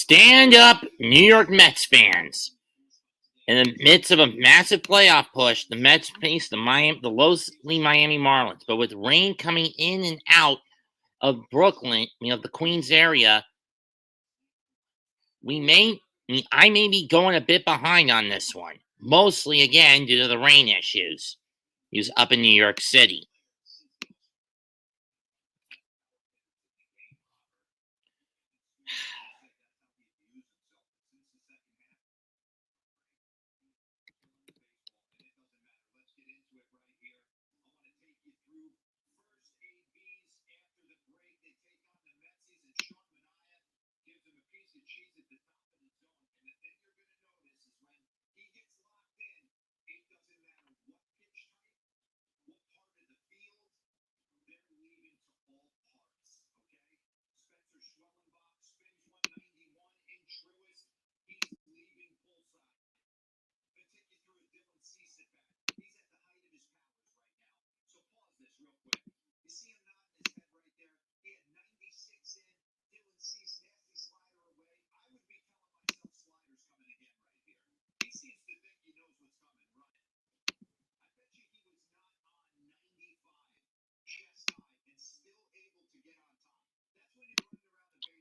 Stand up, New York Mets fans. In the midst of a massive playoff push, the Mets face the lowly Miami Marlins. But with rain coming in and out of Brooklyn, the Queens area, I may be going a bit behind on this one. Mostly, again, due to the rain issues. He was up in New York City.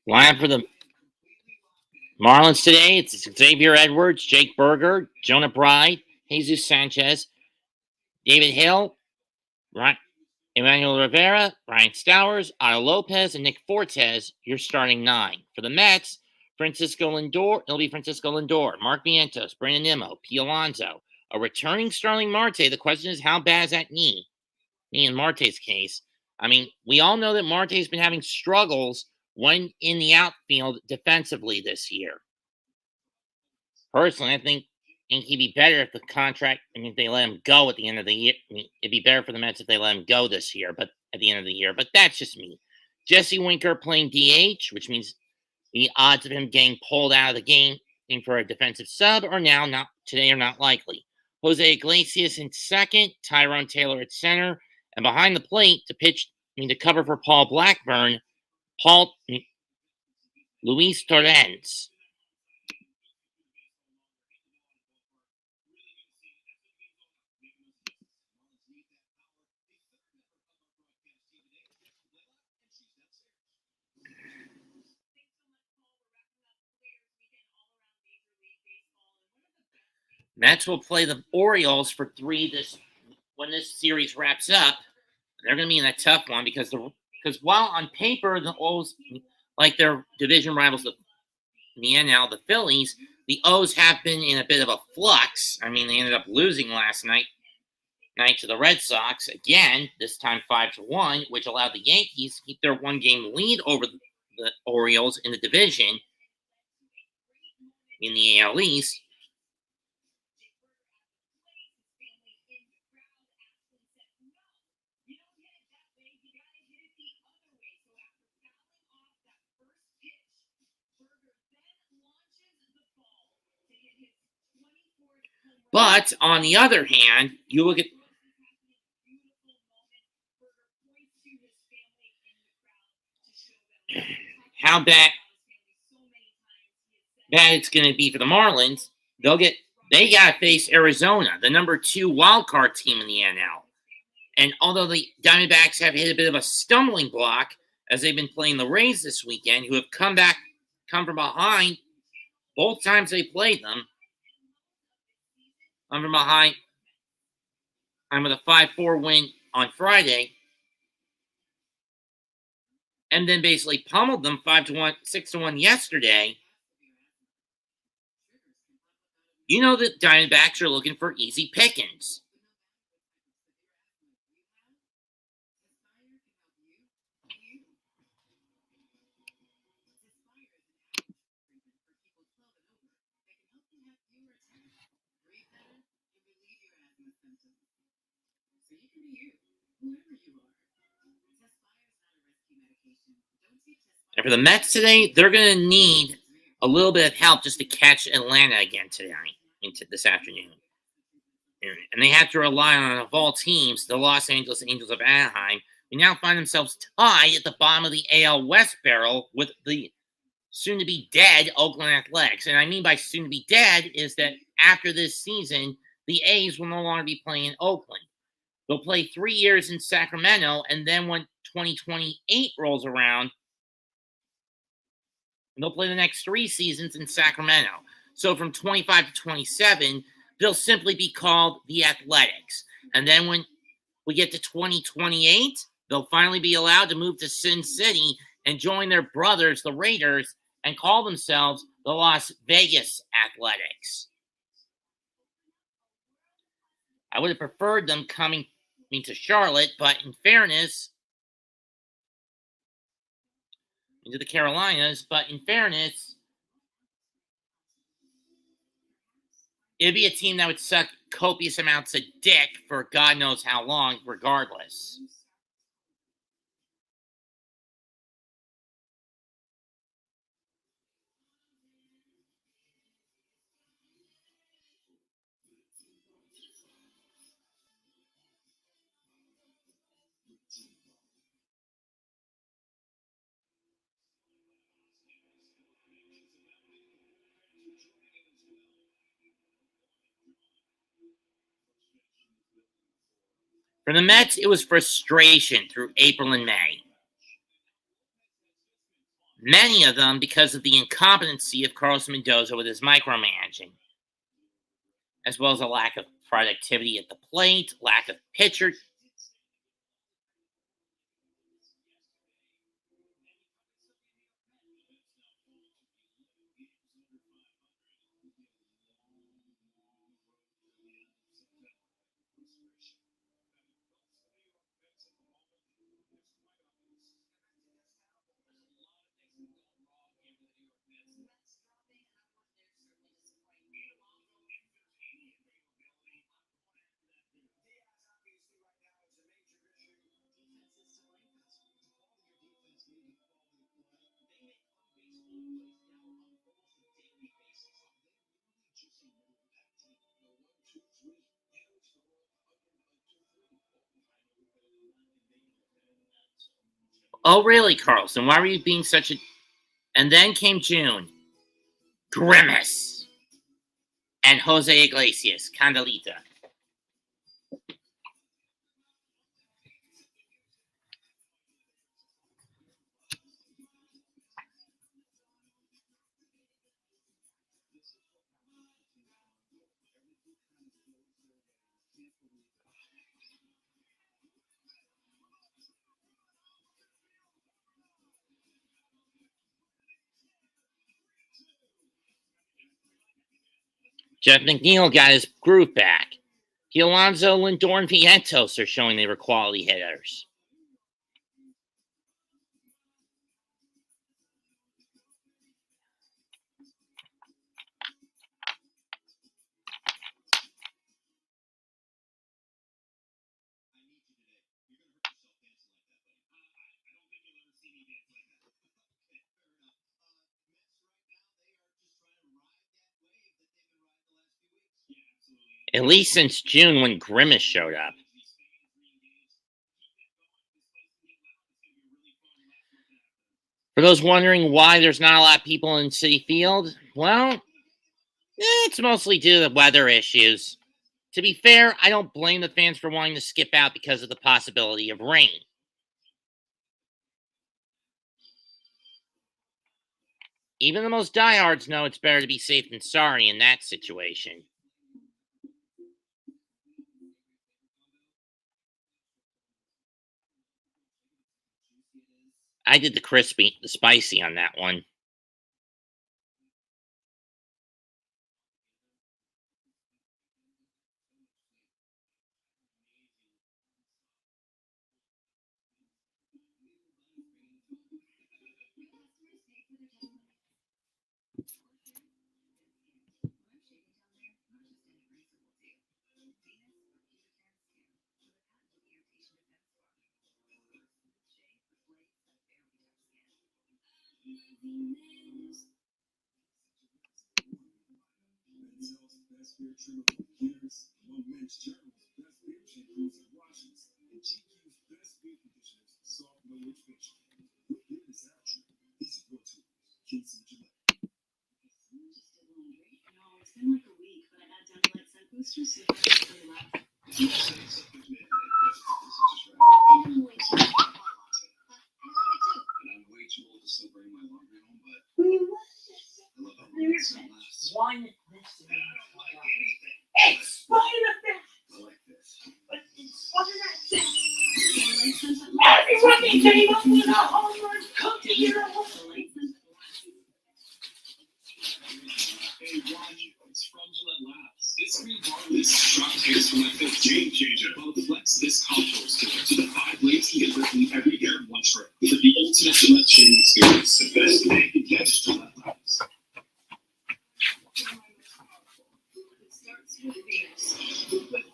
Line for the Marlins today, it's Xavier Edwards, Jake Berger, Jonah Bride, Jesus Sanchez, David Hill, Emmanuel Rivera, Ryan Stowers, Otto Lopez, and Nick Fortes, your starting 9. For the Mets, it'll be Francisco Lindor, Mark Vientos, Brandon Nimmo, P. Alonso, a returning Starling Marte. The question is, how bad is that knee? In Marte's case. We all know that Marte's been having struggles when in the outfield defensively this year. Personally, I think he'd be better if the contract, if they let him go at the end of the year. It'd be better for the Mets if they let him go this year, but at the end of the year. But that's just me. Jesse Winker playing DH, which means the odds of him getting pulled out of the game for a defensive sub are not likely. Jose Iglesias in second, Tyrone Taylor at center, and behind the plate to cover for Paul Blackburn, Luis Torrens. Mets will play the Orioles for 3 when this series wraps up. They're going to be in a tough one because while on paper the O's, like their division rivals in the NL, the Phillies, the O's have been in a bit of a flux. They ended up losing last night to the Red Sox again, this time 5-1, which allowed the Yankees to keep their 1-game lead over the Orioles in the division in the AL East. But on the other hand, you look at how bad it's going to be for the Marlins. They got to face Arizona, the number 2 wildcard team in the NL. And although the Diamondbacks have hit a bit of a stumbling block as they've been playing the Rays this weekend, who have come from behind both times they played them. Come from behind. I'm with a 5-4 win on Friday. And then basically pummeled them 5-1, 6-1 yesterday. You know that Diamondbacks are looking for easy pickings. And for the Mets today, they're going to need a little bit of help just to catch Atlanta again this afternoon. And they have to rely on, of all teams, the Los Angeles Angels of Anaheim, who now find themselves tied at the bottom of the AL West barrel with the soon-to-be dead Oakland Athletics. And I mean by soon-to-be dead is that after this season, the A's will no longer be playing in Oakland. They'll play 3 years in Sacramento, and then when 2028 rolls around, they'll play the next 3 seasons in Sacramento. So from 25 to 27, they'll simply be called the Athletics. And then when we get to 2028, they'll finally be allowed to move to Sin City and join their brothers, the Raiders, and call themselves the Las Vegas Athletics. I would have preferred them coming to Charlotte, but in fairness, into the Carolinas, but in fairness, it'd be a team that would suck copious amounts of dick for God knows how long, regardless. For the Mets, it was frustration through April and May. Many of them because of the incompetency of Carlos Mendoza with his micromanaging, as well as a lack of productivity at the plate, lack of pitcher. Oh, really, Carlson? Why were you being such a... And then came June. Grimace. And Jose Iglesias, Candelita. Jeff McNeil got his groove back. Alonso, Lindor, and Vientos are showing they were quality hitters. At least since June when Grimace showed up. For those wondering why there's not a lot of people in Citi Field, well, it's mostly due to the weather issues. To be fair, I don't blame the fans for wanting to skip out because of the possibility of rain. Even the most diehards know it's better to be safe than sorry in that situation. I did the spicy on that one. This new Marlins strong taste from a game changer. Flex this compost to the 5 ways to get rid of every hair in one trip. For the ultimate Gillette shaving experience, the best thing you can get is Gillette Labs. It starts with Venus. With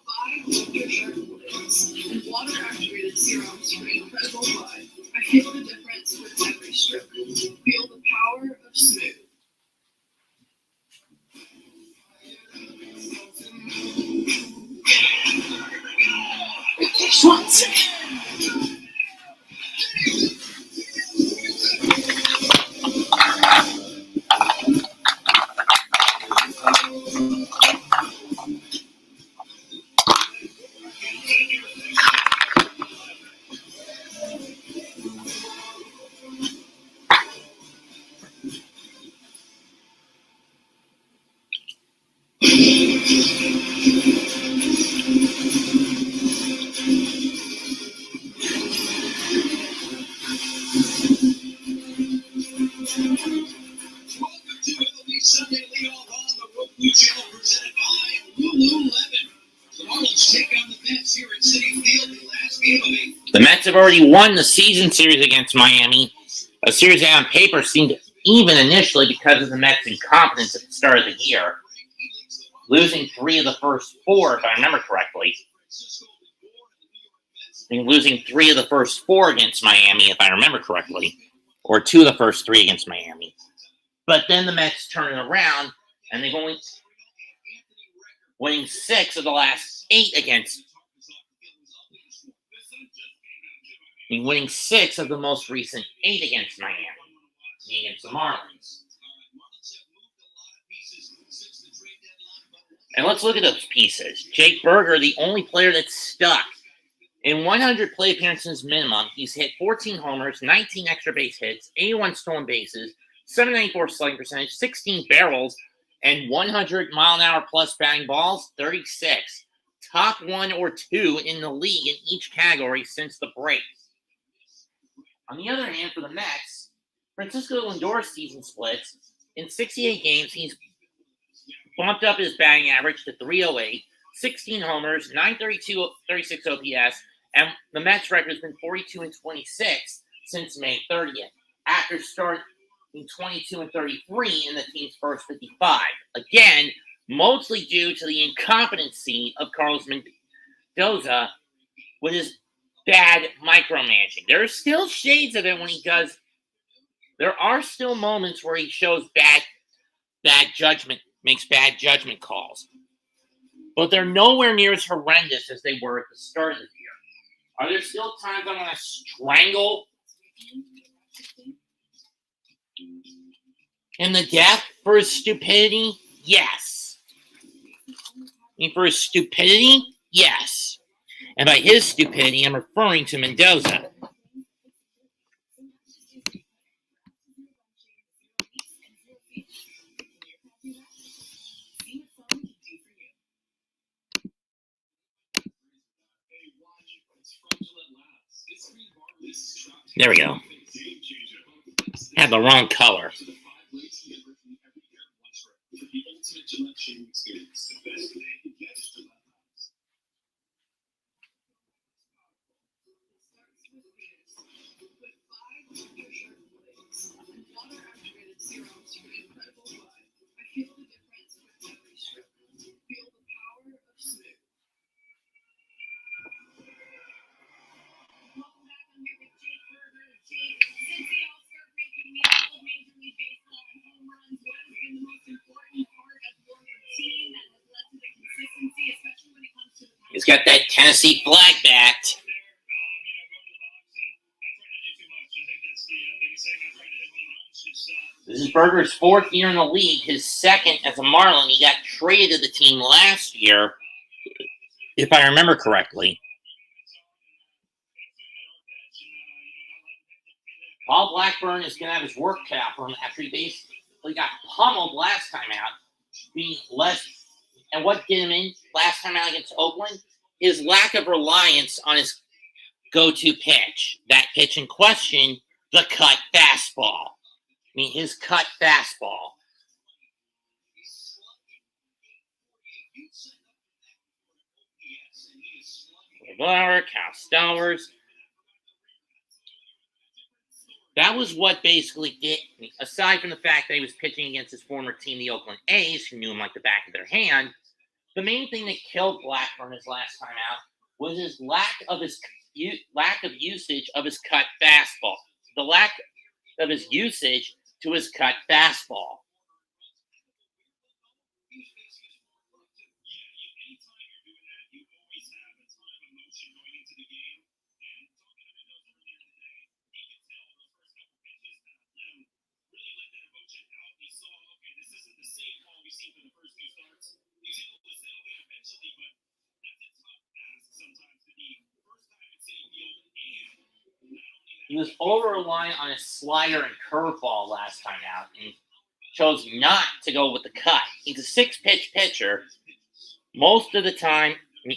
5 new hair fluids and water-activated serums for incredible bud. I feel the difference with every stroke. Feel the power of smooth. Swanson. Sunday leadoff on the Roku channel presented by Lululemon. The Marlins take on the Mets here at Citi Field, the last game of a... The Mets have already won the season series against Miami, a series that on paper seemed even initially because of the Mets' incompetence at the start of the year, losing 3 of the first 4, if I remember correctly. Losing 3 of the first 4 against Miami, if I remember correctly, or 2 of the first 3 against Miami. But then the Mets turn it around, and they've only winning 6 of the last 8 against. Winning 6 of the most recent 8 against Miami, against the Marlins. And let's look at those pieces. Jake Burger, the only player that's stuck. In 100 play appearances minimum, he's hit 14 homers, 19 extra base hits, 81 stolen bases, 794 slugging percentage, 16 barrels, and 100 mile-an-hour plus batting balls, 36. Top 1 or 2 in the league in each category since the break. On the other hand, for the Mets, Francisco Lindor's season splits. In 68 games, he's bumped up his batting average to 308, 16 homers, 932, 36 OPS, and the Mets record has been 42-26 since May 30th, after starting 22-33 in the team's first 55. Again, mostly due to the incompetency of Carlos Mendoza with his bad micromanaging. There are still shades of it when he does. There are still moments where he shows bad judgment, makes bad judgment calls. But they're nowhere near as horrendous as they were at the start of the year. Are there still times I'm going to strangle in the death for his stupidity? Yes. For his stupidity? Yes. And by his stupidity, I'm referring to Mendoza. There we go. Had the wrong color. He's got that Tennessee flag back. This is Berger's 4th year in the league, his 2nd as a Marlin. He got traded to the team last year if I remember correctly. Paul Blackburn is going to have his work cut out for him after he basically got pummeled last time out, being less. And what did him in last time out against Oakland? His lack of reliance on his go-to pitch. That pitch in question, the cut fastball. I mean, his cut fastball. Cal Stowers. That was what basically did, aside from the fact that he was pitching against his former team, the Oakland A's, who knew him like the back of their hand, the main thing that killed Blackburn his last time out was his lack of usage of his cut fastball. The lack of his usage to his cut fastball. He was over-reliant on his slider and curveball last time out and chose not to go with the cut. He's a 6-pitch pitcher. Most of the time,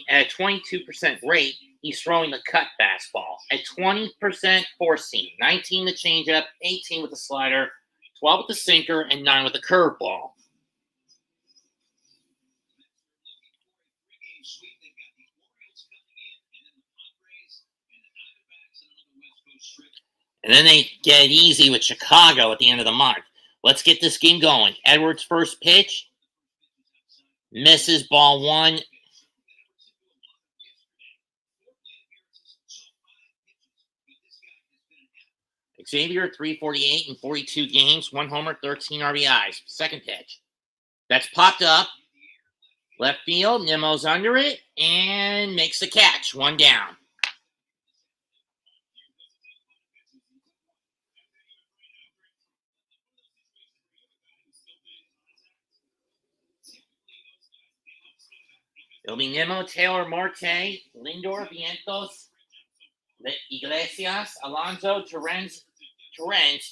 at a 22% rate, he's throwing the cut fastball. At 20% four-seam, 19 the changeup, 18 with the slider, 12 with the sinker, and 9 with the curveball. And then they get easy with Chicago at the end of the month. Let's get this game going. Edwards' first pitch. Misses ball 1. Xavier, 348 in 42 games. 1 homer, 13 RBIs. Second pitch. That's popped up. Left field. Nemo's under it. And makes the catch. 1 down. It'll be Nemo, Taylor, Marte, Lindor, Vientos, Iglesias, Alonso, Terrence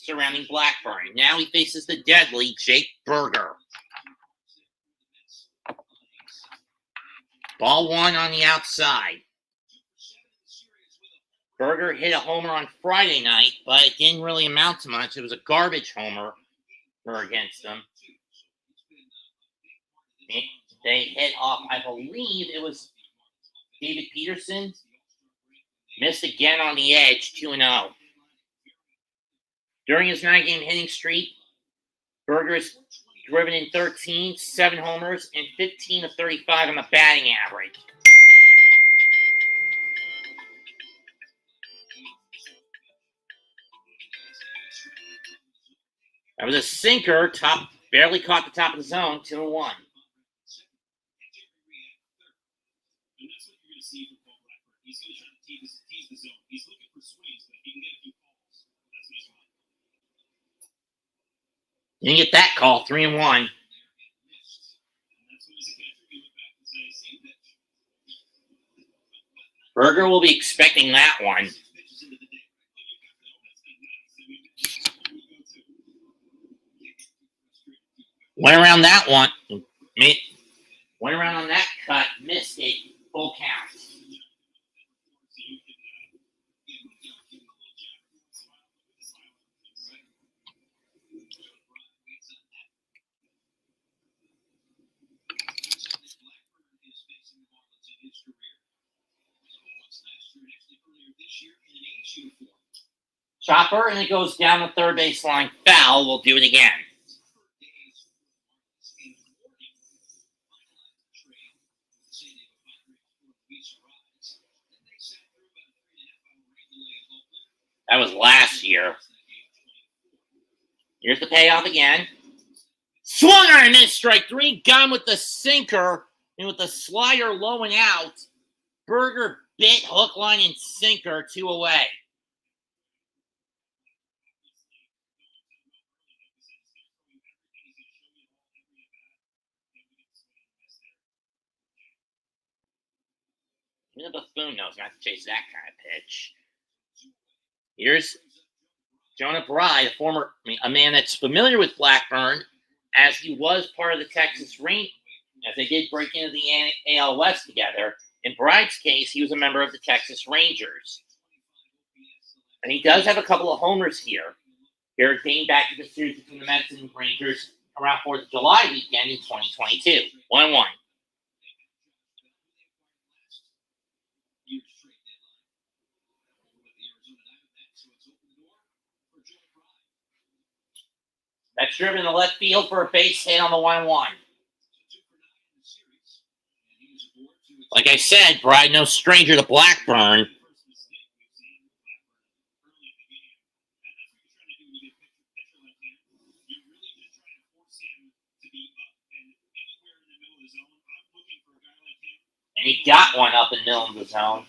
surrounding Blackburn. Now he faces the deadly Jake Burger. Ball 1 on the outside. Burger hit a homer on Friday night, but it didn't really amount to much. It was a garbage homer against them. They hit off, I believe it was David Peterson. Missed again on the edge, 2-0. During his 9-game hitting streak, Burger has driven in 13, 7 homers, and 15 of 35 on the batting average. That was a sinker, barely caught the top of the zone, 2-1. He's going to try to tease the zone. He's looking for swings, but if he can get a few calls, that's what he's want. Didn't get that call, 3-1. Burger will be expecting that one. Went around that one. Went around on that cut, missed it, full count. Chopper, and it goes down the third baseline. Foul. We'll do it again. That was last year. Here's the payoff again. Swung on and missed, strike 3. Gone with the sinker and with the slider low and out. Burger bit hook, line, and sinker 2 away. Even a buffoon knows not to chase that kind of pitch. Here's Jonah Bride, a man that's familiar with Blackburn, as he was part of the Texas Rangers, as they did break into the AL West together. In Bride's case, he was a member of the Texas Rangers. And he does have a couple of homers here. Here, dating back to the series between the Mets and Rangers around 4th of July weekend in 2022. 1-1. That's driven to left field for a base hit on the 1-1. Like I said, Bride no stranger to Blackburn. And he got one up in the middle of the zone.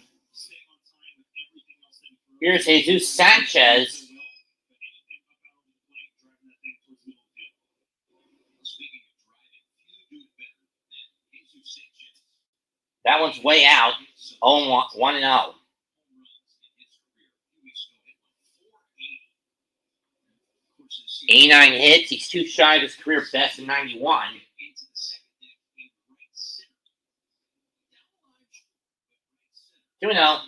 Here's Jesus Sanchez. That one's way out. 1-0. 89 hits. He's too shy of his career best in 91. 2-0.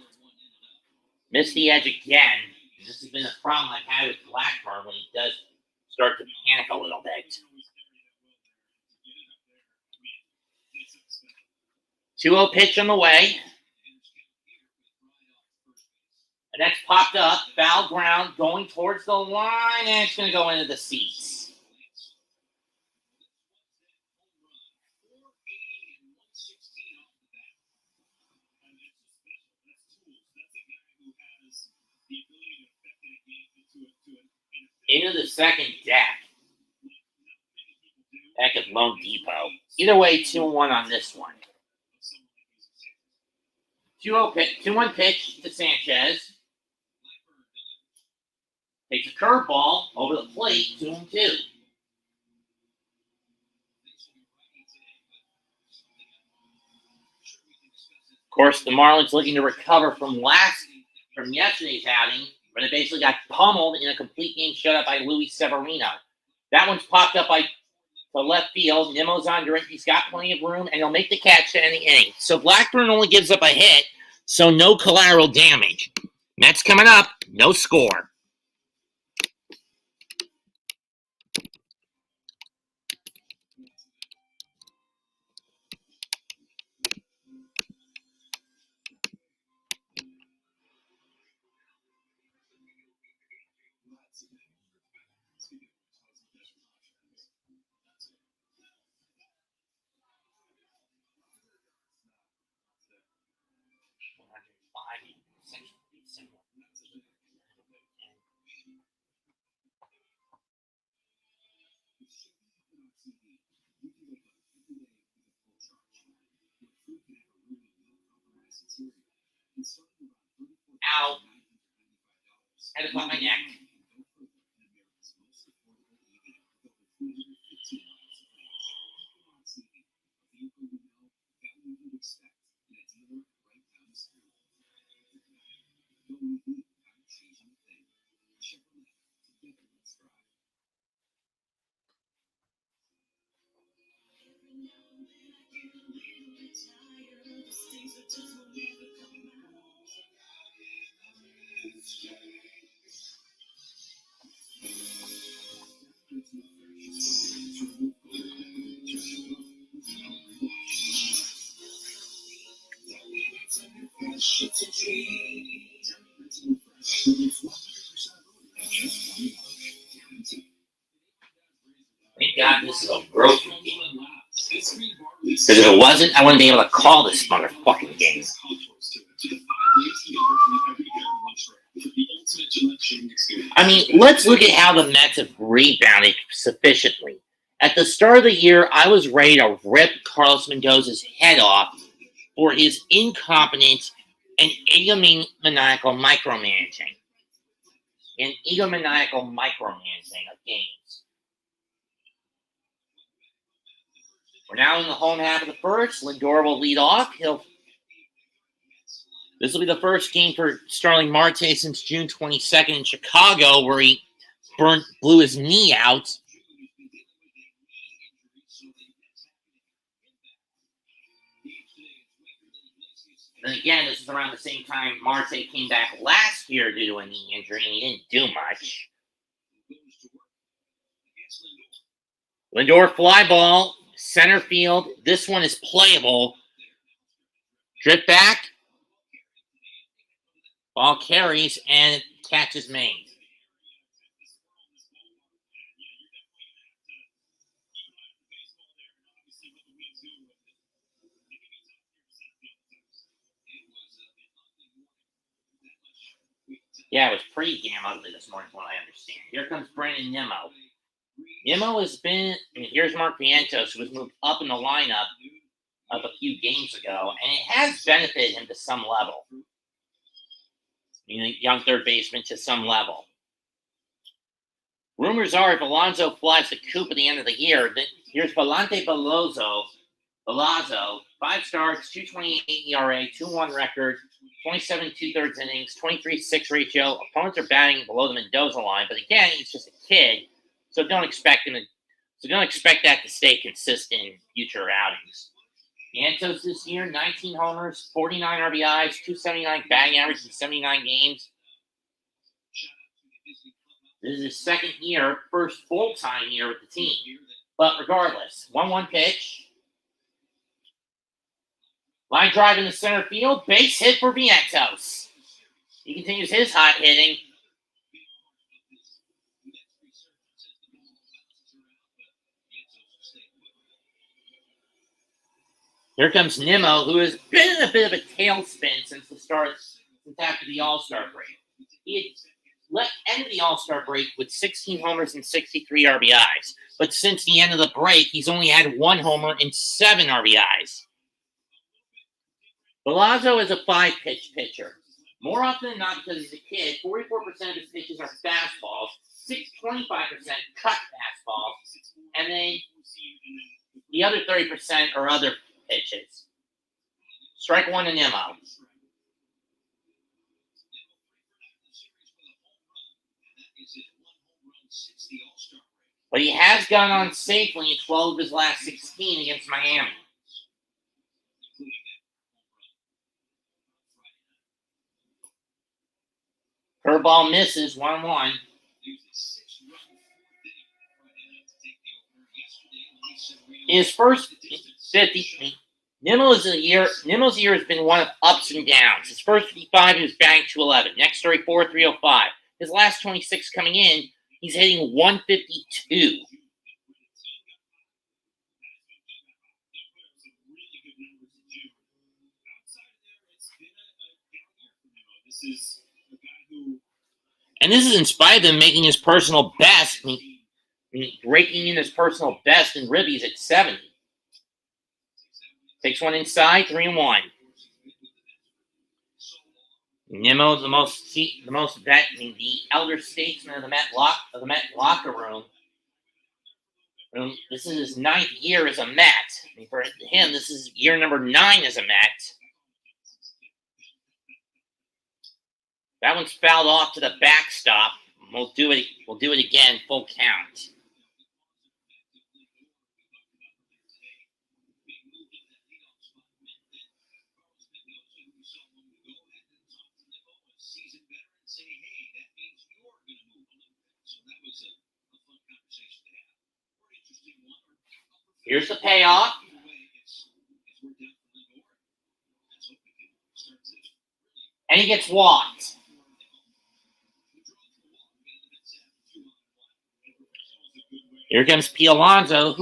Missed the edge again. This has been a problem I've had with Blackburn when he does start to panic a little bit. 2-0 pitch on the way. And that's popped up. Foul ground going towards the line, and it's going to go into the seats. Into the second deck. Back at Lone Depot. Either way, 2-1 on this one. 2-1 pitch to Sanchez. Takes a curveball over the plate, 2-2. Of course, the Marlins looking to recover from yesterday's outing, where they basically got pummeled in a complete game shutout by Luis Severino. That one's popped up by the left field. Nimmo's under it. He's got plenty of room, and he'll make the catch to end the inning. So Blackburn only gives up a hit, so no collateral damage. Mets coming up, no score. Ow. Had to put my neck. Thank God this is a broken game. Because if it wasn't, I wouldn't be able to call this motherfucking game. I mean, let's look at how the Mets have rebounded sufficiently. At the start of the year, I was ready to rip Carlos Mendoza's head off for his incompetence and egomaniacal micromanaging. Of games. We're now in the home half of the first. Lindor will lead off. This will be the first game for Starling Marte since June 22nd in Chicago, where he blew his knee out. And again, this is around the same time Marte came back last year due to a knee injury, and he didn't do much. Lindor fly ball, center field. This one is playable. Drift back. Ball carries and catches main. Yeah, it was pretty damn ugly this morning from what I understand. Here comes Brandon Nimmo. Nimmo has been, here's Mark Vientos, who was moved up in the lineup a few games ago, and it has benefited him to some level. Young third baseman to some level. Rumors are if Alonso flies the coop at the end of the year, then here's Valente Balazzo, 5 starts, 2.28 ERA, 2.1 record, 27 2/3 innings, 23-6 ratio. Opponents are batting below the Mendoza line, but again, he's just a kid, so don't expect that to stay consistent in future outings. Vientos this year, 19 homers, 49 RBIs, 279 batting average in 79 games. This is his second year, first full-time year with the team. But regardless, 1-1 pitch. Line drive in the center field. Base hit for Vientos. He continues his hot hitting. Here comes Nimmo, who has been in a bit of a tailspin since after the All-Star break. He had ended the All-Star break with 16 homers and 63 RBIs. But since the end of the break, he's only had 1 homer and 7 RBIs. Balazzo is a 5-pitch pitcher. More often than not, because he's a kid, 44% of his pitches are fastballs, 25% cut fastballs, and then the other 30% are other pitches. Strike 1 to Nimmo. But he has gone on safely in 12 of his last 16 against Miami. Curveball misses, 1-1. In his first 50, Nimmo's year has been one of ups and downs. His first 55, he was batting .211. Next 34, .305. His last 26 coming in, he's hitting .152. And this is in spite of him making his personal best, breaking in his personal best in ribbies at 70. Takes one inside, 3-1. Nimmo, the elder statesman of the Met locker room. This is his 9th year as a Met. For him, this is year number 9 as a Met. That one's fouled off to the backstop. We'll do it again, full count. Here's the payoff. And he gets walked. Here comes P. Alonso,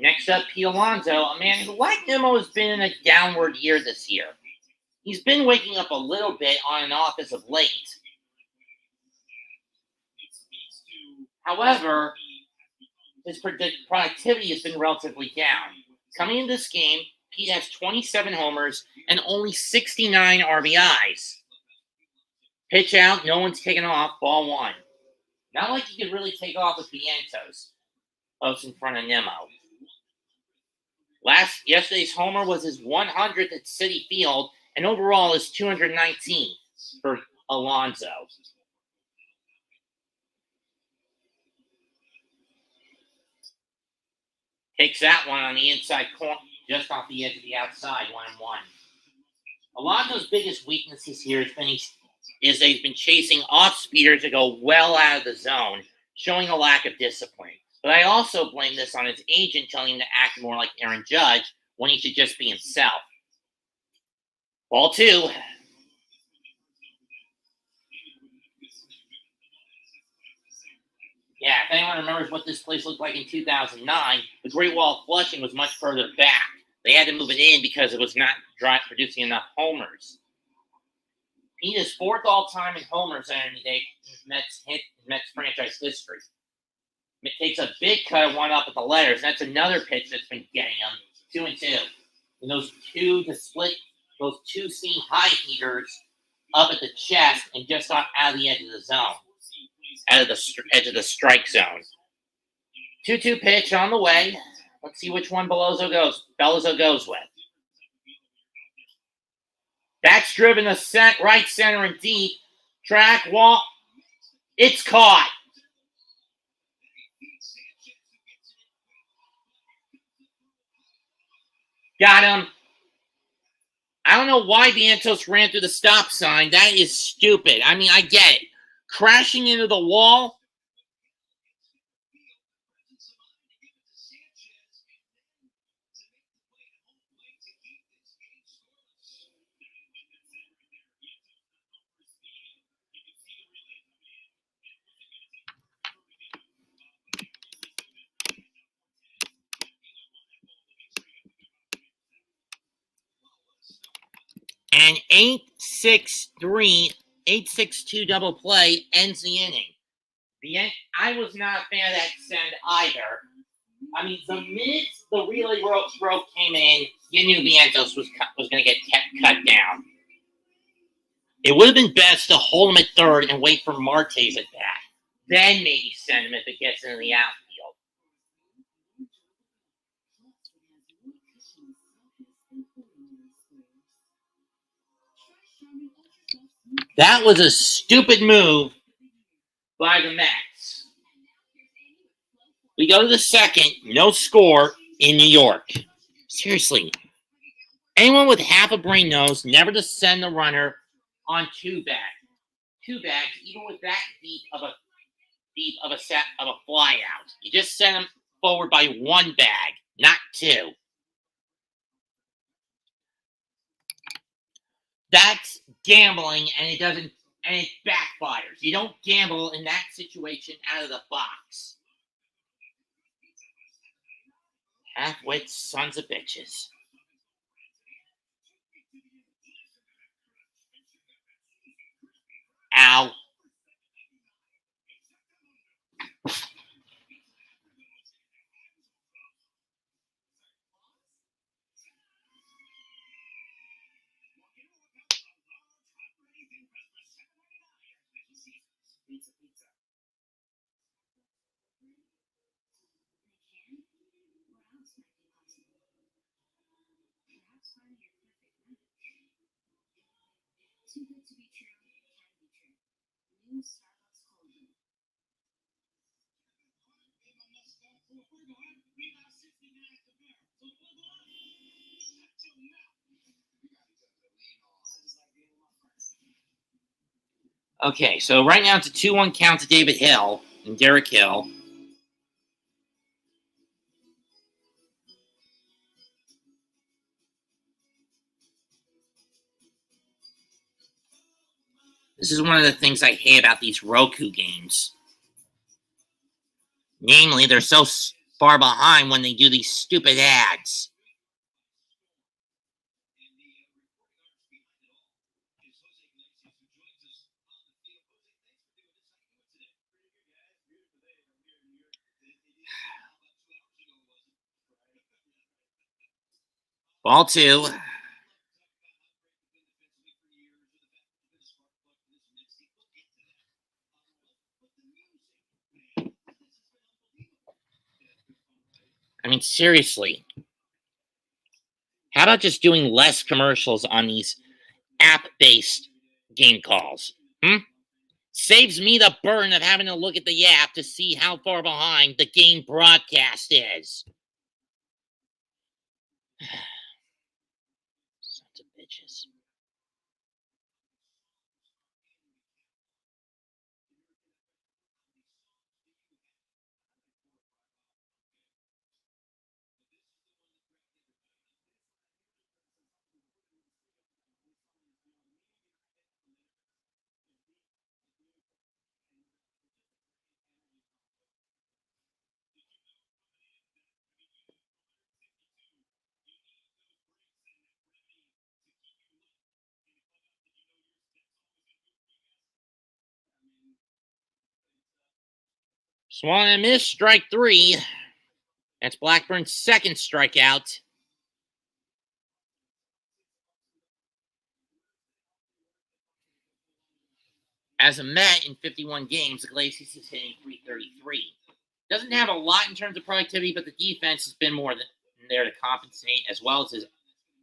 next up, P. Alonso, a man who, like Nimmo, has been in a downward year this year. He's been waking up a little bit on and off as of late. However, his productivity has been relatively down. Coming into this game, Pete has 27 homers and only 69 RBIs. Pitch out, no one's taken off, ball 1. Not like he could really take off with Vientos. Close in front of Nimmo. Yesterday's homer was his 100th at Citi Field, and overall is 219 for Alonso. Takes that one on the inside corner, just off the edge of the outside, 1-1. Alonso's biggest weaknesses here has been is that he's been chasing off-speeders to go well out of the zone, showing a lack of discipline. But I also blame this on his agent telling him to act more like Aaron Judge when he should just be himself. Ball 2. Yeah, if anyone remembers what this place looked like in 2009, the Great Wall of Flushing was much further back. They had to move it in because it was not producing enough homers. He is 4th all-time in homers in Mets franchise history. It takes a big cut, one up at the letters. That's another pitch that's been getting him 2-2. And those two to split, those two seam high heaters up at the chest and just got out of the edge of the zone, out of the edge of the strike zone. 2-2 pitch on the way. Let's see which one Belloso goes with. That's driven to right center and deep. Track, wall. It's caught. Got him. I don't know why Vientos ran through the stop sign. That is stupid. I mean, I get it. Crashing into the wall. And 8-6-2 double play ends the inning. I was not a fan of that send either. I mean, the minute the relay rope came in, you knew Vientos was going to get cut down. It would have been best to hold him at third and wait for Martes at bat. Then maybe send him if it gets into the outfield. That was a stupid move by the Mets. We go to the second, no score in New York. Seriously, anyone with half a brain knows never to send the runner on two bags, even with that deep of a fly out. You just send them forward by one bag, not two. That's gambling, and it backfires. You don't gamble in that situation out of the box. Half-wit sons of bitches. Ow. Okay, so right now it's a 2-1 count to David Hill and Derek Hill. This is one of the things I hate about these Roku games. Namely, they're so far behind when they do these stupid ads. Ball 2. I mean, seriously. How about just doing less commercials on these app-based game calls. Saves me the burden of having to look at the app to see how far behind the game broadcast is. Sons of bitches. Swung and missed, strike 3. That's Blackburn's second strikeout. As a Met in 51 games, Iglesias is hitting .333. Doesn't have a lot in terms of productivity, but the defense has been more than there to compensate, as well as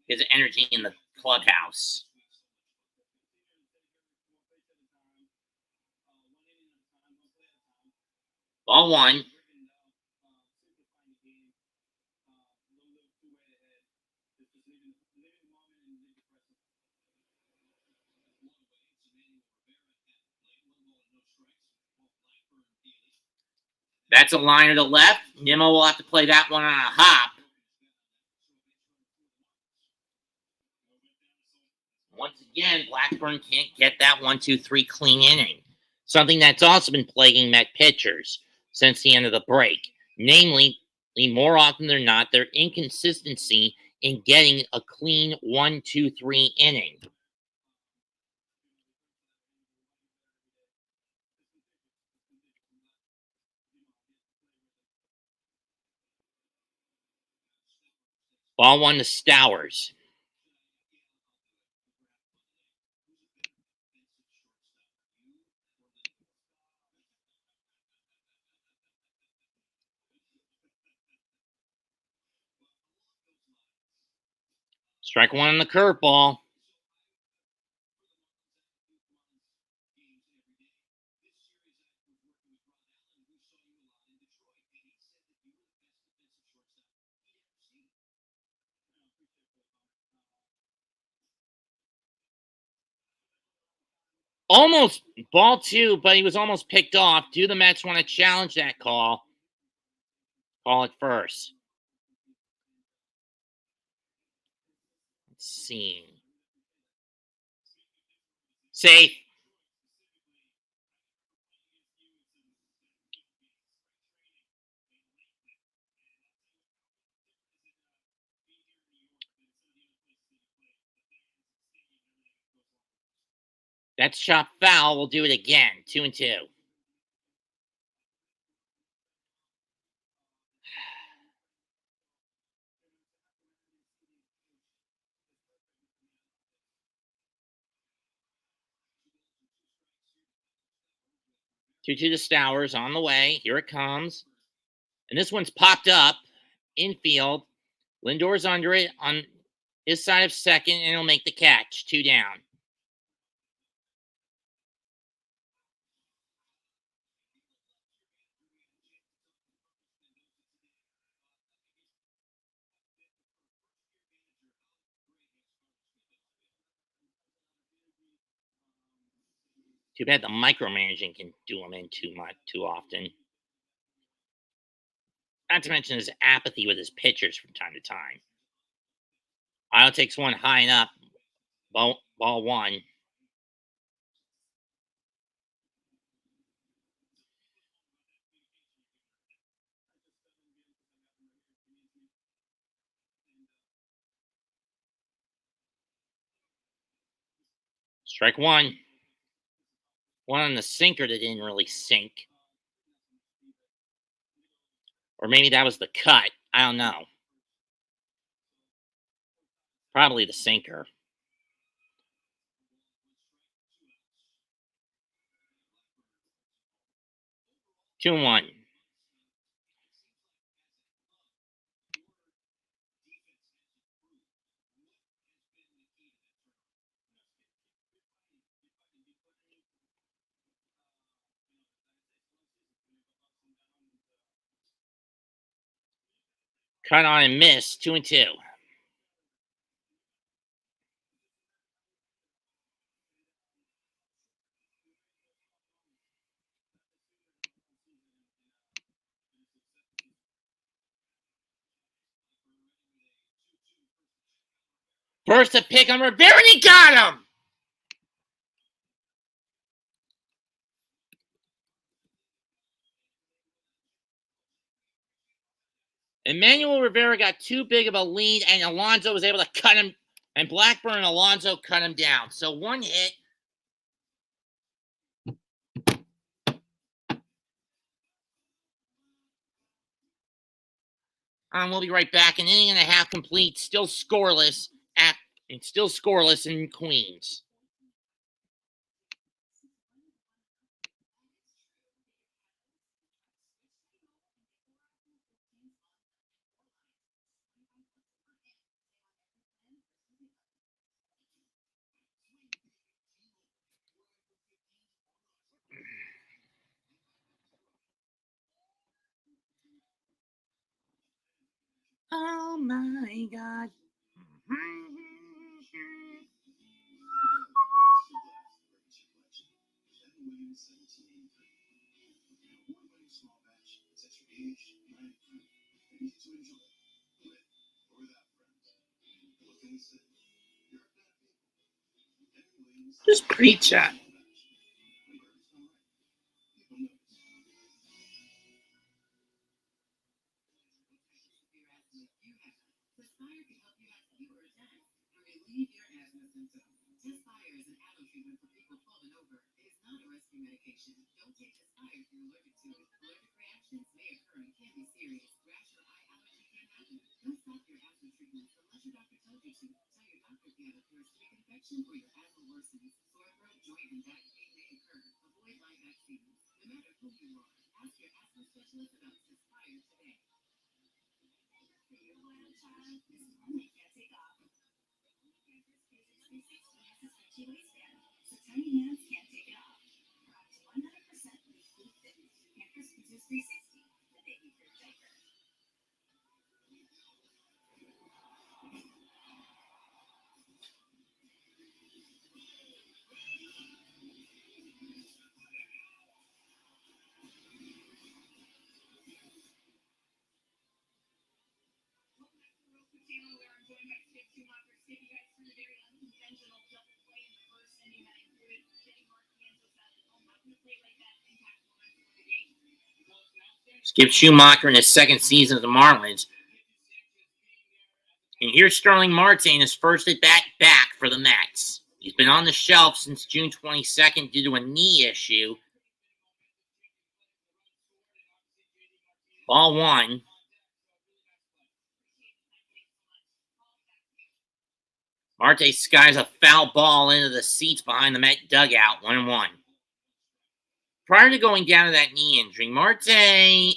his energy in the clubhouse. Ball 1. That's a liner to left. Nimmo will have to play that one on a hop. Once again, Blackburn can't get that 1-2-3 clean inning. Something that's also been plaguing Met pitchers since the end of the break. Namely, more often than not, their inconsistency in getting a clean 1-2-3 inning. Ball 1 to Stowers. Strike 1 on the curveball. Almost ball 2, but he was almost picked off. Do the Mets want to challenge that call? Call it first. Let's see. Safe. That's chopped foul. We'll do it again. 2-2. Two to Stowers on the way. Here it comes. And this one's popped up. Infield. Lindor's under it on his side of second, and he'll make the catch. 2 down. Too bad the micromanaging can do him in too often. Not to mention his apathy with his pitchers from time to time. Isle takes one high and up. Ball 1. Strike 1. One on the sinker that didn't really sink. Or maybe that was the cut. I don't know. Probably the sinker. 2-1. Cut on and miss. 2-2. First to pick on Rivera, and he got him! Emmanuel Rivera got too big of a lead, and Alonso was able to cut him, and Blackburn and Alonso cut him down. So one hit. We'll be right back. An inning and a half complete, still scoreless in Queens. Oh my God. Just preach that. Skip Schumacher in his second season of the Marlins. And here's Starling Marte in his first at bat back for the Mets. He's been on the shelf since June 22nd due to a knee issue. Ball one. Marte skies a foul ball into the seats behind the Met dugout, 1-1. Prior to going down to that knee injury, Marte,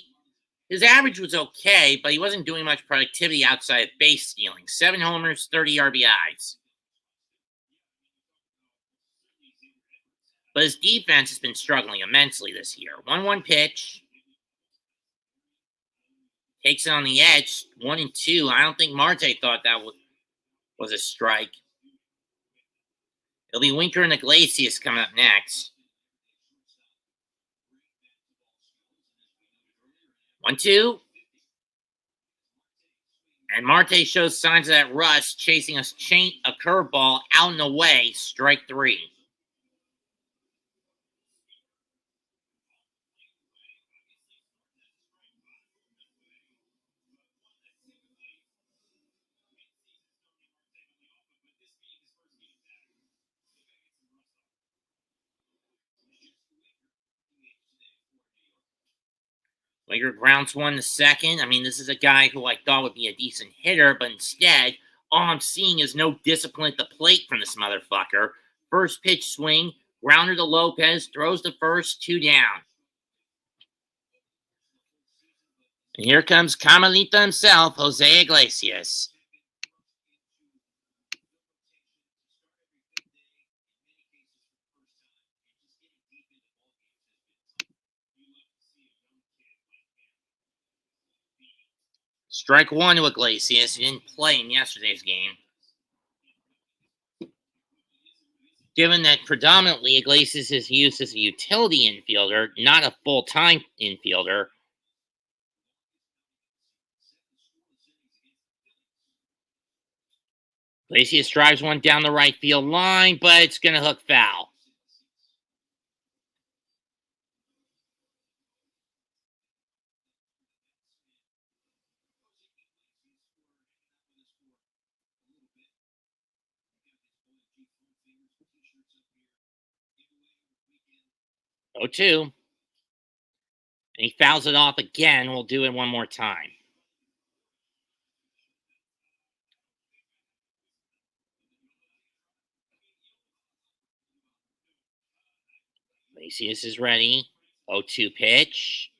his average was okay, but he wasn't doing much productivity outside of base stealing. 7 homers, 30 RBIs. But his defense has been struggling immensely this year. 1-1 pitch. Takes it on the edge, 1-2. I don't think Marte thought that was a strike. It'll be Winker and Iglesias coming up next. 1-2. And Marte shows signs of that rust, chasing a curveball out and away, strike 3. Winker grounds one to second. I mean, this is a guy who I thought would be a decent hitter, but instead, all I'm seeing is no discipline at the plate from this motherfucker. First pitch swing, grounder to Lopez, throws the first, 2 down. And here comes Camelita himself, Jose Iglesias. Strike one to Iglesias. He didn't play in yesterday's game. Given that predominantly Iglesias is used as a utility infielder, not a full-time infielder. Iglesias drives one down the right field line, but it's going to hook foul. Oh, 2. And he fouls it off again. We'll do it one more time. Iglesias is ready. 0-2 pitch.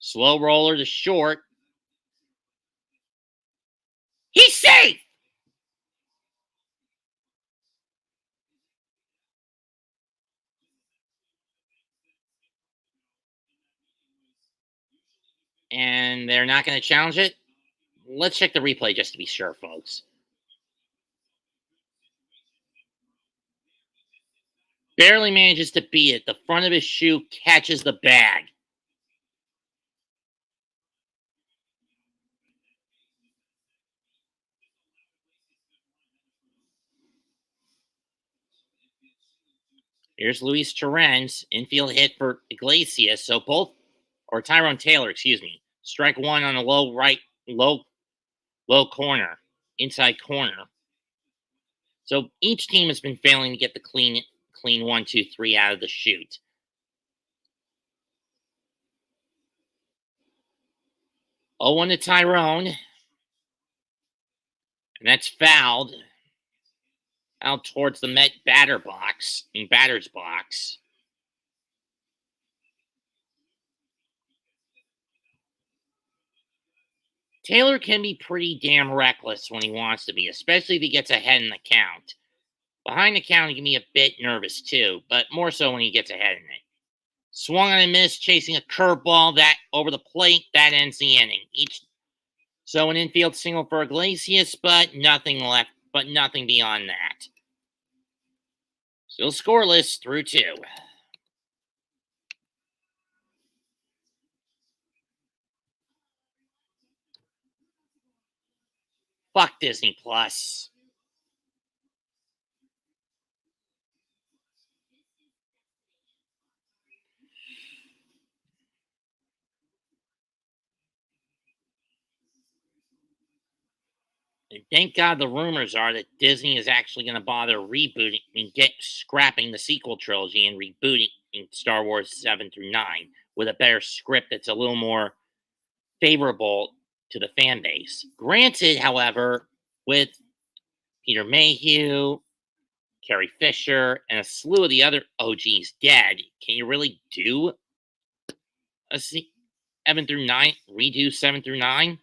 Slow roller to short. He's safe! And they're not going to challenge it? Let's check the replay just to be sure, folks. Barely manages to beat it. The front of his shoe catches the bag. Here's Luis Torrens, infield hit for Iglesias. So Tyrone Taylor, excuse me. Strike one on a low corner, inside corner. So each team has been failing to get the clean 1, 2, 3 out of the chute. Oh, 1 to Tyrone. And that's fouled. Out towards the Met batter's box. Taylor can be pretty damn reckless when he wants to be, especially if he gets ahead in the count. Behind the count, he can be a bit nervous too, but more so when he gets ahead in it. Swung on a miss, chasing a curveball that over the plate, that ends the inning. So an infield single for Iglesias, but nothing beyond that. Still scoreless through 2. Fuck Disney Plus. And thank God the rumors are that Disney is actually going to bother rebooting and scrapping the sequel trilogy and rebooting Star Wars 7 through 9 with a better script that's a little more favorable to the fan base. Granted, however, with Peter Mayhew, Carrie Fisher, and a slew of the other OGs dead, can you really do a 7 through 9, redo 7 through 9?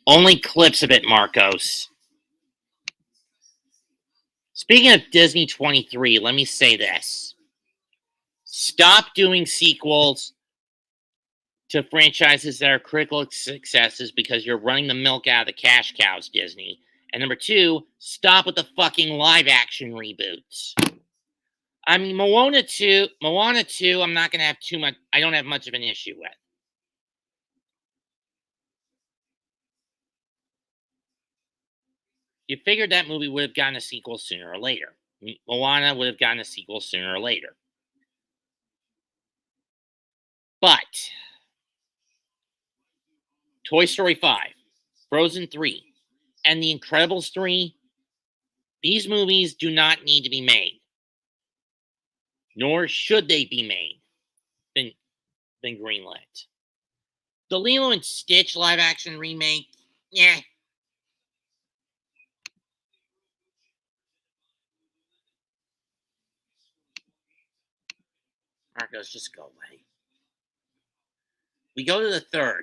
Only clips of it, Marcos. Speaking of Disney 23, let me say this. Stop doing sequels to franchises that are critical successes because you're running the milk out of the cash cows, Disney. And number 2, stop with the fucking live action reboots. I mean, Moana 2, I'm not going to have too much, I don't have much of an issue with. You figured that movie would have gotten a sequel sooner or later. Moana would have gotten a sequel sooner or later. But Toy Story 5, Frozen 3, and The Incredibles 3, these movies do not need to be made. Nor should they be made. Been greenlit. The Lilo and Stitch live action remake, yeah. Marcos, just go away. We go to the 3rd.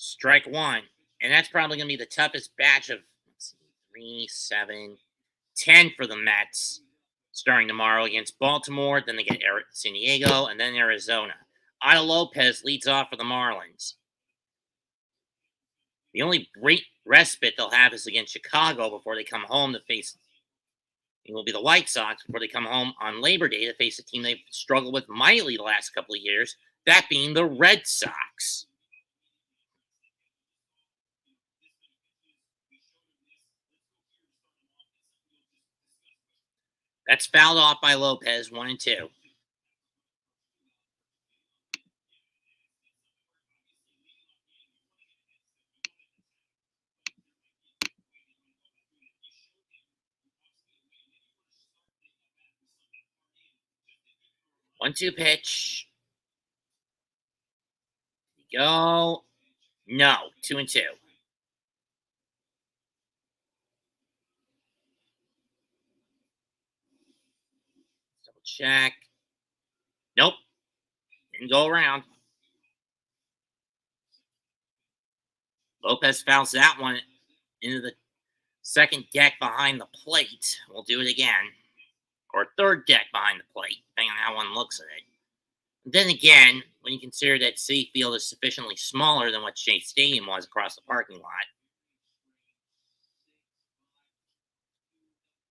Strike one. And that's probably going to be the toughest batch of 3, 7, 10 for the Mets starting tomorrow against Baltimore. Then they get San Diego and then Arizona. Ida Lopez leads off for the Marlins. The only great respite they'll have is against Chicago before they come home to face. It will be the White Sox before they come home on Labor Day to face a team they've struggled with mightily the last couple of years, that being the Red Sox. That's fouled off by Lopez, 1-2. One-two pitch. Go. No. 2-2. Double check. Nope. Didn't go around. Lopez fouls that one into the second deck behind the plate. We'll do it again. Or third deck behind the plate, depending on how one looks at it. Then again, when you consider that Citi Field is sufficiently smaller than what Shea Stadium was across the parking lot.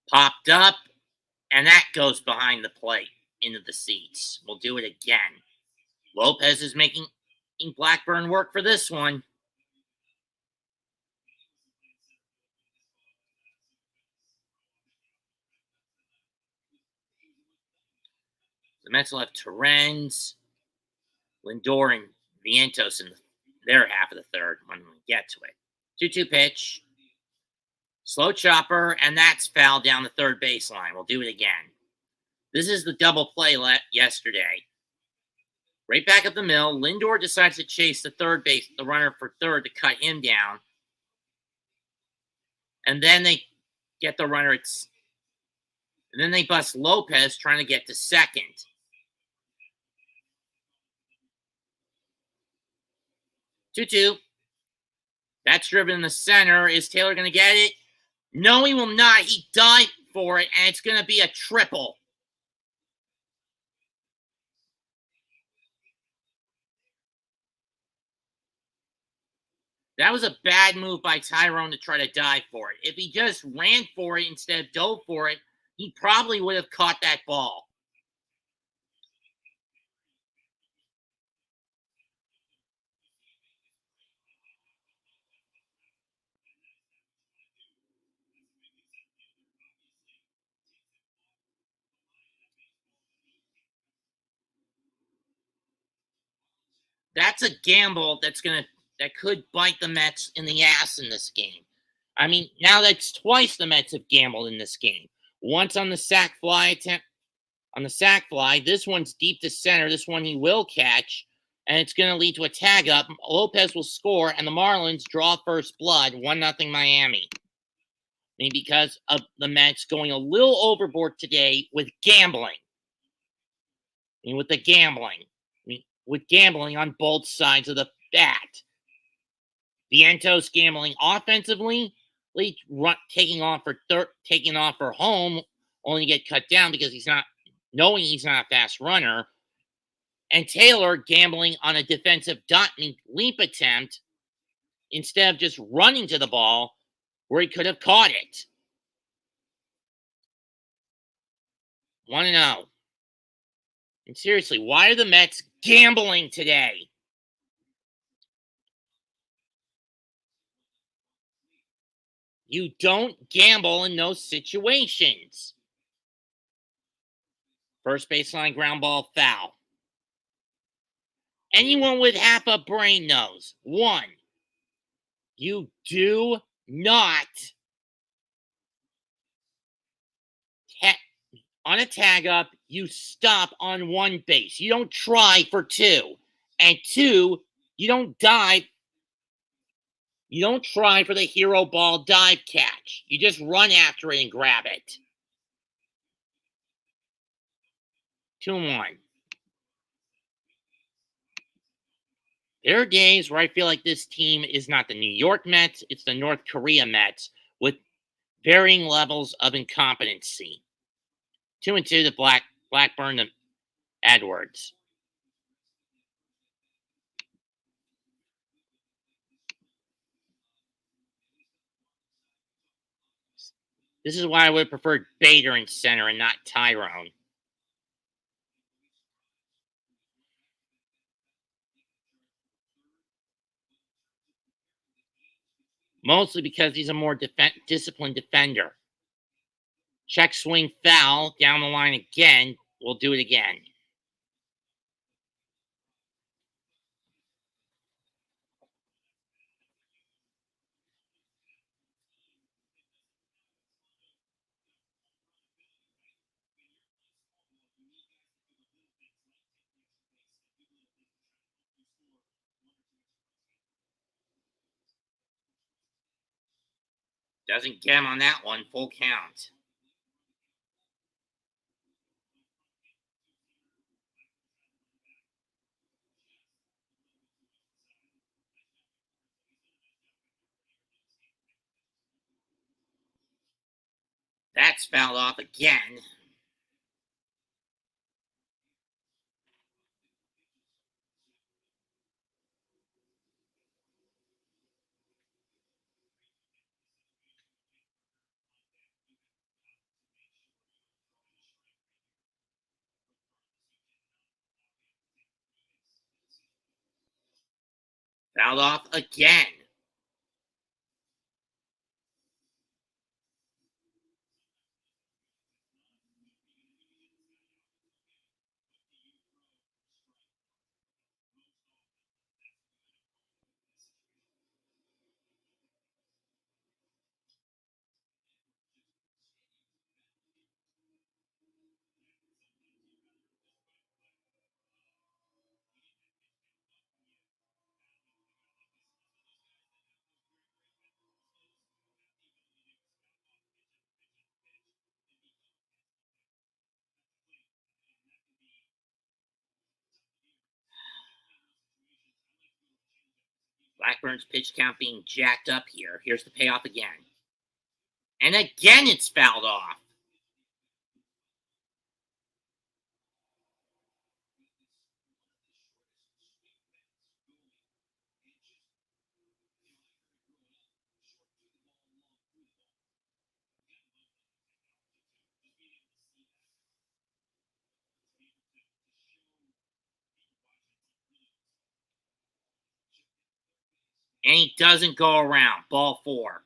Popped up, and that goes behind the plate into the seats. We'll do it again. Lopez is making Blackburn work for this one. The Mets will have Torrens, Lindor, and Vientos in their half of the third when we get to it. 2-2 pitch. Slow chopper, and that's fouled down the third baseline. We'll do it again. This is the double play yesterday. Right back up the middle, Lindor decides to chase the runner for third to cut him down. And then they get the runner and then they bust Lopez trying to get to second. 2-2. That's driven in the center. Is Taylor going to get it? No, he will not. He dived for it, and it's going to be a triple. That was a bad move by Tyrone to try to dive for it. If he just ran for it instead of dove for it, he probably would have caught that ball. That's a gamble that could bite the Mets in the ass in this game. I mean, now that's twice the Mets have gambled in this game. Once on the sac fly attempt. On the sac fly, this one's deep to center. This one he will catch, and it's going to lead to a tag up. Lopez will score, and the Marlins draw first blood, 1-0 Miami. I mean, because of the Mets going a little overboard today with gambling. I mean, with the gambling. With gambling on both sides of the bat. Vientos gambling offensively, taking off for home, only to get cut down because he's not a fast runner. And Taylor gambling on a defensive leap attempt instead of just running to the ball where he could have caught it. 1-0. And seriously, why are the Mets gambling today? You don't gamble in those situations. First baseline ground ball foul. Anyone with half a brain knows. 1, you do not on a tag up, you stop on one base. You don't try for 2. And 2, you don't dive. You don't try for the hero ball dive catch. You just run after it and grab it. 2-1. There are days where I feel like this team is not the New York Mets, it's the North Korea Mets with varying levels of incompetency. 2-2 to Blackburn to Edwards. This is why I would have preferred Bader in center and not Tyrone. Mostly because he's a more disciplined defender. Check swing foul down the line again. We'll do it again. Doesn't get him on that one. Full count. That's fouled off again. Fouled off again. Blackburn's pitch count being jacked up here. Here's the payoff again. And again it's fouled off. And he doesn't go around. Ball 4.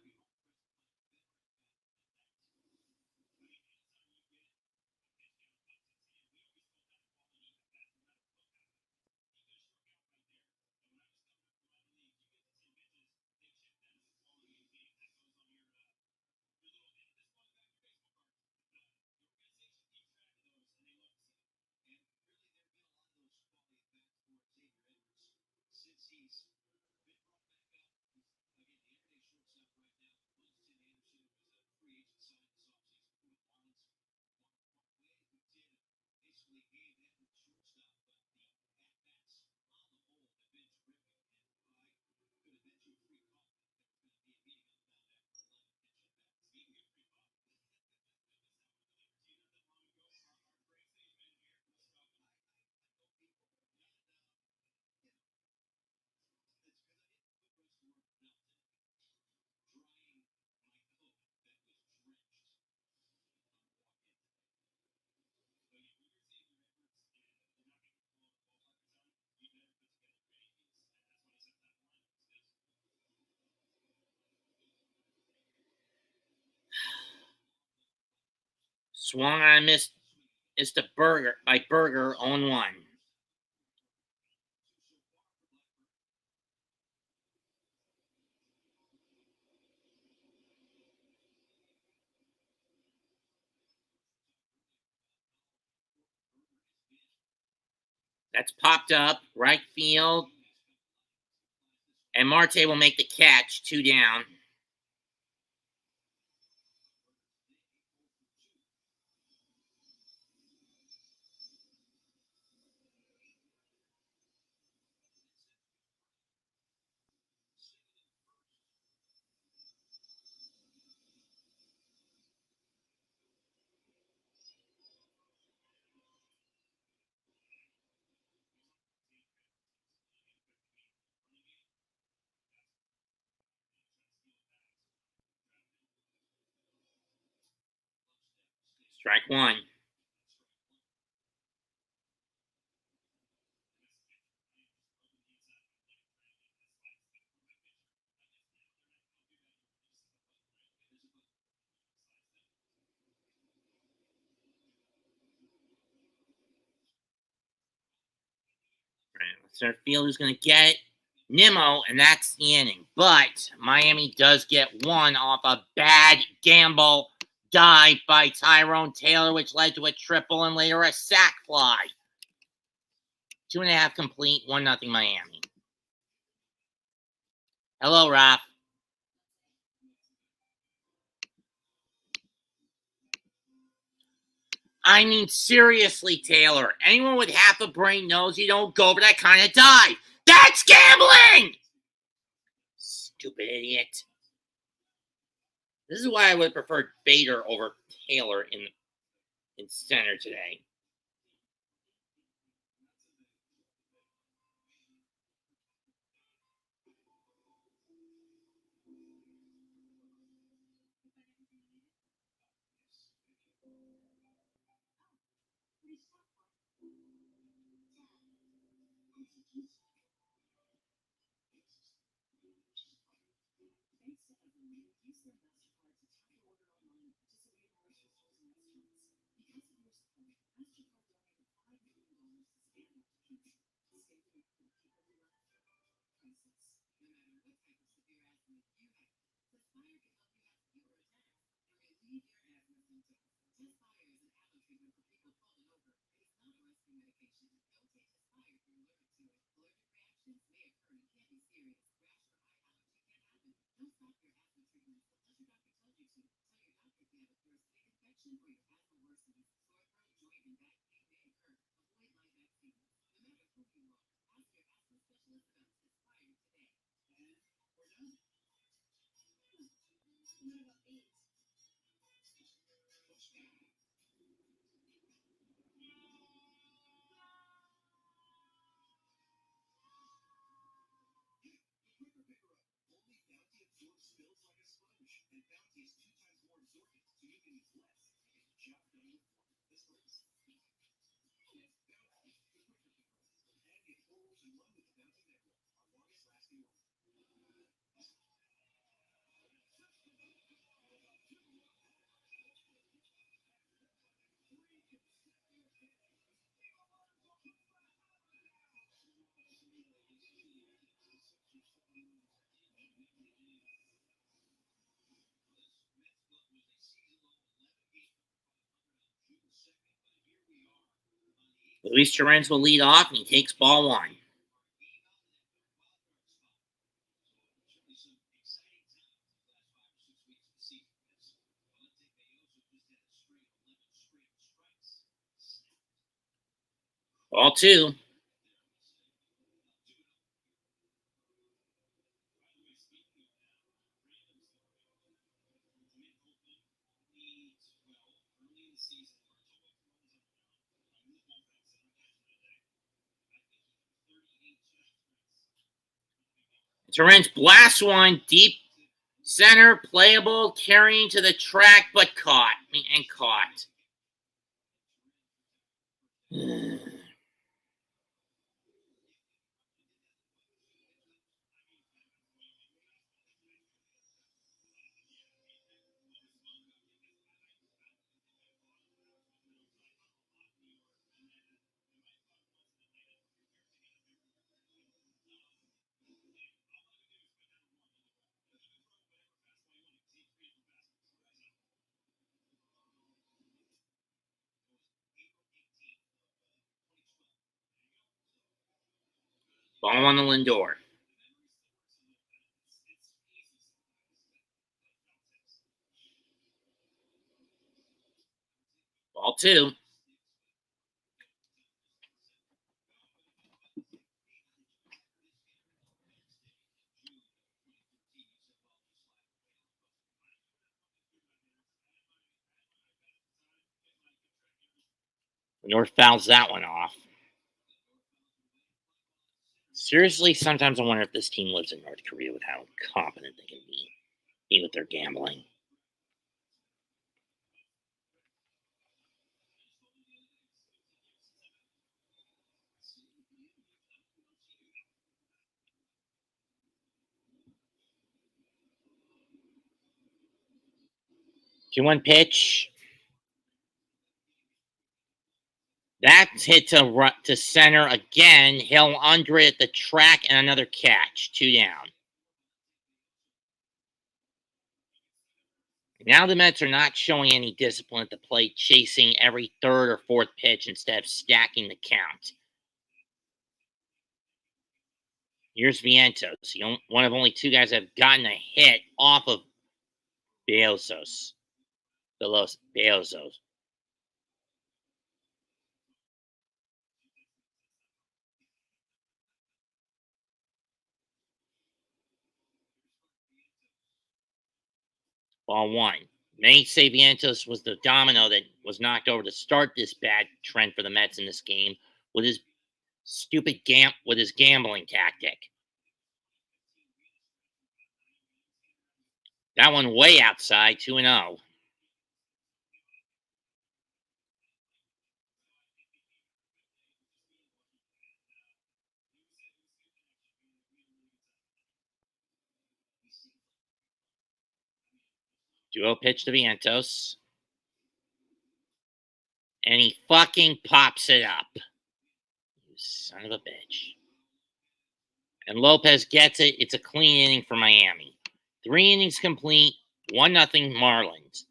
Swung on a miss. It's the Burger by Burger on 1. That's popped up. Right field. And Marte will make the catch. 2 down. Strike one. Center fielder's going to get it. Nimmo, and that's the inning. But Miami does get one off a bad gamble dive by Tyrone Taylor, which led to a triple and later a sac fly. 2.5 complete, 1-0 Miami. Hello, Raph. I mean, seriously, Taylor. Anyone with half a brain knows you don't go for that kind of dive. That's gambling! Stupid idiot. This is why I would prefer Bader over Taylor in center today. Luis Torrens will lead off, and he takes ball one. Ball two. Torrens blasts one deep center, playable, carrying to the track, but caught. And caught. Ball on the Lindor. Ball two. Lindor fouls that one off. Seriously, sometimes I wonder if this team lives in North Korea with how competent they can be with their gambling. 2-1 pitch. That's hit to center again. Hill under it at the track and another catch. 2 down. Now the Mets are not showing any discipline at the plate, chasing every third or fourth pitch instead of stacking the count. Here's Vientos, one of only 2 guys that have gotten a hit off of Beozos. Beozos. Ball 1. Many say Vientos was the domino that was knocked over to start this bad trend for the Mets in this game with his gambling tactic. That one way outside, 2-0. Duo pitch to Vientos. And he fucking pops it up. You son of a bitch. And Lopez gets it. It's a clean inning for Miami. 3 innings complete. 1-0 Marlins.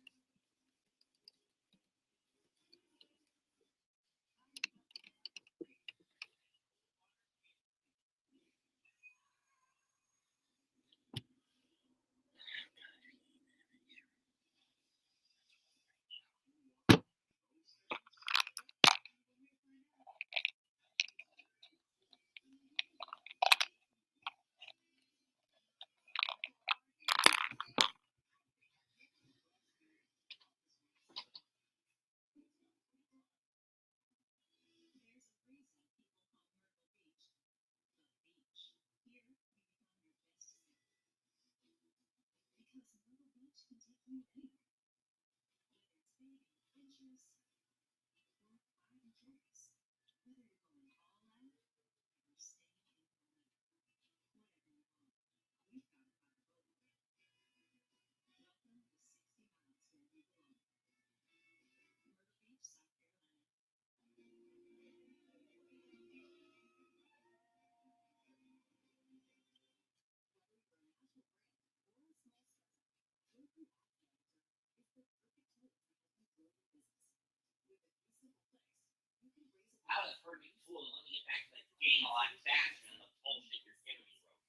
That was a perfect tool to let me get back to the game a lot faster than the bullshit you're giving me, Roku.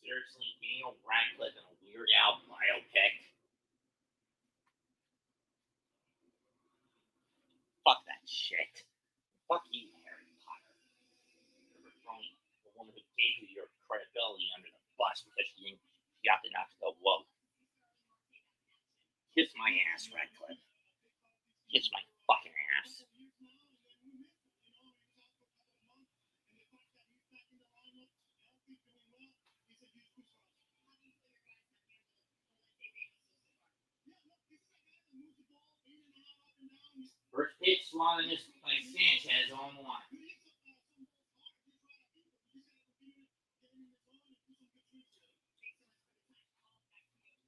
Seriously, Daniel Radcliffe in a Weird Al biopic. Fuck that shit. Fuck you, Harry Potter. You're throwing the woman who gave you your credibility under the bus because she got the not to go woke. Kiss my ass, Radcliffe. Kiss my fucking ass. First pitch, swung missed by Sanchez on 1.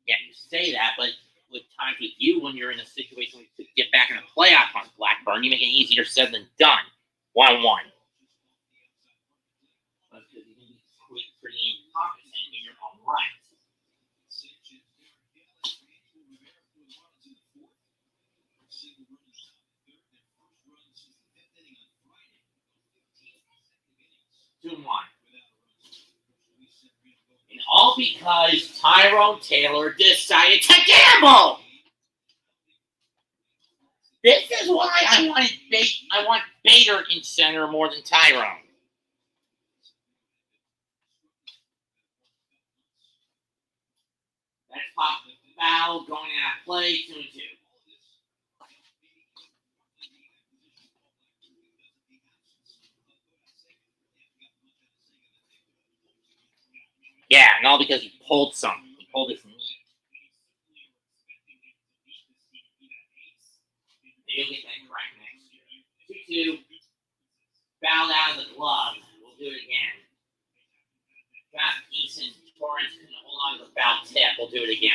Yeah, you say that, but with times with you when you're in a situation where you could get back in a playoff on Blackburn, you make it easier said than done. 1-1. But because you can be pretty incompetent in your own right. And all because Tyrone Taylor decided to gamble. This is why I want Bader in center more than Tyrone. That's pop the foul going out of play, 2-2. all because he pulled something. He pulled his knee. Maybe he'll get that crack next year. 2-2. Fouled out of the glove. We'll do it again. Got Eason. Torrance couldn't hold on to the foul tip. We'll do it again.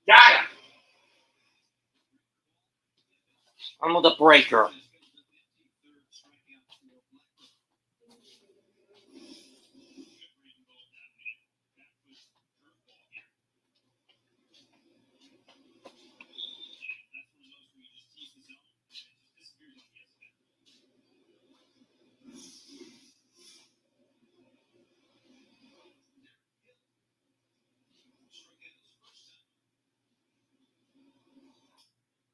Got him. I'm with the breaker.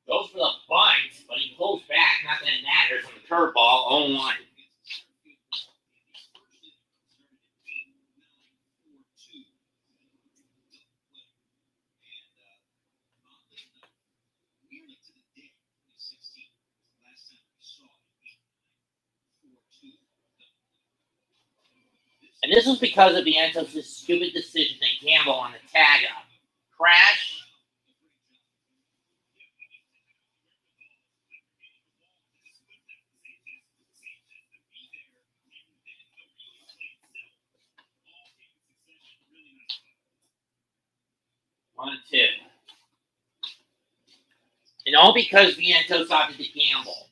Goes for the bunt, but he pulls back. Not that it matters on the curveball. 0-1. And this was because of Vientos' stupid decision to gamble on the tag up. Crash. One and two. And all because Vientos opted to gamble.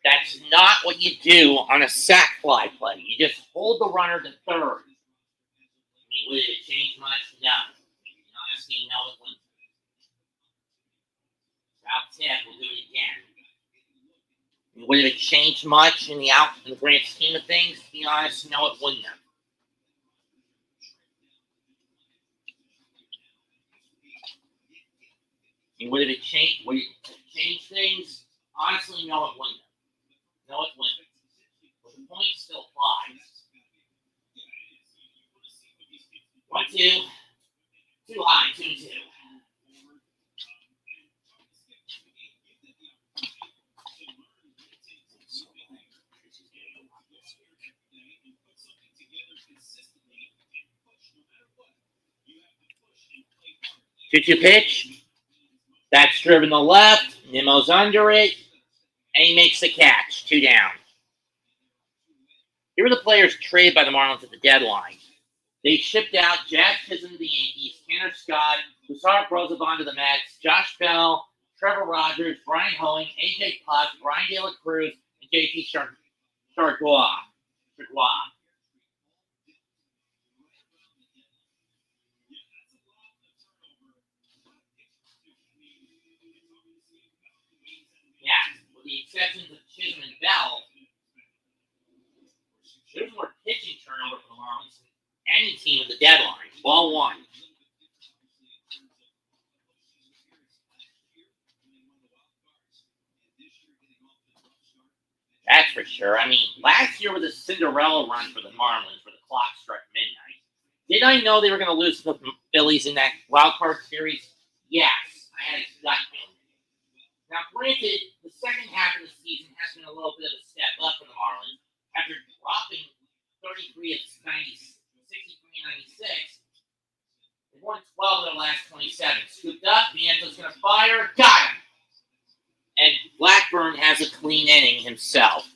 That's not what you do on a sac fly play. You just hold the runner to third. I mean, would it change much? No. Honestly, no, it wouldn't. Foul tip, we'll do it again. I mean, would it have changed much in the grand scheme of things? To be honest, no, it wouldn't have. I mean, would it change things? Honestly, no, it wouldn't have. No, it wouldn't. But the point still applies. 1-2. Too high, 2-2. Two-two pitch. That's driven to left. Nimmo's under it. And he makes the catch. 2 down. Here were the players traded by the Marlins at the deadline. They shipped out Jack Chisholm to the Yankees, Tanner Scott, Hussar Brosabon to the Mets, Josh Bell, Trevor Rogers, Brian Hoeing, AJ Putz, Brian De La Cruz, and JT Chargois. Yeah, with the exceptions of Chisholm and Bell, there's more pitching turnover for the Marlins than any team at the deadline. Ball one. That's for sure. I mean, last year was a Cinderella run for the Marlins where the clock struck midnight. Did I know they were going to lose to the Phillies in that wild card series? Yes, I had a gut feeling. Now, granted, the second half of the season has been a little bit of a step up for the Marlins. After dropping 33 of 96, they won 12 of their last 27. Scooped up, Viento's going to fire, got him! And Blackburn has a clean inning himself.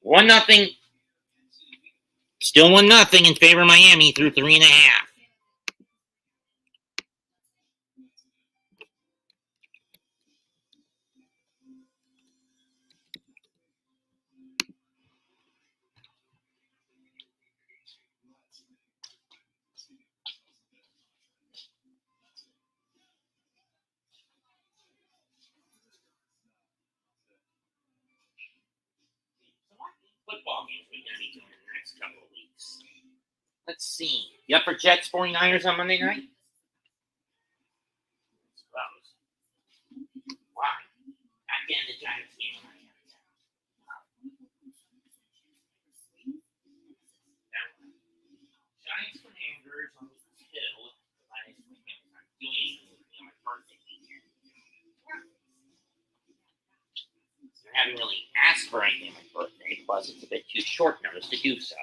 1-0. Still 1-0 in favor of Miami through 3.5. Football games we're going to be doing in the next couple of weeks. Let's see. You up for Jets 49ers on Monday night? Why? Again, the Giants game. Giants Commanders on the 2. I haven't really asked for anything on my birthday, plus it's a bit too short notice to do so.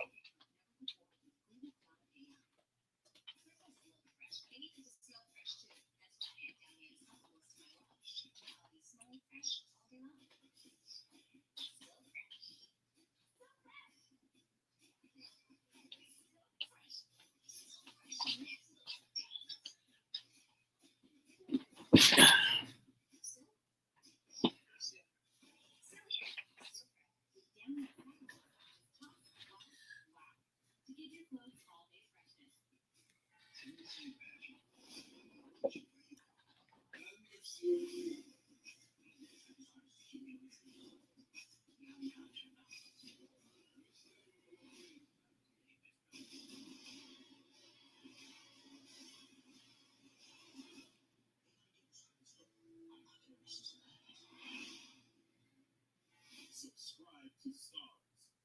Subscribe to Stars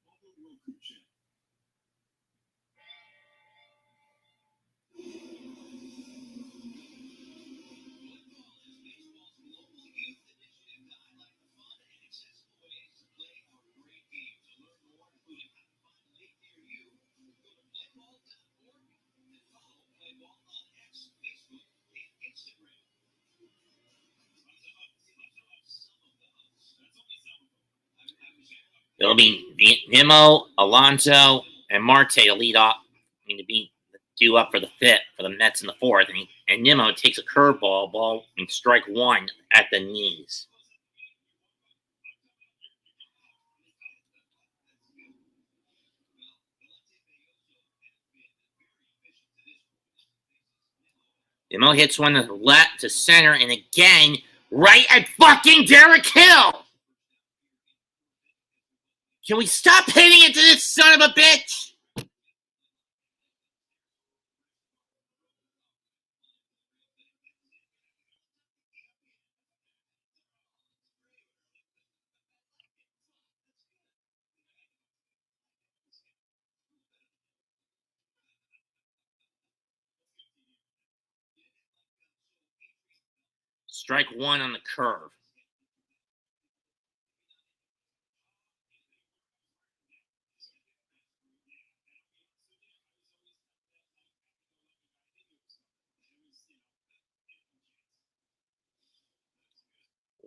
on the Roku channel. It'll be Nimmo, Alonso, and Marte to lead off. I mean, to be due up for the fifth for the Mets in the fourth, and Nimmo takes a curveball and strike one at the knees. Nimmo hits one to the left to center, and again right at fucking Derek Hill. Can we stop hitting it to this son of a bitch? Strike one on the curve.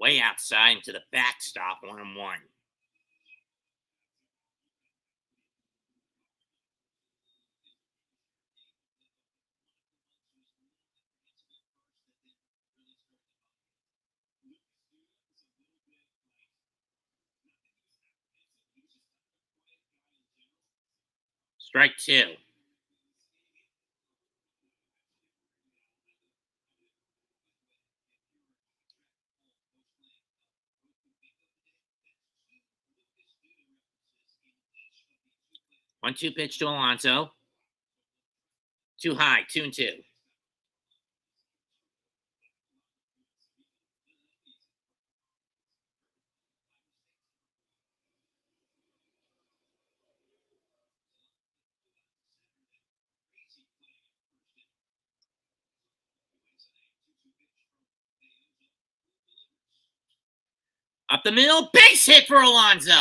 Way outside into the backstop, 1-1. Strike two. One-two pitch to Alonso. Too high, 2-2. Up the middle, base hit for Alonso.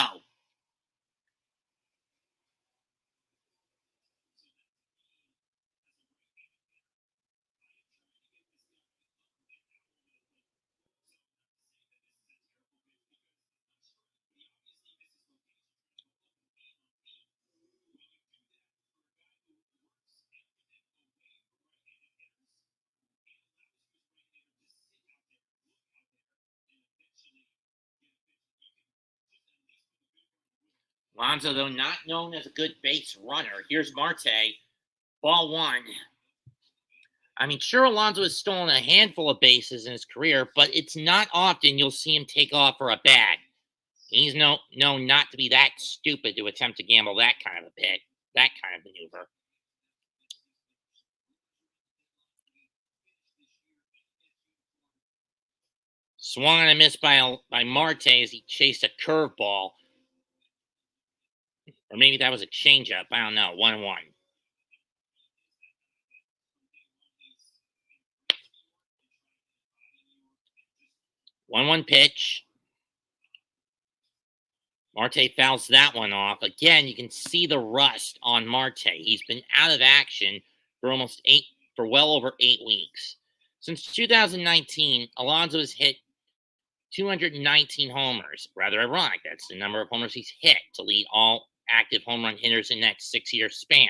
Alonso, though not known as a good base runner, here's Marte. Ball one. I mean, sure, Alonso has stolen a handful of bases in his career, but it's not often you'll see him take off for a bag. He's known not to be that stupid to attempt to gamble that kind of a pick, that kind of maneuver. Swung and a miss by Marte as he chased a curveball. Or maybe that was a changeup. I don't know. 1-1. 1-1 pitch. Marte fouls that one off. Again, you can see the rust on Marte. He's been out of action for well over 8 weeks. Since 2019, Alonso has hit 219 homers. Rather ironic. That's the number of homers he's hit to lead all active home run hitters in that 6-year span.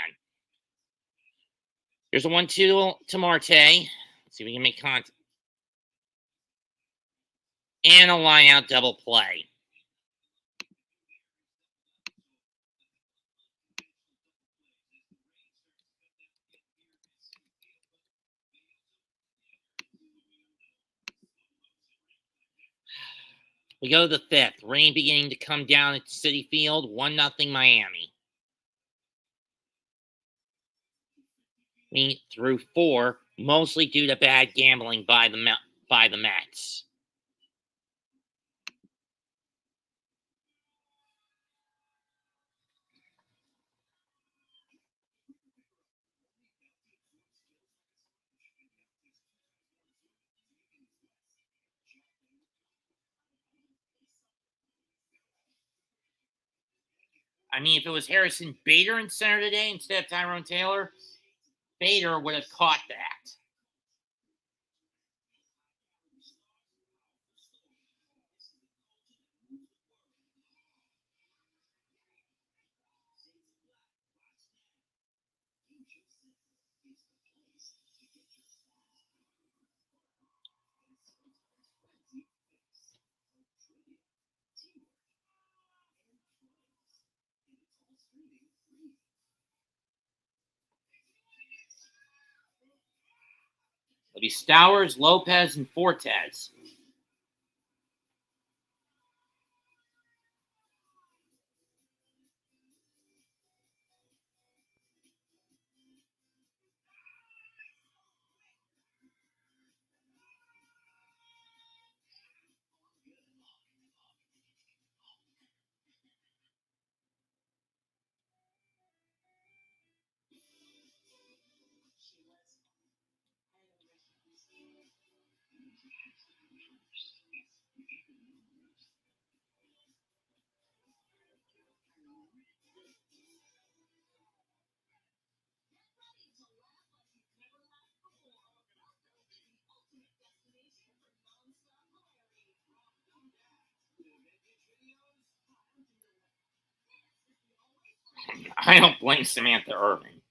Here's a 1-2 to Marte. Let's see if we can make contact. And a line-out double play. We go to the 5th. Rain beginning to come down at Citi Field. 1-0 Miami. We through 4, mostly due to bad gambling by the Mets. I mean, if it was Harrison Bader in center today instead of Tyrone Taylor, Bader would have caught that. It'll be Stowers, Lopez, and Fortes. I don't blame Samantha Irvin.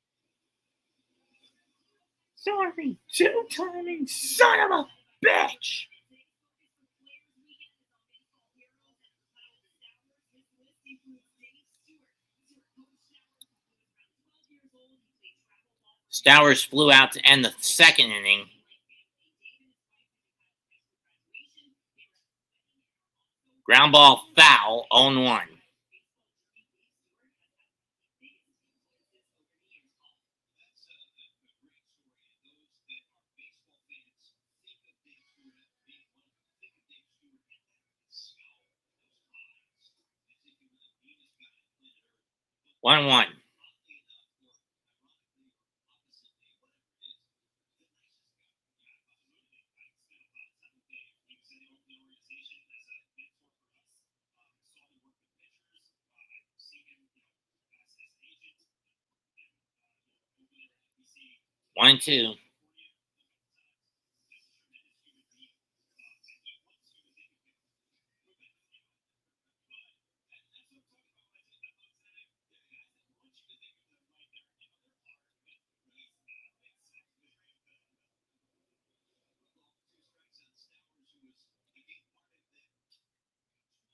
Sorry, 2-timing son of a bitch. Stowers flew out to end the 2nd inning. Ground ball foul, 0-1. One. One, 2.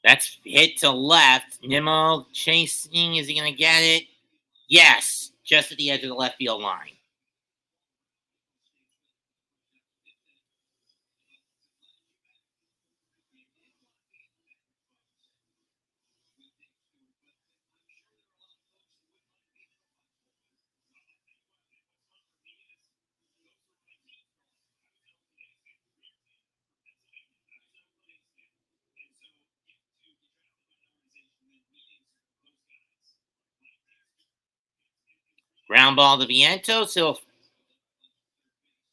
That's hit to left. Nimmo chasing. Is he going to get it? Yes, just at the edge of the left field line. Ground ball to Vientos. He'll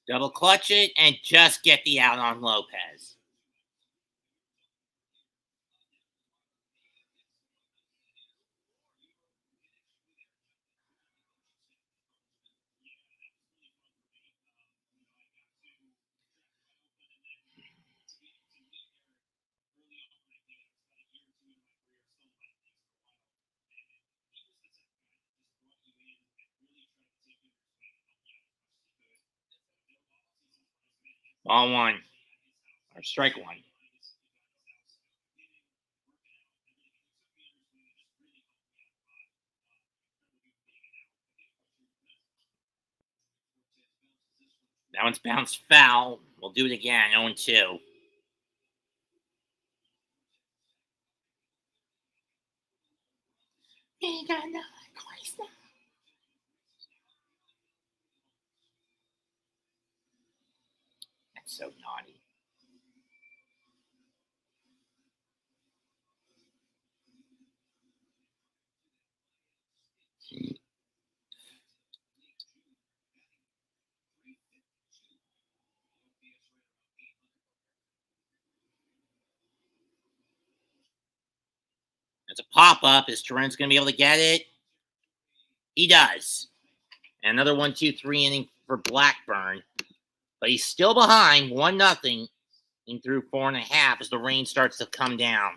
double clutch it and just get the out on Lopez. Ball one. Or strike one. That one's bounced foul. We'll do it again. 0-2. He got another twice now. That's so naughty. It's a pop-up. Is Turin's going to be able to get it? He does. And another 1-2-3 inning for Blackburn. But he's still behind 1-0 in through 4.5 as the rain starts to come down.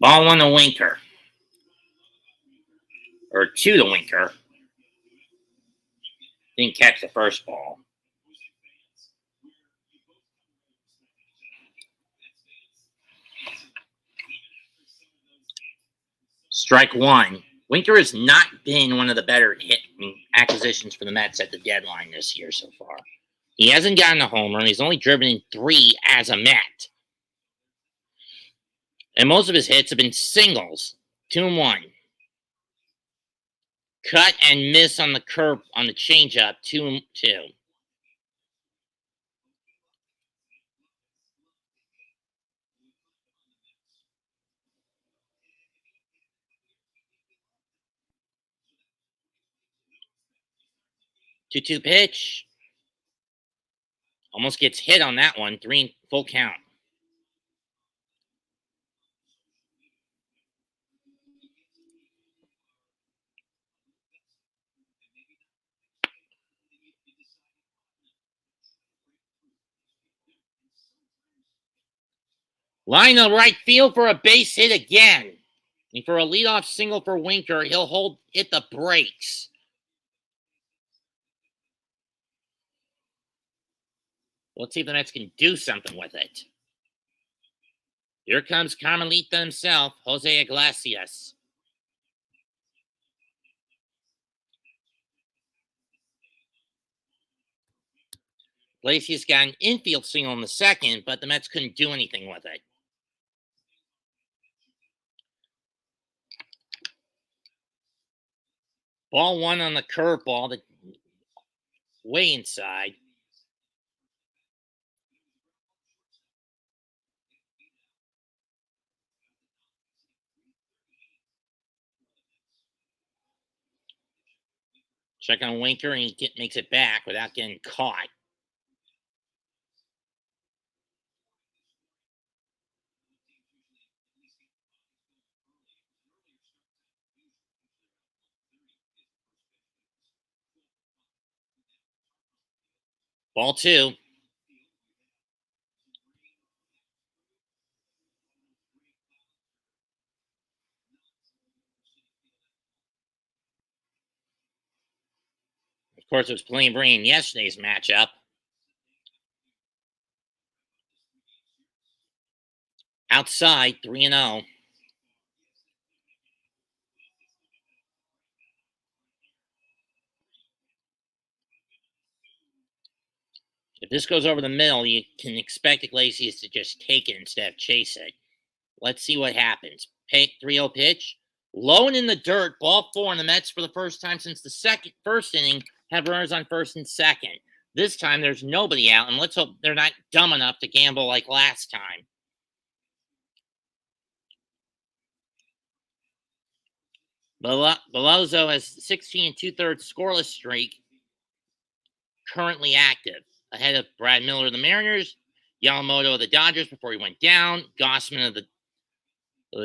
Ball one to Winker. Or to the Winker. Didn't catch the first ball. Strike one. Winker has not been one of the better acquisitions for the Mets at the deadline this year so far. He hasn't gotten a homer, and he's only driven in 3 as a Met. And most of his hits have been singles. 2-1. Cut and miss on the curve on the changeup. 2-2. Two pitch. Almost gets hit on that one. 3 full count. Line of right field for a base hit again. And for a leadoff single for Winker, he'll hit the brakes. Let's see if the Mets can do something with it. Here comes Carmelita himself, Jose Iglesias. Iglesias got an infield single in the second, but the Mets couldn't do anything with it. Ball one on the curveball, that way inside. Check on Winker, and he makes it back without getting caught. Ball two. Of course, it was plain rain yesterday's matchup. Outside, 3-0. If this goes over the middle, you can expect Iglesias to just take it instead of chase it. Let's see what happens. 3-0 pitch. Low and in the dirt, ball four, and the Mets, for the first time since the first inning, have runners on first and second. This time, there's nobody out, and let's hope they're not dumb enough to gamble like last time. Belozo has 16 2/3 scoreless streak, currently active, ahead of Brad Miller of the Mariners, Yamamoto of the Dodgers before he went down, Gossman of the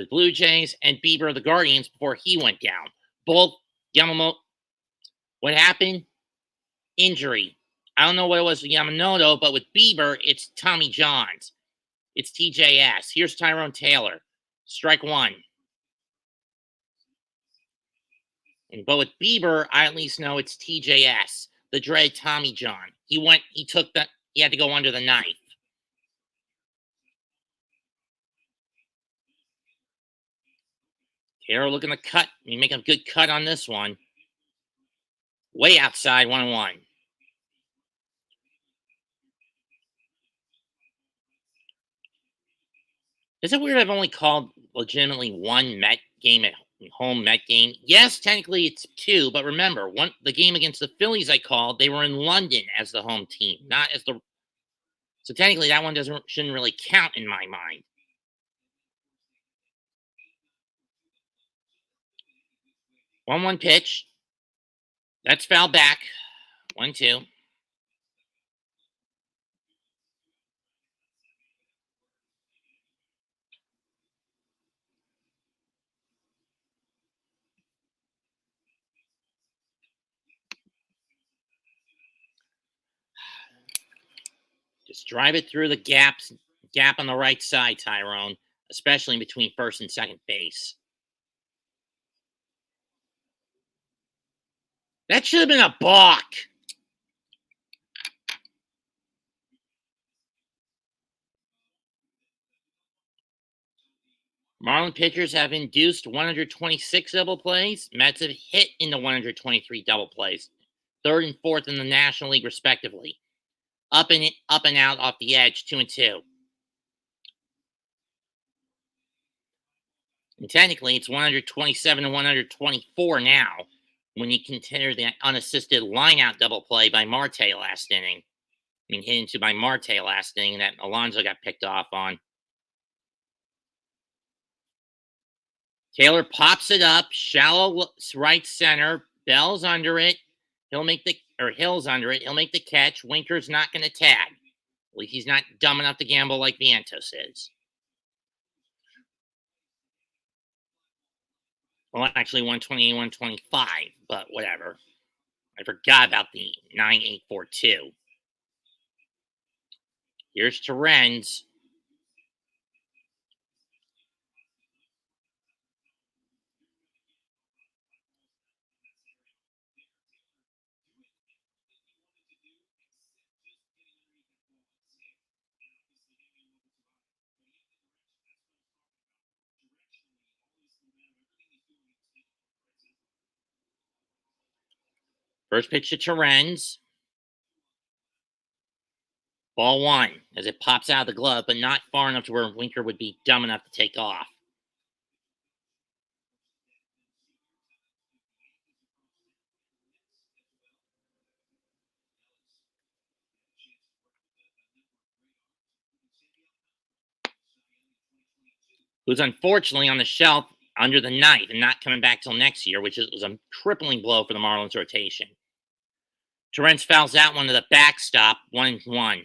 Blue Jays, and Bieber of the Guardians before he went down. Both Yamamoto. What happened? Injury. I don't know what it was with Yamamoto, but with Bieber, it's Tommy Johns. It's TJS. Here's Tyrone Taylor. Strike one. But with Bieber, I at least know it's TJS, the dreaded Tommy John. He had to go under the knife. Taylor looking to cut. You make a good cut on this one. Way outside, 1-1. Is it weird I've only called legitimately one Met game at home Met game? Yes, technically it's two, but remember, the game against the Phillies I called, they were in London as the home team, not as the. So technically that one shouldn't really count in my mind. One pitch. That's foul back. 1-2. Just drive it through the gap on the right side, Tyrone, especially in between first and second base. That should have been a balk. Marlins pitchers have induced 126 double plays. Mets have hit into 123 double plays, third and fourth in the National League, respectively. Up and out off the edge, 2-2. And technically, it's 127 to 124 now, when you consider the unassisted line-out double play by Marte last inning. Hit into by Marte last inning that Alonso got picked off on. Taylor pops it up, shallow right center. Bell's under it. Hill's under it. He'll make the catch. Winker's not going to tag. At least he's not dumb enough to gamble like Vientos is. Well, actually, 128, 125, but whatever. I forgot about the 9842. Here's Terrens. First pitch to Terens. Ball 1 as it pops out of the glove, but not far enough to where Winker would be dumb enough to take off. Who's unfortunately on the shelf under the knife and not coming back till next year, which was a crippling blow for the Marlins rotation. Terens fouls that one to the backstop, 1-1.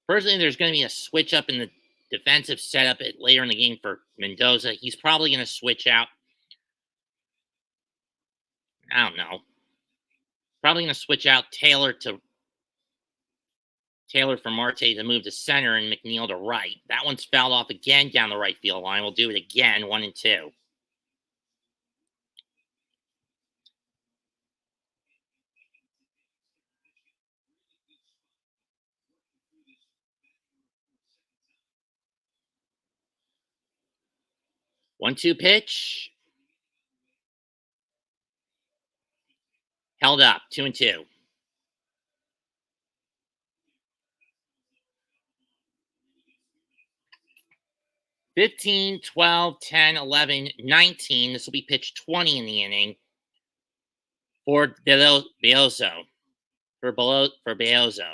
Personally, there's going to be a switch up in the defensive setup later in the game for Mendoza. He's probably going to switch out. I don't know. Probably going to switch out Taylor for Marte to move to center and McNeil to right. That one's fouled off again down the right field line. We'll do it again, 1-2. One-two pitch. Held up, 2-2. $15, $12, $10, $11, $19. This will be pitch 20 in the inning for Beozo. For Beozo.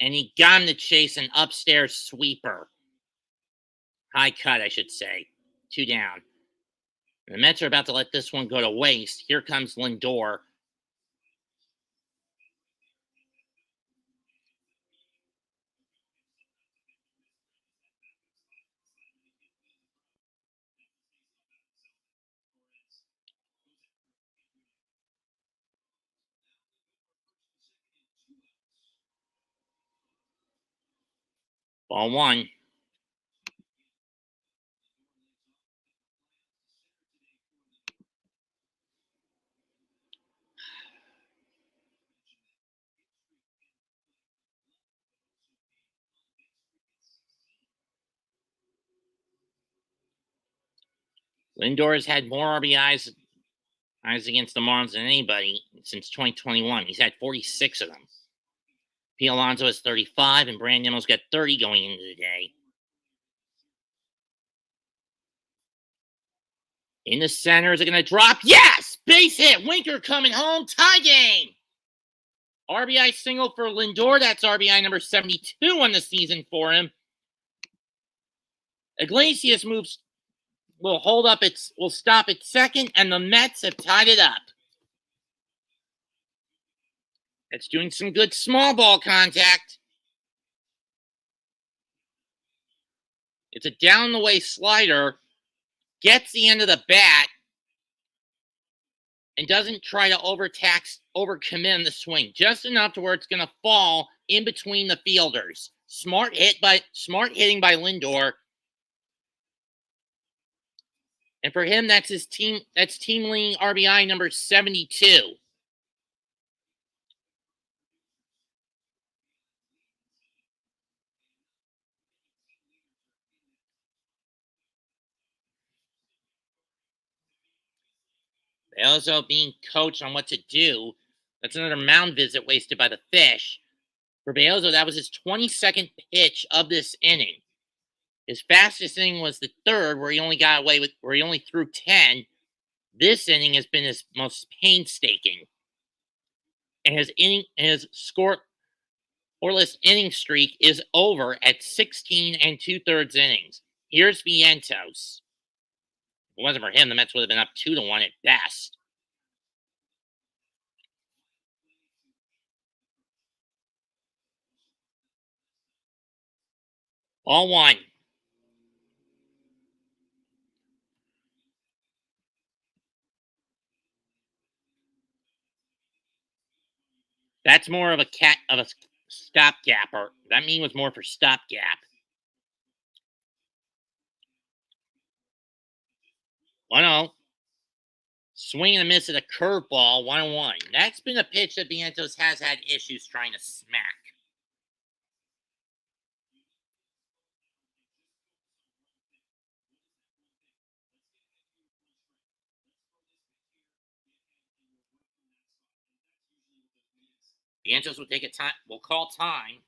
And he got him to chase an upstairs sweeper. High cut, I should say. 2 down. The Mets are about to let this one go to waste. Here comes Lindor. Ball 1. Lindor has had more RBIs against the Marlins than anybody since 2021. He's had 46 of them. P. Alonso has 35, and Brandon Nimmo's got 30 going into the day. In the center, is it going to drop? Yes! Base hit! Winker coming home. Tie game! RBI single for Lindor. That's RBI number 72 on the season for him. Iglesias will stop at second, and the Mets have tied it up. It's doing some good small ball contact. It's a down the way slider, gets the end of the bat, and doesn't try to overcommit the swing. Just enough to where it's going to fall in between the fielders. Smart hitting by Lindor. And for him, that's team leading RBI number 72. Also being coached on what to do. That's another mound visit wasted by the fish. For Beozo, that was his 22nd pitch of this inning. His fastest inning was the third, where he only threw 10. This inning has been his most painstaking. And his scoreless inning streak is over at 16 2/3 innings. Here's Vientos. If it wasn't for him, the Mets would have been up 2-1 at best. All 1. That's more of a stopgap, or that mean was more for stopgap. 1-0. Swing and a miss at a curveball, 1-1. That's been a pitch that Vientos has had issues trying to smack. Vientos will take a time. Will call time.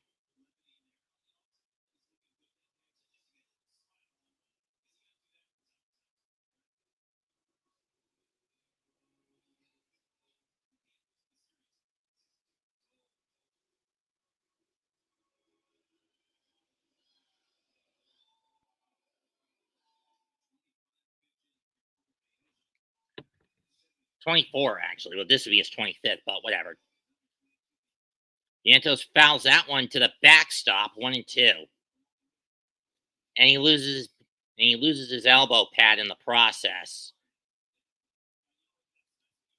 '24 actually. Well, this would be his 25th, but whatever. Vientos fouls that one to the backstop, 1-2. And he loses his elbow pad in the process.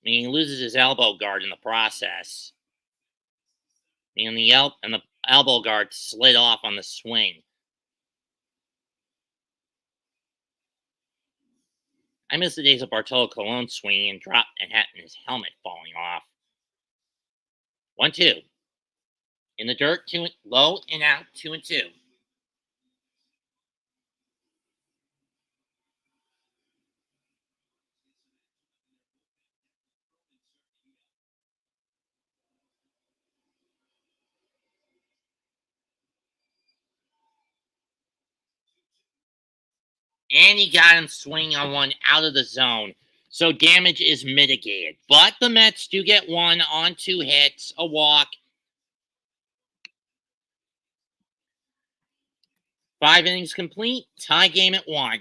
He loses his elbow guard in the process. And the elbow guard slid off on the swing. I miss the days of Bartolo Colon swinging and having his helmet falling off. 1-2. In the dirt, low and out, 2-2. And he got him swinging on one out of the zone. So damage is mitigated. But the Mets do get one on 2 hits, a walk. 5 innings complete. Tie game at 1.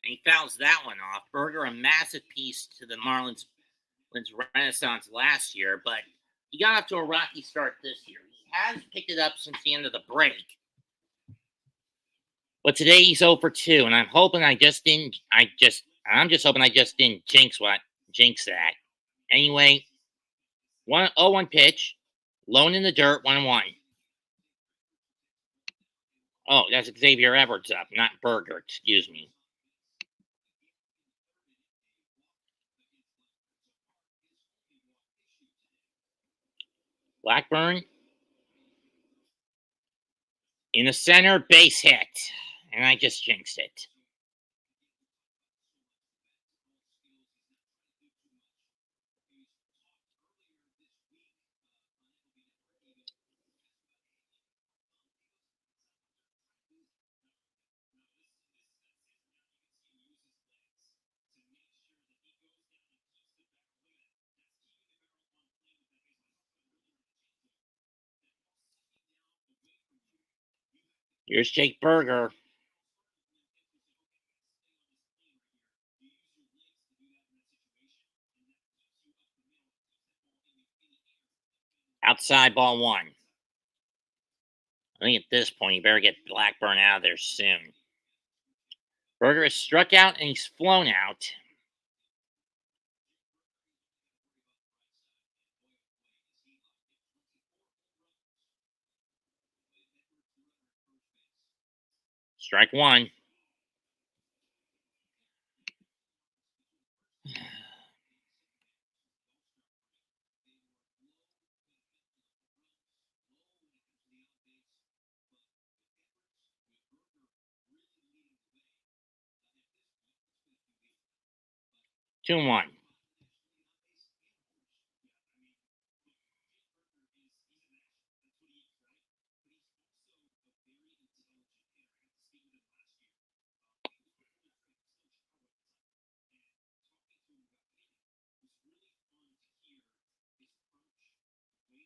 And he fouls that one off. Berger, a massive piece to the Marlins renaissance last year, but he got off to a rocky start this year. He has picked it up since the end of the break. But today he's 0 for 2, and I'm hoping I just didn't jinx that. Anyway, 1-0-1 pitch, lone in the dirt, 1-1. Oh, that's Xavier Edwards up, not Berger, excuse me. Blackburn in the center, base hit. And I just jinxed it. Here's Jake Berger. Outside, ball one. I think at this point, you better get Blackburn out of there soon. Berger is struck out and he's flown out. Strike one. Two and one.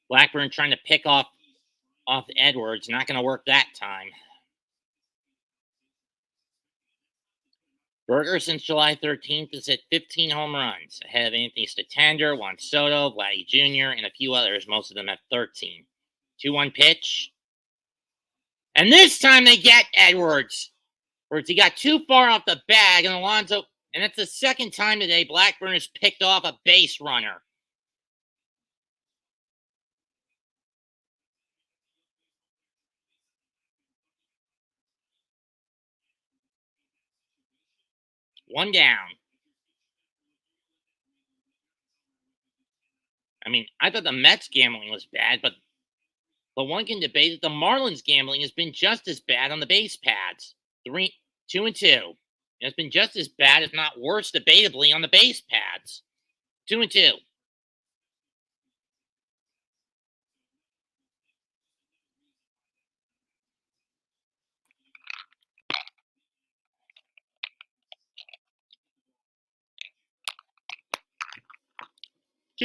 Blackburn trying to pick off Edwards. Not going to work that time. Berger since July 13th has hit 15 home runs, ahead of Anthony Statender, Juan Soto, Vladdy Jr., and a few others. Most of them have 13. 2-1 pitch. And this time they get Edwards. Whereas he got too far off the bag, and Alonso, and that's the second time today Blackburn has picked off a base runner. One down. I mean, I thought the Mets gambling was bad, but one can debate that the Marlins gambling has been just as bad on the base pads. 2 and 2. It's been just as bad, if not worse, debatably, on the base pads. 2 and 2.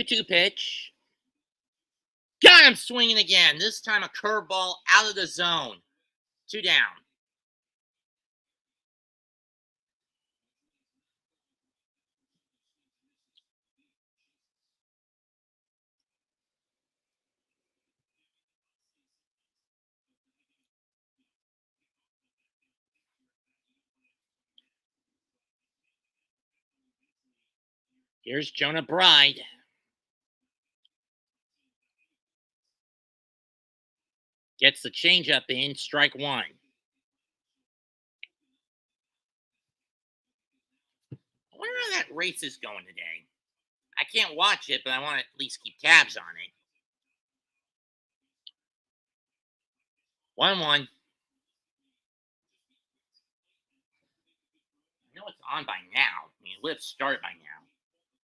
Two pitch. Got him swinging again. This time a curveball out of the zone. 2 down. Here's Jonah Bride. Gets the changeup in, strike one. I wonder how that race is going today. I can't watch it, but I want to at least keep tabs on it. 1-1. I know it's on by now. I mean, it would have started by now.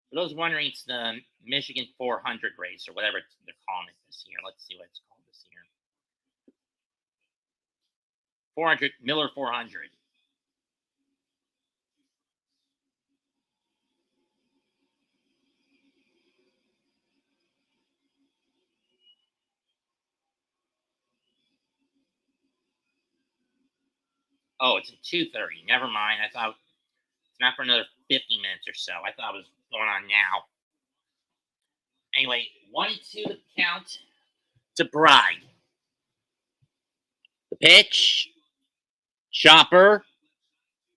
For those wondering, it's the Michigan 400 race or whatever they're calling it this year. Let's see what it's called this year. 400, Miller 400. Oh, it's at 2:30. Never mind. I thought it's not for another 50 minutes or so. I thought it was going on now. Anyway, 1-2 the count to Bride. The pitch. Chopper.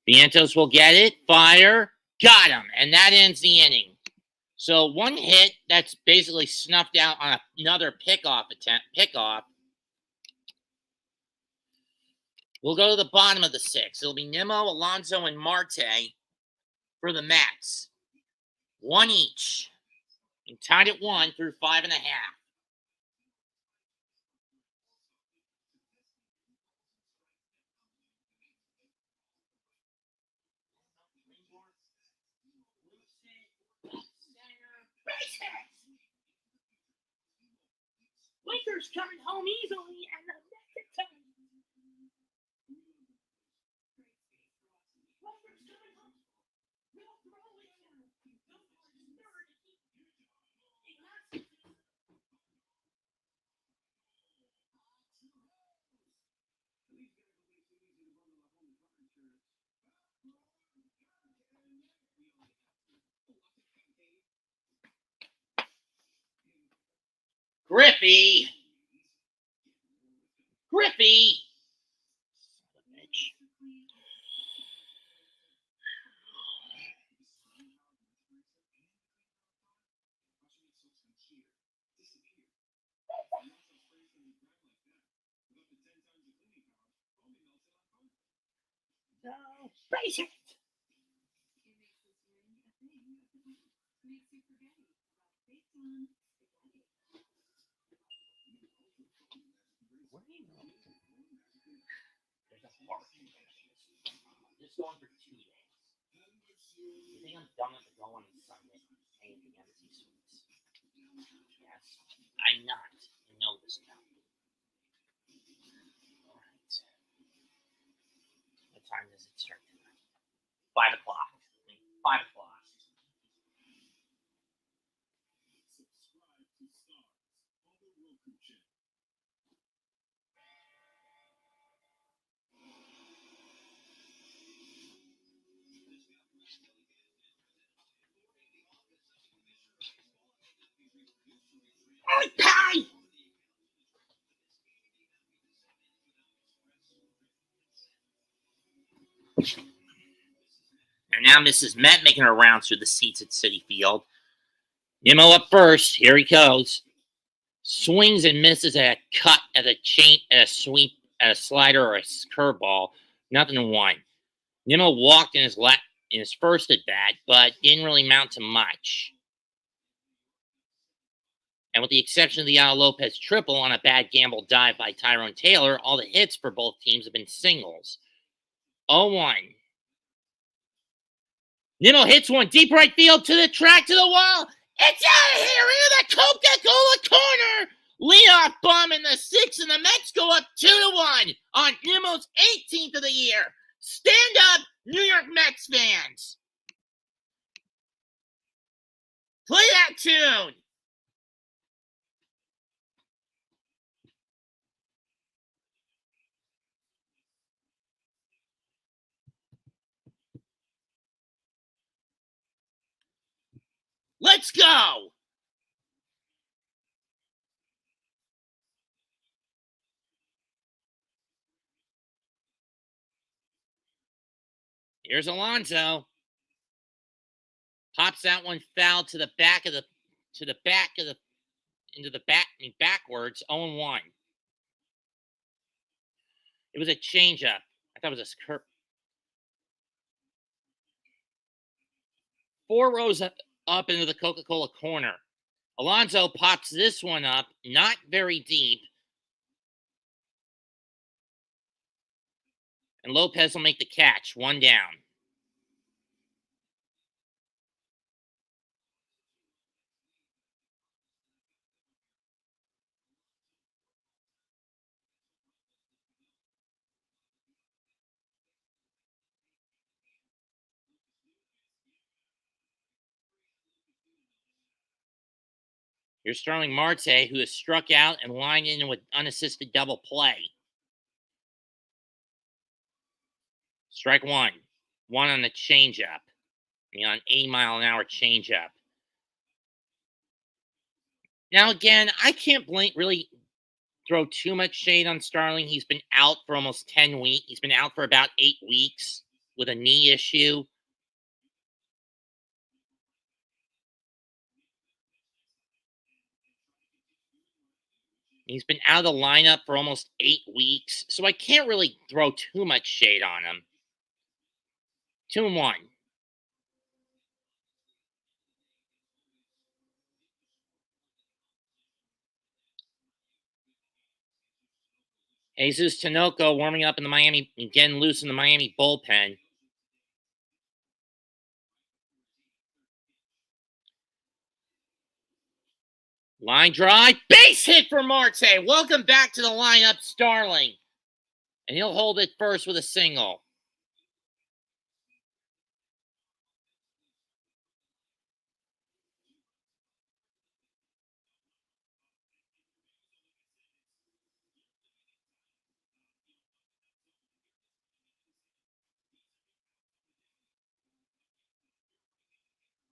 Vientos will get it. Fire. Got him. And that ends the inning. So one hit that's basically snuffed out on another pickoff attempt. We'll go to the bottom of the 6. It'll be Nimmo, Alonso, and Marte for the Mets. 1 each. And tied at 1 through 5.5. Lakers coming home easily and the next time. Griffey! Griffey! No, base hit. What do you know? There's a park. This going for 2 days. You think I'm dumb enough to go on Sunday and pay the empty suites? Yes, I'm not. You know this now. Alright. What time does it start tonight? 5 o'clock. 5 o'clock. Subscribe to Stars on the Roku channel. Pie! And now Mrs. Met making her rounds through the seats at Citi Field. Nimmo up first. Here he goes. Swings and misses at a cut, at a sweep, at a slider, or a curveball. Nothing to one. Nimmo walked in his first at bat, but didn't really mount to much. And with the exception of the Al Lopez triple on a bad gamble dive by Tyrone Taylor, all the hits for both teams have been singles. 0-1. Nimmo hits one deep right field to the track, to the wall. It's out of here into the Coca-Cola corner. Leadoff bomb in the 6th, and the Mets go up 2-1 on Nimmo's 18th of the year. Stand up, New York Mets fans. Play that tune. Let's go. Here's Alonso. Pops that one foul to the back of the, backwards, 0-1. It was a changeup. I thought it was a curve. 4 rows up into the Coca-Cola corner. Alonso pops this one up, not very deep. And Lopez will make the catch, 1 down. Here's Starling Marte, who has struck out and lined in with unassisted double play. Strike 1. 1 on the changeup. On 80-mile-an-hour changeup. Now, again, I can't really throw too much shade on Starling. He's been out for almost 10 weeks. He's been out for about 8 weeks with a knee issue. He's been out of the lineup for almost 8 weeks, so I can't really throw too much shade on him. 2-1. Jesus Tinoco warming up in the Miami, getting loose in the Miami bullpen. Line drive. Base hit for Marte. Welcome back to the lineup, Starling. And he'll hold it first with a single.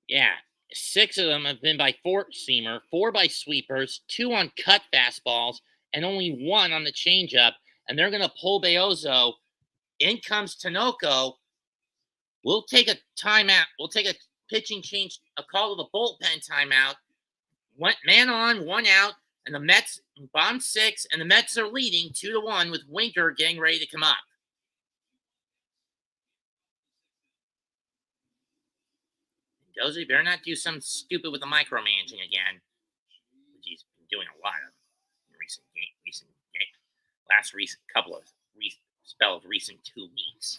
Yeah, 6 of them have been by four-seamer, 4 by sweepers, 2 on cut fastballs, and only 1 on the changeup. And they're going to pull Beozo. In comes Tinoco. We'll take a timeout. We'll take a pitching change, a call to the bullpen timeout. Man on, 1 out, and the Mets bottom 6, and the Mets are leading 2-1 with Winker getting ready to come up. Dozy better not do something stupid with the micromanaging again, which he's been doing a lot of in recent spell of recent 2 weeks.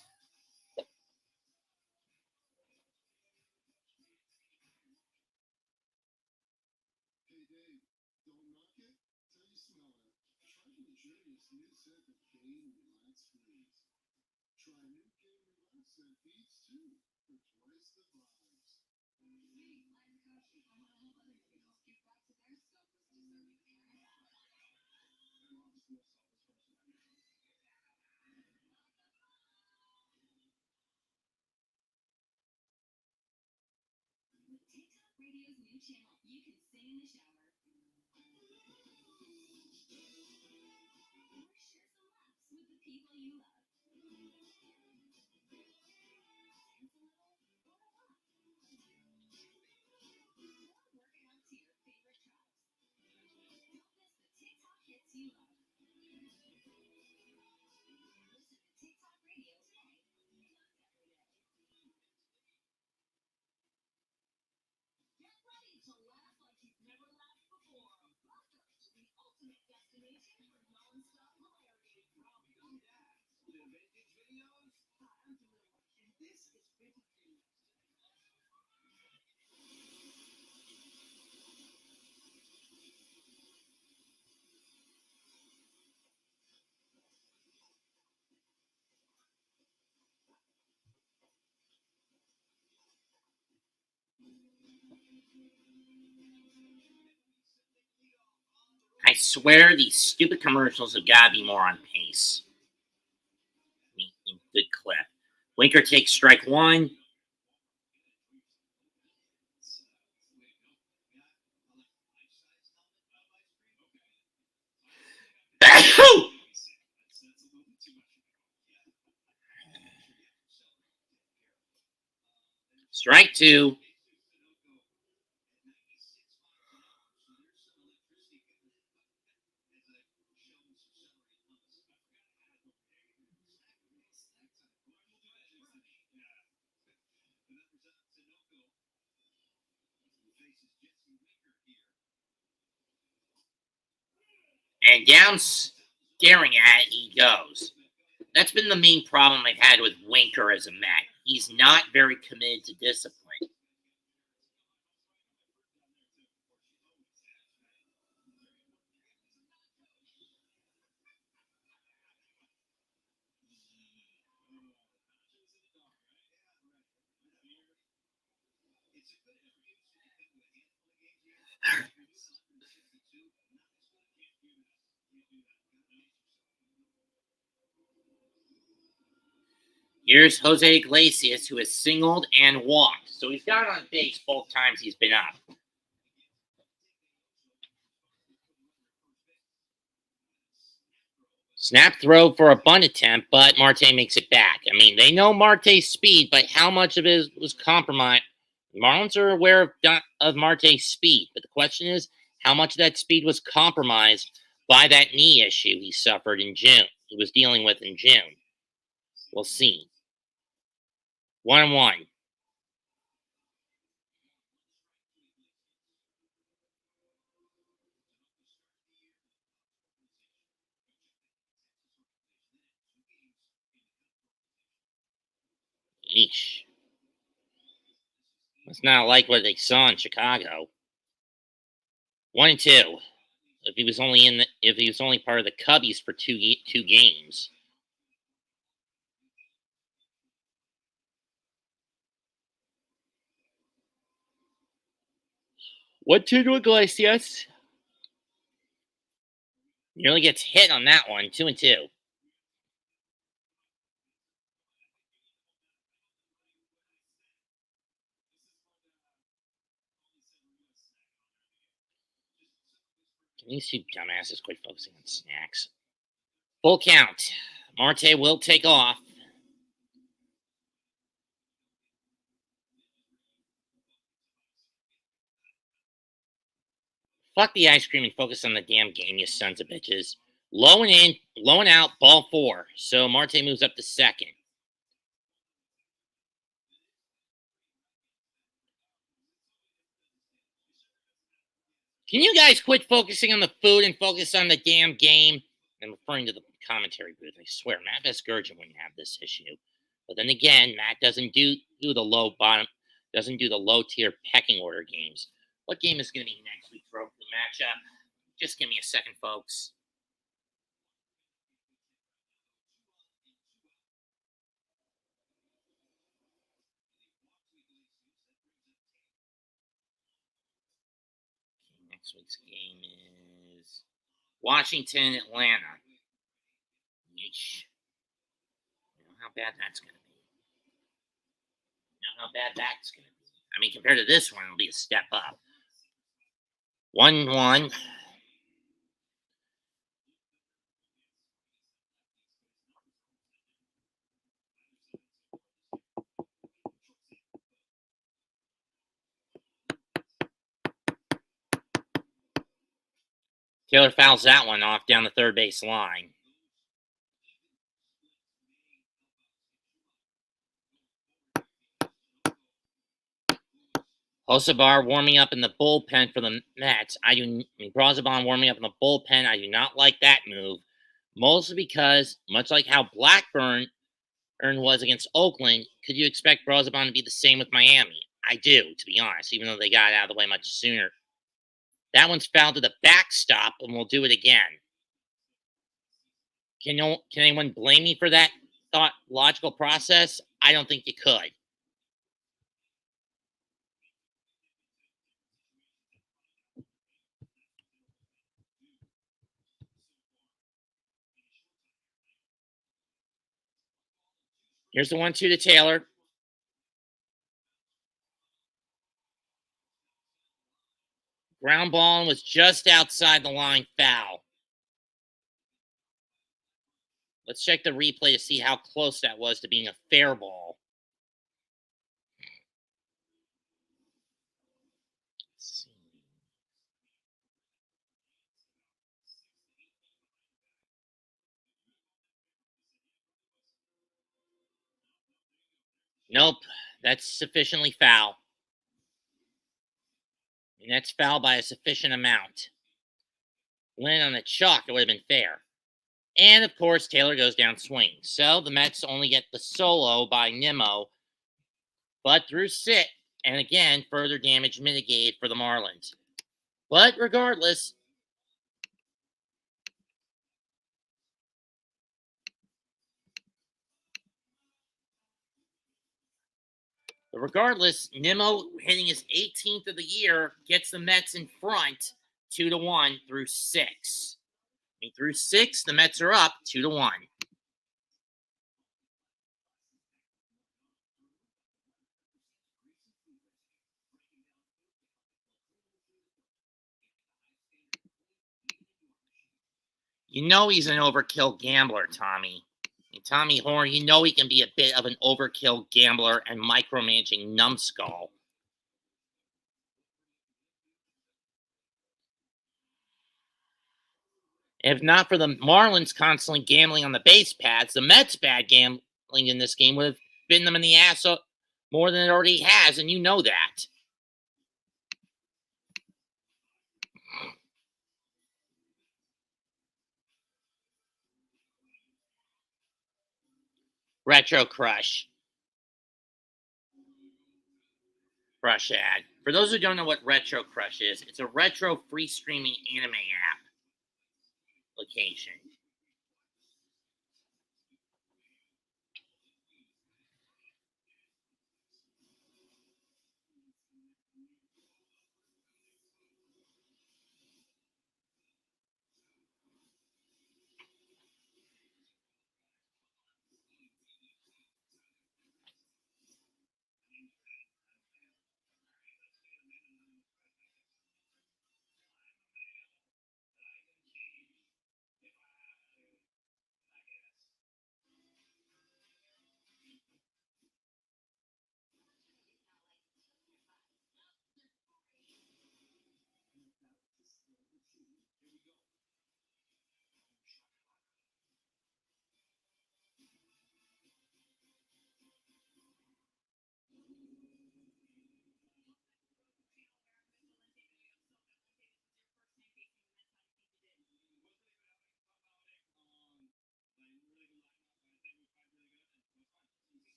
I swear these stupid commercials have got to be more on pace. Good clip. Winker takes strike 1. Strike 2. And down staring at it, he goes. That's been the main problem I've had with Winker as a Met. He's not very committed to discipline. Here's Jose Iglesias, who has singled and walked. So he's got on base both times he's been up. Snap throw for a bunt attempt, but Marte makes it back. I mean, they know Marte's speed, but how much of it was compromised? Marlins are aware of Marte's speed, but the question is, how much of that speed was compromised by that knee issue he suffered in June? He was dealing with in June. We'll see. 1-1. Eesh. That's not like what they saw in Chicago. 1-2. If he was only part of the Cubbies for two games. What to Iglesias? Nearly gets hit on that one. 2-2. Can these two dumbasses quit focusing on snacks? Full count. Marte will take off. Fuck the ice cream and focus on the damn game, you sons of bitches. Low and in, low and out, ball 4. So Marte moves up to second. Can you guys quit focusing on the food and focus on the damn game? I'm referring to the commentary booth. I swear, Matt Vesgergen wouldn't have this issue. But then again, Matt doesn't do the low tier pecking order games. What game is going to be next week's Roku matchup? Just give me a second, folks. Next week's game is Washington, Atlanta. Yeesh. You know how bad that's going to be. I mean, compared to this one, it'll be a step up. 1-1. Taylor fouls that one off down the third base line. Braziban warming up in the bullpen for the Mets. Braziban warming up in the bullpen. I do not like that move. Mostly because, much like how Blackburn was against Oakland, could you expect Braziban to be the same with Miami? I do, to be honest, even though they got out of the way much sooner. That one's fouled to the backstop, and we'll do it again. Can anyone blame me for that logical process? I don't think you could. Here's the 1-2 to Taylor. Ground ball was just outside the line, foul. Let's check the replay to see how close that was to being a fair ball. Nope, that's sufficiently foul. And that's foul by a sufficient amount. Land on the chalk, it would have been fair. And, of course, Taylor goes down swinging. So the Mets only get the solo by Nimmo, but through sit. And again, further damage mitigated for the Marlins. But regardless, Nimmo hitting his 18th of the year gets the Mets in front 2-1 through 6. Through 6, the Mets are up 2-1. You know he's an overkill gambler, Tommy. Tommy Horn, you know he can be a bit of an overkill gambler and micromanaging numbskull. If not for the Marlins constantly gambling on the base paths, the Mets' bad gambling in this game would have bitten them in the ass more than it already has, and you know that. Retro Crush. Crush ad. For those who don't know what Retro Crush is, it's a retro free streaming anime app location.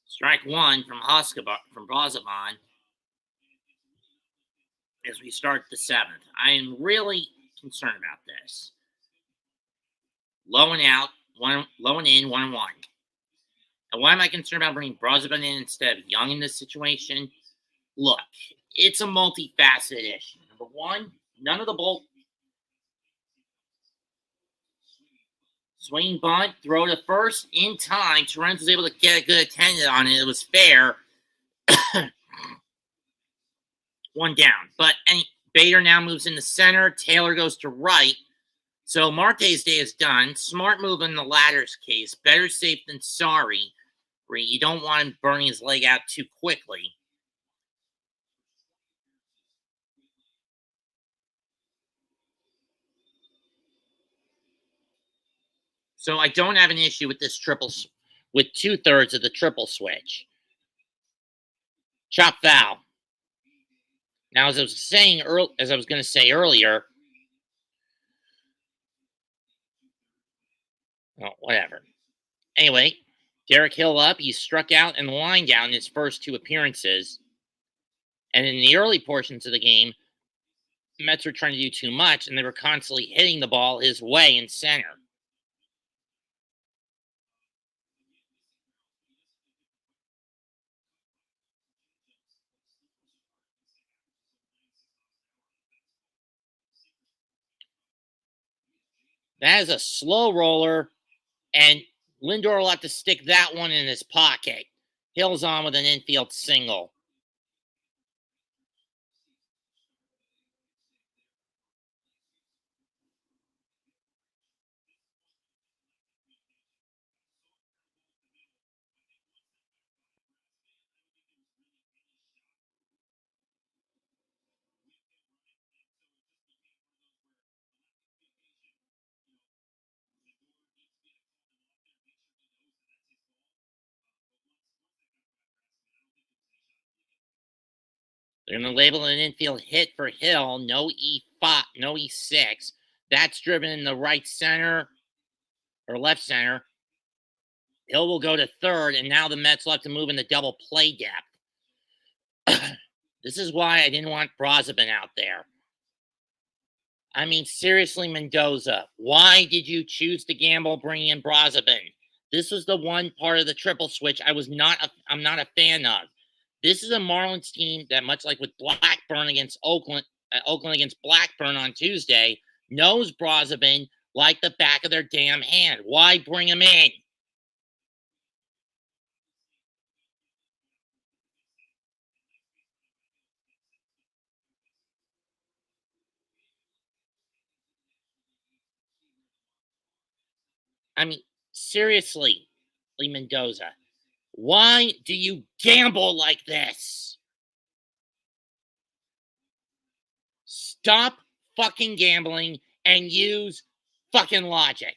Strike one from Brazaban as we start the seventh. I am really concerned about this. Low and out, low and in, 1-1. And why am I concerned about bringing Brazaban in instead of Young in this situation? Look, it's a multifaceted issue. Number one, none of the bolt. Swing bunt, throw to first in time. Torrens was able to get a good attendant on it. It was fair. One down. But Bader now moves into center. Taylor goes to right. So Marte's day is done. Smart move in the latter's case. Better safe than sorry. You don't want him burning his leg out too quickly. So I don't have an issue with this with 2/3 of the triple switch. Chop foul. Now, as I was going to say earlier, whatever. Anyway, Derek Hill up. He struck out and line down in his first two appearances. And in the early portions of the game, the Mets were trying to do too much, and they were constantly hitting the ball his way in center. That is a slow roller, and Lindor will have to stick that one in his pocket. Hill's on with an infield single. They're going to label an infield hit for Hill. No E5, no E6. That's driven in the right center or left center. Hill will go to third, and now the Mets will have to move in the double play depth. This is why I didn't want Brazaban out there. I mean, seriously, Mendoza, why did you choose to gamble bringing in Brazaban? This was the one part of the triple switch I'm not a fan of. This is a Marlins team that, much like with Blackburn against Oakland against Blackburn on Tuesday, knows Brazaban like the back of their damn hand. Why bring him in? I mean, seriously, Lee Mendoza, why do you gamble like this? Stop fucking gambling and use fucking logic.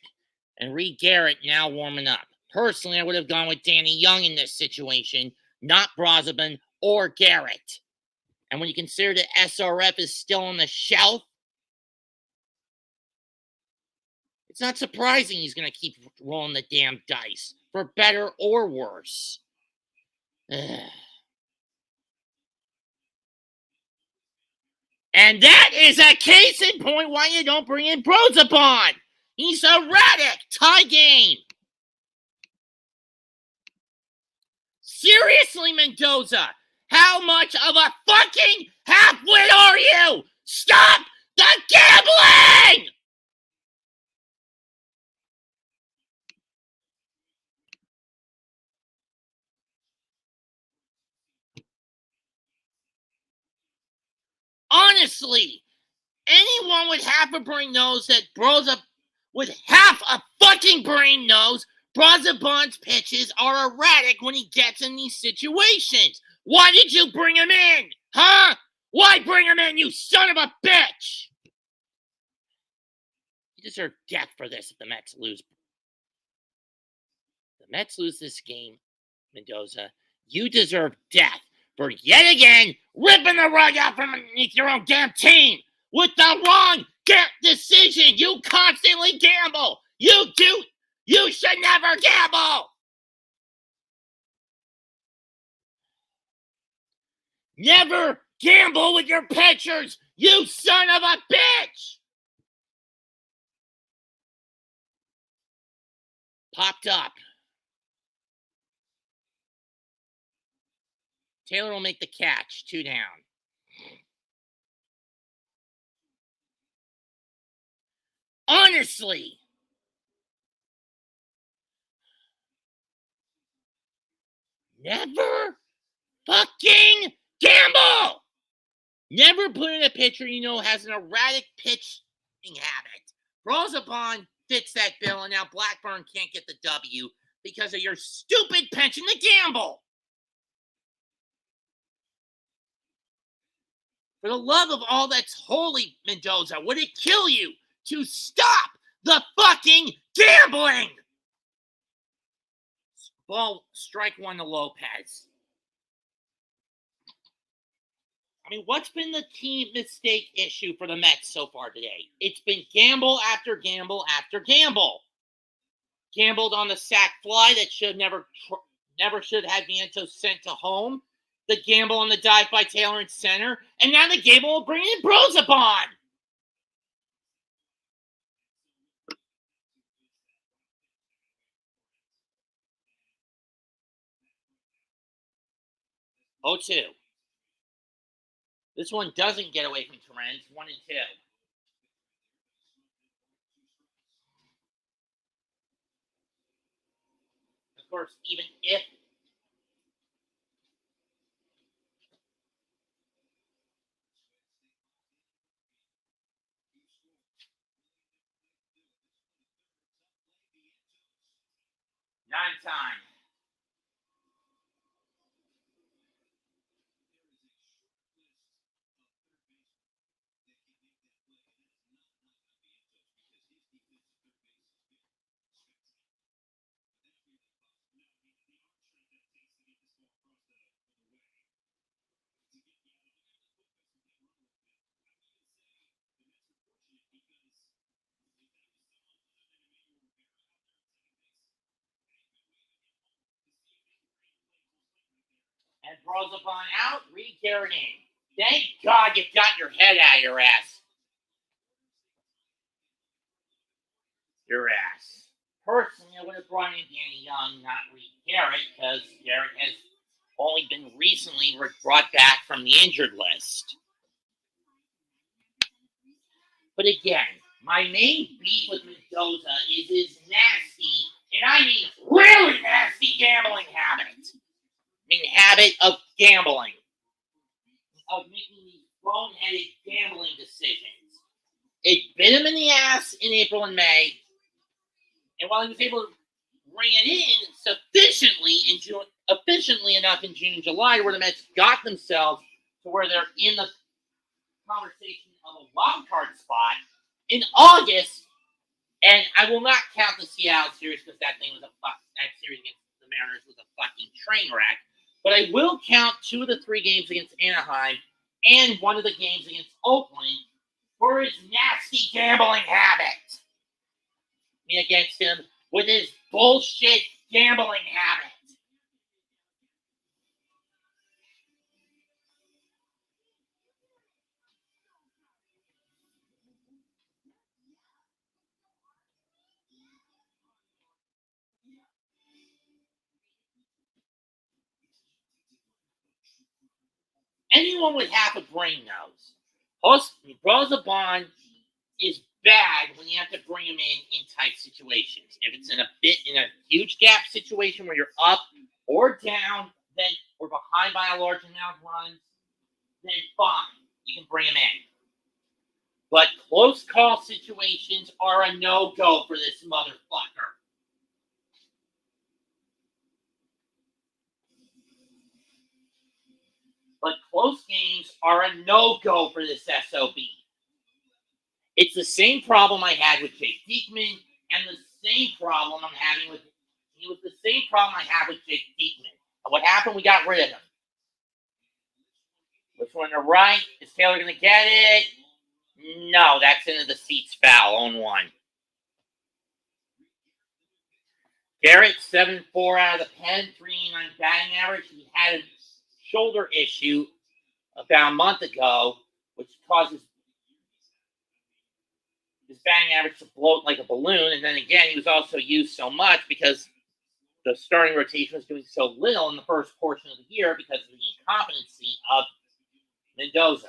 And Reed Garrett now warming up. Personally, I would have gone with Danny Young in this situation. not Brazoban or Garrett. And when you consider the SRF is still on the shelf, it's not surprising he's going to keep rolling the damn dice, for better or worse. And that is a case in point why you don't bring in Brazoban. He's erratic. Tie game. Seriously, Mendoza, how much of a fucking half-wit are you? Stop the gambling! Honestly, anyone with half a brain knows that with half a fucking brain knows Brazoban's pitches are erratic when he gets in these situations. Why did you bring him in? Huh? Why bring him in, you son of a bitch? You deserve death for this if the Mets lose. The Mets lose this game, Mendoza. You deserve death for yet again ripping the rug out from underneath your own damn team with the wrong decision. You constantly gamble. You should never gamble. Never gamble with your pitchers, you son of a bitch. Popped up. Taylor will make the catch. 2 down. Honestly. Never fucking gamble. Never put in a pitcher you know has an erratic pitching habit. Brazoban fits that bill, and now Blackburn can't get the W because of your stupid pension to gamble. For the love of all that's holy, Mendoza, would it kill you to stop the fucking gambling? Ball, strike 1 to Lopez. I mean, what's been the key mistake issue for the Mets so far today? It's been gamble after gamble after gamble. Gambled on the sac fly that should never should have Vientos sent to home. The gamble on the dive by Taylor in center. And now the gamble will bring in Brazoban. Oh, 2. This one doesn't get away from Torrens. 1 and 2. Of course, even if time. And Brazoban out, Reed Garrett in. Thank God you got your head out of your ass. Your ass. Personally, I would have brought in Danny Young, not Reed Garrett, because Garrett has only been recently brought back from the injured list. But again, my main beef with Mendoza is his nasty, and I mean really nasty gambling habit. I mean, habit of gambling. Of making these boneheaded gambling decisions. It bit him in the ass in April and May. And while he was able to bring it in efficiently enough in June and July, where the Mets got themselves to where they're in the conversation of a wild card spot in August, and I will not count the Seattle series because that series against the Mariners was a fucking train wreck. But I will count 2 of the 3 games against Anaheim and 1 of the games against Oakland for his nasty gambling habit. Me against him with his bullshit gambling habit. Anyone with half a brain knows. Brozabon is bad when you have to bring him in tight situations. If it's in a huge gap situation where you're up or down, then or behind by a large amount of runs, then fine, you can bring him in. But close call situations are a no-go for this motherfucker. But close games are a no-go for this SOB. It's the same problem I had with Jake Diekman, and the same problem I'm having with. It was the same problem I had with Jake Diekman. And what happened? We got rid of him. Which one to right? Is Taylor going to get it? No, that's into the seats foul. 0-1. Garrett, 7-4 out of the pen, 389 batting average. He had a shoulder issue about a month ago, which causes his batting average to bloat like a balloon. And then again, he was also used so much because the starting rotation was doing so little in the first portion of the year because of the incompetency of Mendoza.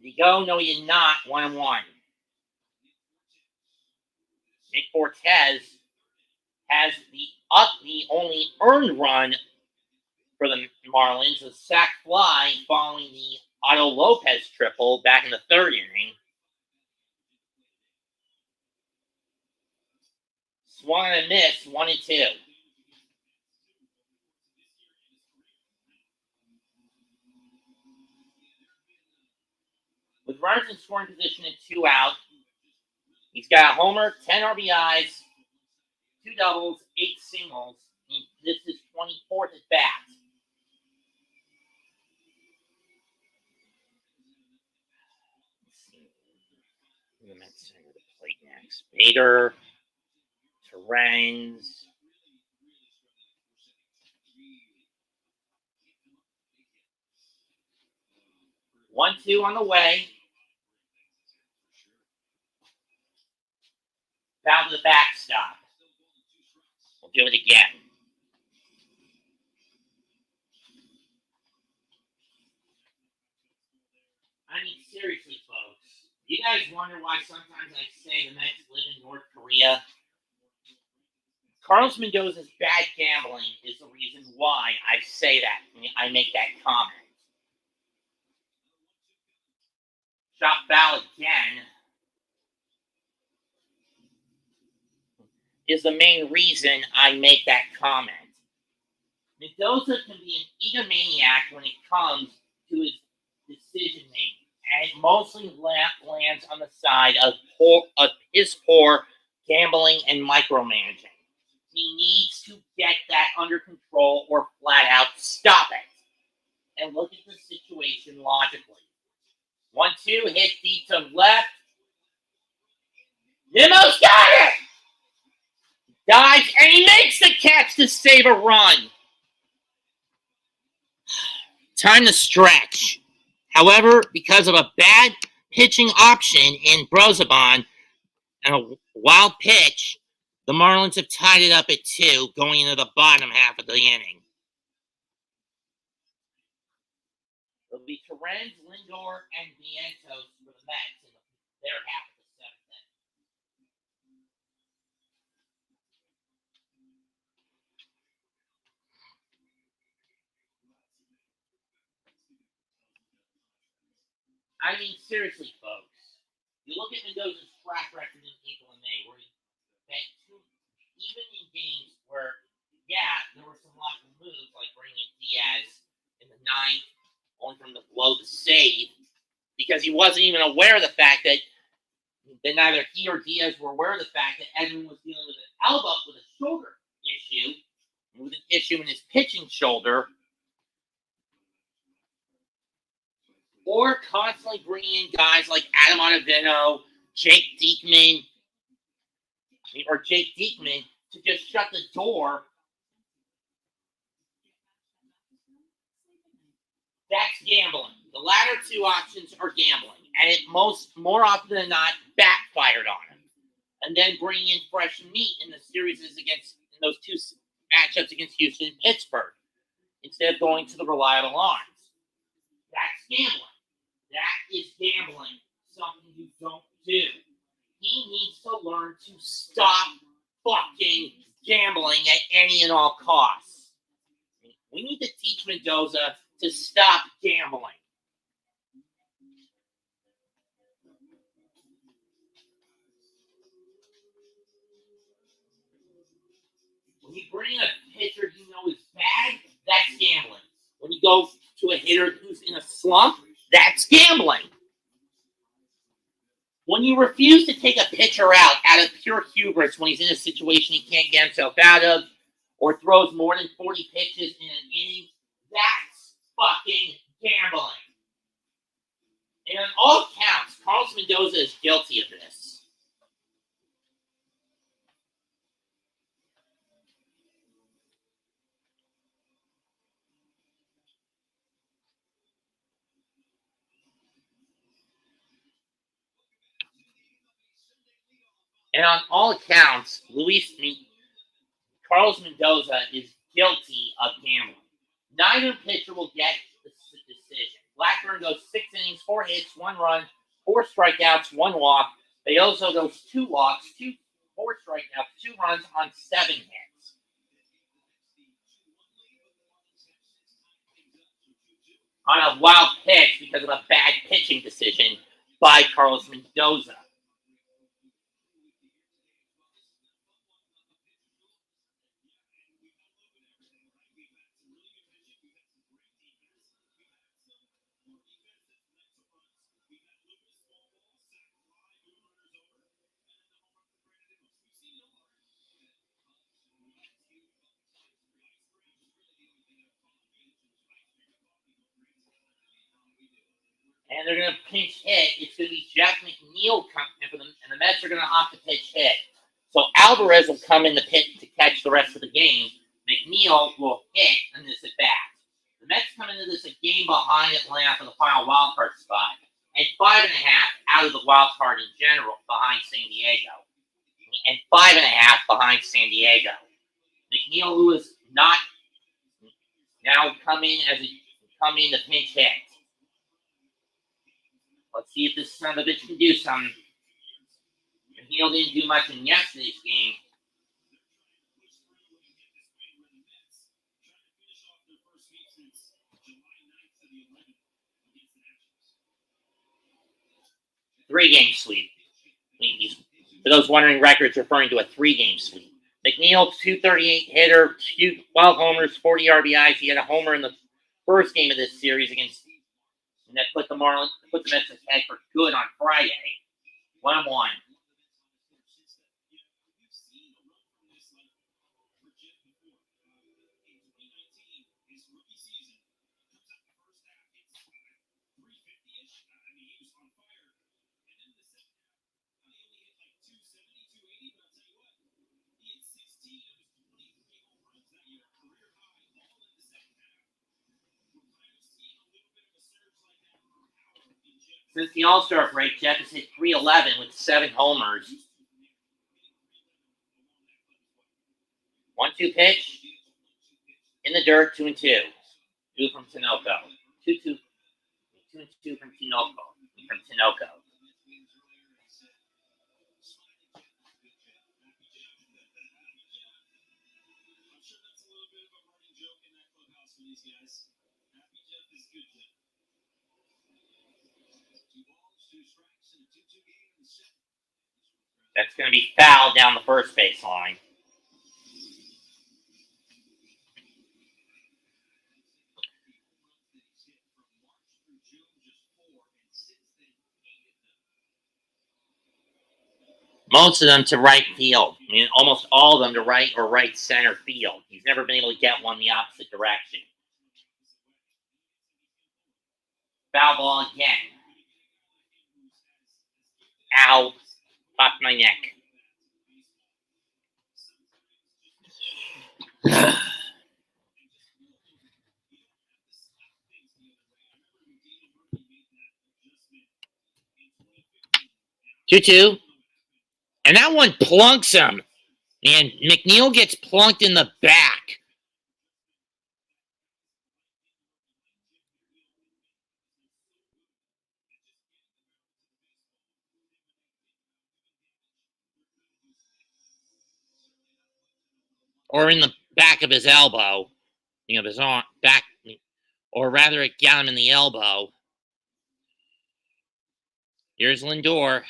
Did he go? No, he did not. 1-1. Nick Fortes has the only earned run for the Marlins, a sac fly following the Otto Lopez triple back in the 3rd inning. Swung and a miss, 1-2. With runners in scoring position and 2 out, he's got a homer, 10 RBIs, 2 doubles, 8 singles. This is 24th at bat. The Mets center of the plate next. Bader, Terrains. One, 2 on the way. Foul to the backstop. We'll do it again. I mean, seriously, folks. You guys wonder why sometimes I say the Mets live in North Korea? Carlos Mendoza's bad gambling is the reason why I say that. I make that comment. Shot foul again is the main reason I make that comment. Mendoza can be an egomaniac when it comes to his decision making, and it mostly lands on the side of his poor gambling and micromanaging. He needs to get that under control or flat out stop it. And look at the situation logically. 1-2, hit deep to left. Nimmo's got it! Dives, and he makes the catch to save a run. Time to stretch. However, because of a bad pitching option in Brozabon and a wild pitch, the Marlins have tied it up at 2 going into the bottom half of the inning. It'll be Terrence, Lindor, and Vientos for the Mets in their half of the 7th inning. I mean, seriously, folks. You look at Mendoza's track record in April and May, where he bet 2, even in games where, yeah, there were some logical moves, like bringing Diaz in the 9th, only from the blow to save, because he wasn't even aware of the fact that neither he or Diaz were aware of the fact that Edwin was dealing with with a shoulder issue, with an issue in his pitching shoulder, or constantly bringing in guys like Adam Ottavino, Jake Diekman to just shut the door, that's gambling. The latter two options are gambling, and it more often than not backfired on him. And then bringing in fresh meat in the series against in those two matchups against Houston and Pittsburgh, instead of going to the reliable arms. That's gambling. That is gambling, something you don't do. He needs to learn to stop fucking gambling at any and all costs. We need to teach Mendoza to stop gambling. When you bring in a pitcher you know is bad, that's gambling. When you go to a hitter who's in a slump, that's gambling. When you refuse to take a pitcher out of pure hubris when he's in a situation he can't get himself out of, or throws more than 40 pitches in an inning, that's fucking gambling. And on all counts, Carlos Mendoza is guilty of this. And on all accounts, Carlos Mendoza is guilty of gambling. Neither pitcher will get the decision. Blackburn goes 6 innings, 4 hits, 1 run, 4 strikeouts, 1 walk. Beyozo goes 2 walks, 4 strikeouts, 2 runs on 7 hits. On a wild pitch because of a bad pitching decision by Carlos Mendoza. And they're going to pinch hit. It's going to be Jack McNeil coming for them, and the Mets are going to opt to pitch hit. So Alvarez will come in the pit to catch the rest of the game. McNeil will hit in this at bat. The Mets come into this a game behind Atlanta for the final wild card spot, and 5.5 out of the wild card in general behind San Diego, and 5.5 behind San Diego. McNeil, who is not now come in to pinch hit. Let's see if this son of a bitch can do something. McNeil didn't do much in yesterday's game. Three-game sweep. For those wondering, records referring to a 3-game sweep. McNeil, 238 hitter, 12 homers, 40 RBIs. He had a homer in the first game of this series and that put the Mets ahead for good on Friday. 1-1. Since the All-Star break, Jeff has hit .311 with 7 homers. 1-2 pitch. In the dirt, 2-2. 2 from Tinoco. 2-2 from Tinoco. That's going to be fouled down the first baseline. Most of them to right field. I mean, almost all of them to right or right center field. He's never been able to get one the opposite direction. Foul ball again. Ow. Popped my neck. Two. And that one plunks him. And McNeil gets plunked in the back. Or in the back of his elbow. You know, his arm, back. Or rather, it got him in the elbow. Here's Lindor.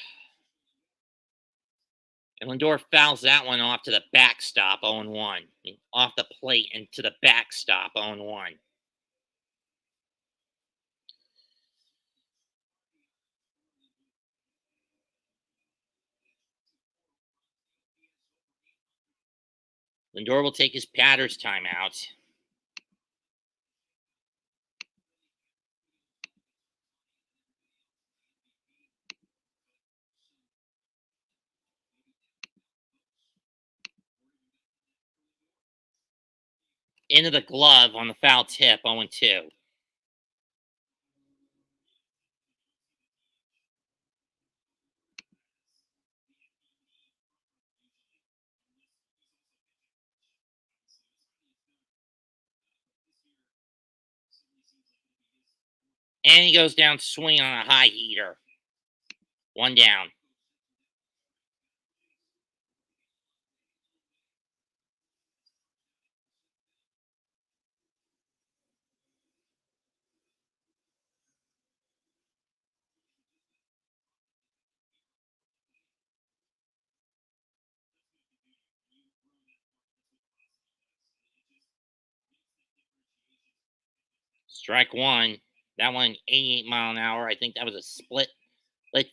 And Lindor fouls that one off to the backstop, 0-1. Off the plate and to the backstop, 0-1. Lindor will take his batter's timeout. Into the glove on the foul tip, 0-2. And he goes down swing on a high heater. 1 down. Strike one. That one, 88 mile an hour. I think that was a split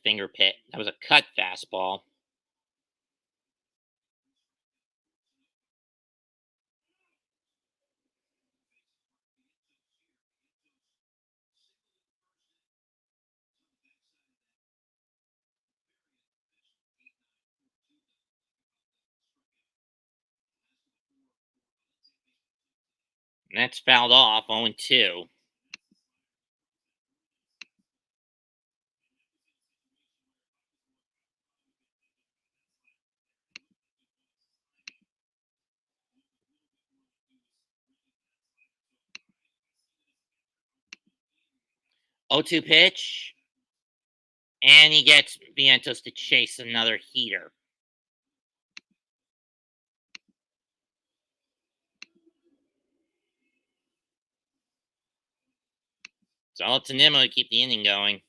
finger pit. That was a cut fastball. And that's fouled off, 0-2. O2 pitch. And he gets Vientos to chase another heater. So all to Nimmo to keep the inning going.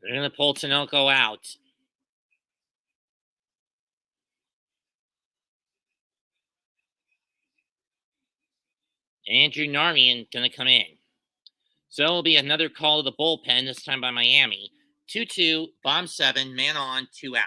They're going to pull Tinoco out. Andrew Narmian going to come in. So it'll be another call to the bullpen, this time by Miami. 2-2, bomb 7, man on, 2 out.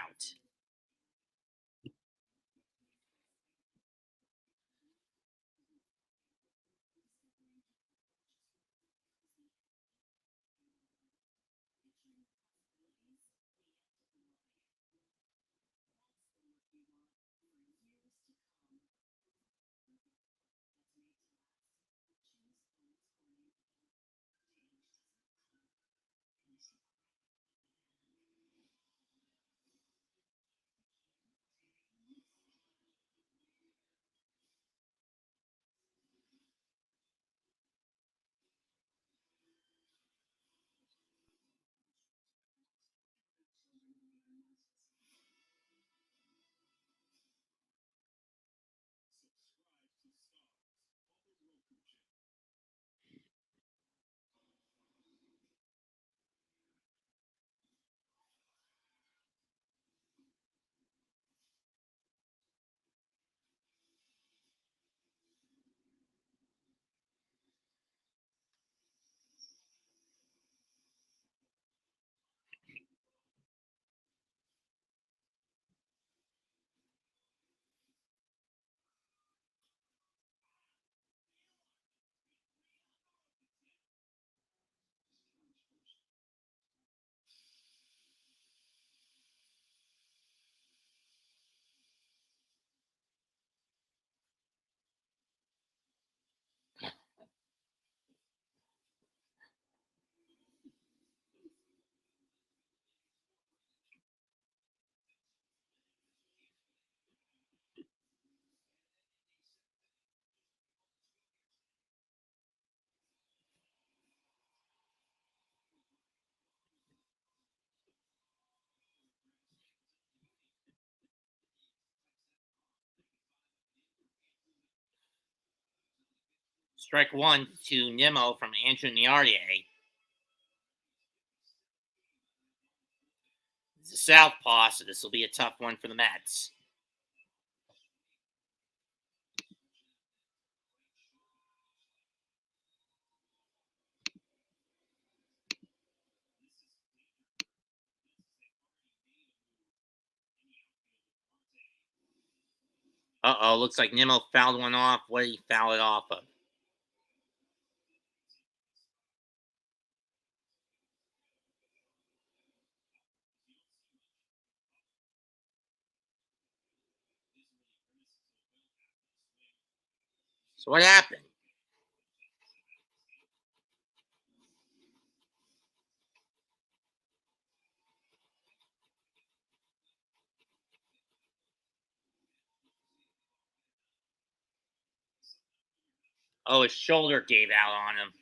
Strike one to Nimmo from Andrew Niardier. It's a southpaw, so this will be a tough one for the Mets. Uh-oh, looks like Nimmo fouled one off. What did he foul it off of? So what happened? Oh, his shoulder gave out on him.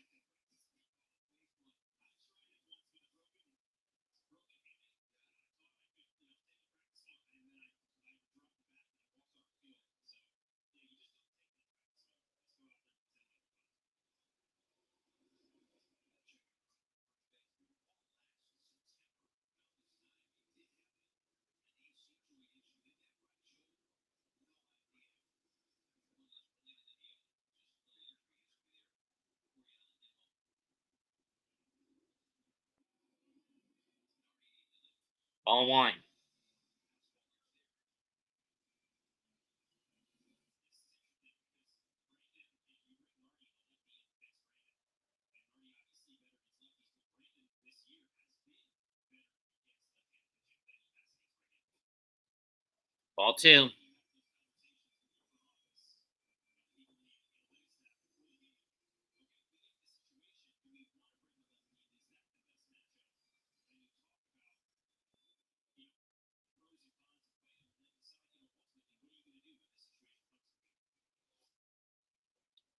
Ball one. Ball two.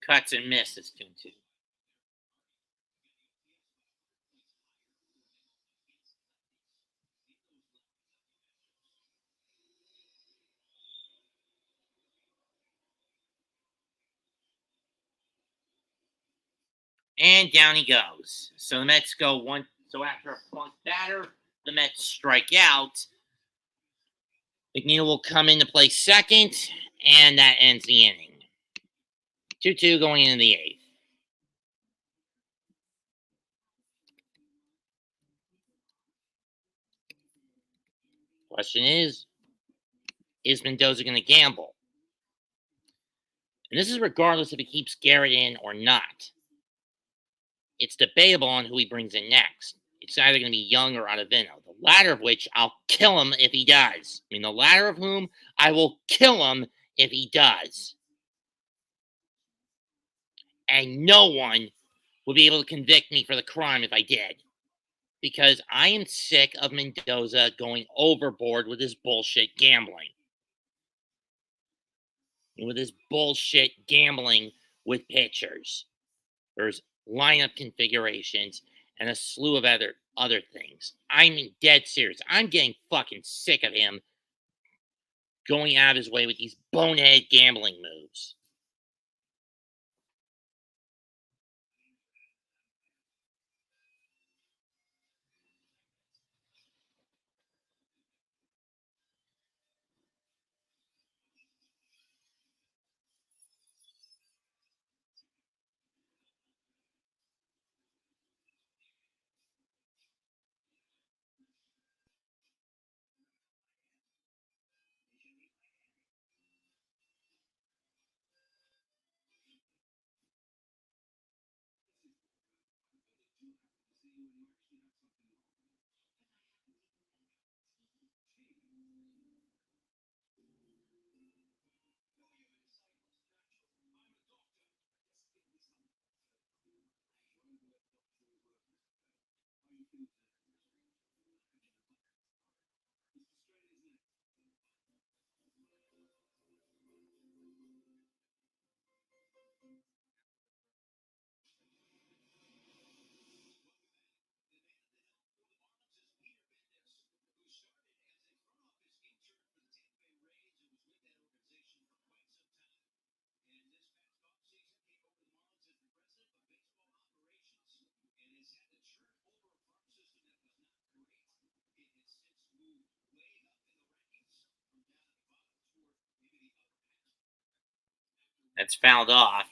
Cuts and misses 2-2. And down he goes. So the Mets go one. So after a plunk batter, the Mets strike out. McNeil will come in to play second, and that ends the inning. 2-2 going into the eighth. Question is Mendoza going to gamble? And this is regardless if he keeps Garrett in or not. It's debatable on who he brings in next. It's either going to be Young or Ottavino, the latter of which I'll kill him if he does. I mean, the latter of whom I will kill him if he does. And no one will be able to convict me for the crime if I did. Because I am sick of Mendoza going overboard with his bullshit gambling. With his bullshit gambling with pitchers. There's lineup configurations and a slew of other things. I'm dead serious. I'm getting fucking sick of him going out of his way with these bonehead gambling moves. That's fouled off.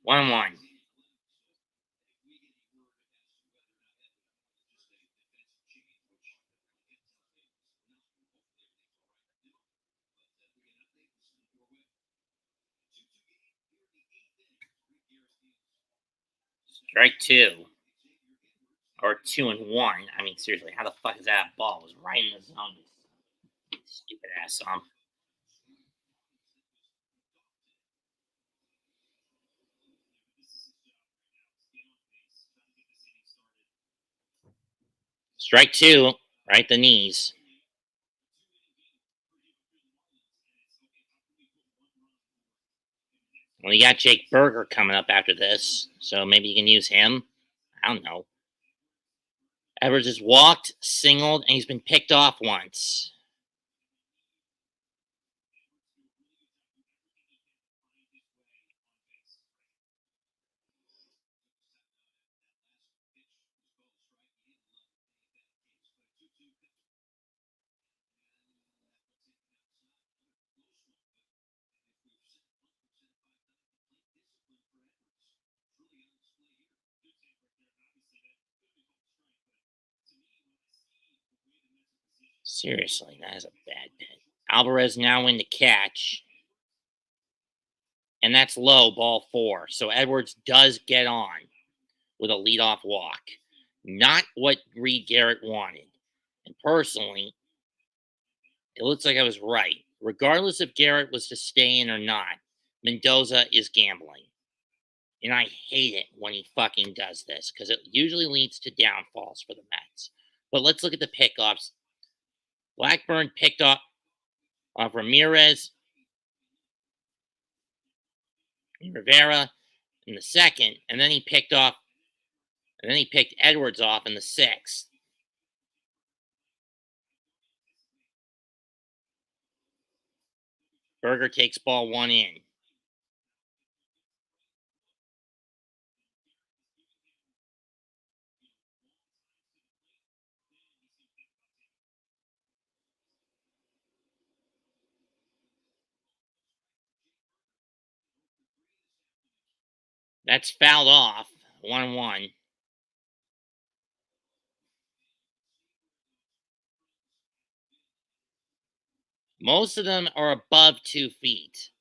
One. Strike 2. Or 2-1. I mean, seriously, how the fuck is that ball? It was right in the zone. Stupid ass on. Strike 2. Right the knees. Well, you got Jake Berger coming up after this, so maybe you can use him. I don't know. Edwards has walked, singled, and he's been picked off once. Seriously, that is a bad pitch. Alvarez now in to catch. And that's low, ball 4. So Edwards does get on with a leadoff walk. Not what Reed Garrett wanted. And personally, it looks like I was right. Regardless if Garrett was to stay in or not, Mendoza is gambling. And I hate it when he fucking does this because it usually leads to downfalls for the Mets. But let's look at the pickoffs. Blackburn picked off Ramirez and Rivera in the second, and then he picked Edwards off in the 6th. Berger takes ball 1 in. That's fouled off. 1-1. Most of them are above 2 feet.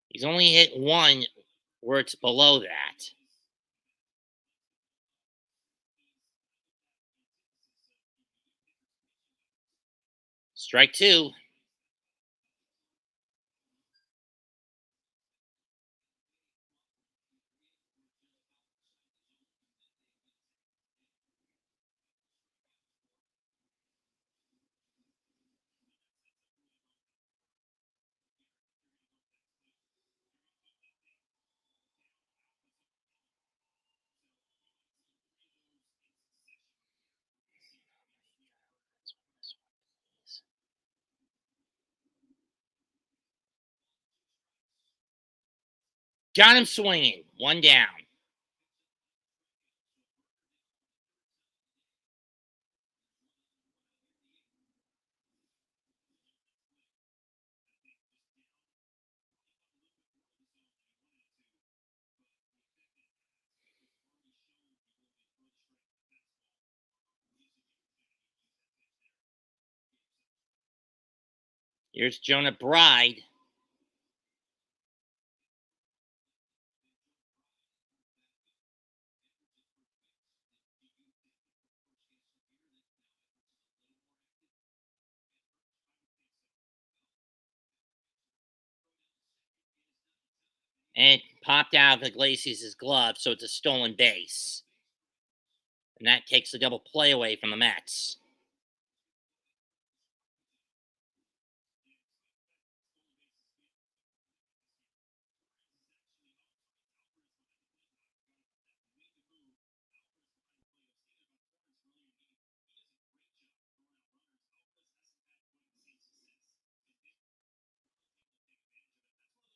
He's only hit one where it's below that. Strike 2. Got him swinging. 1 down. Here's Jonah Bride. And it popped out of Iglesias' glove, so it's a stolen base. And that takes the double play away from the Mets.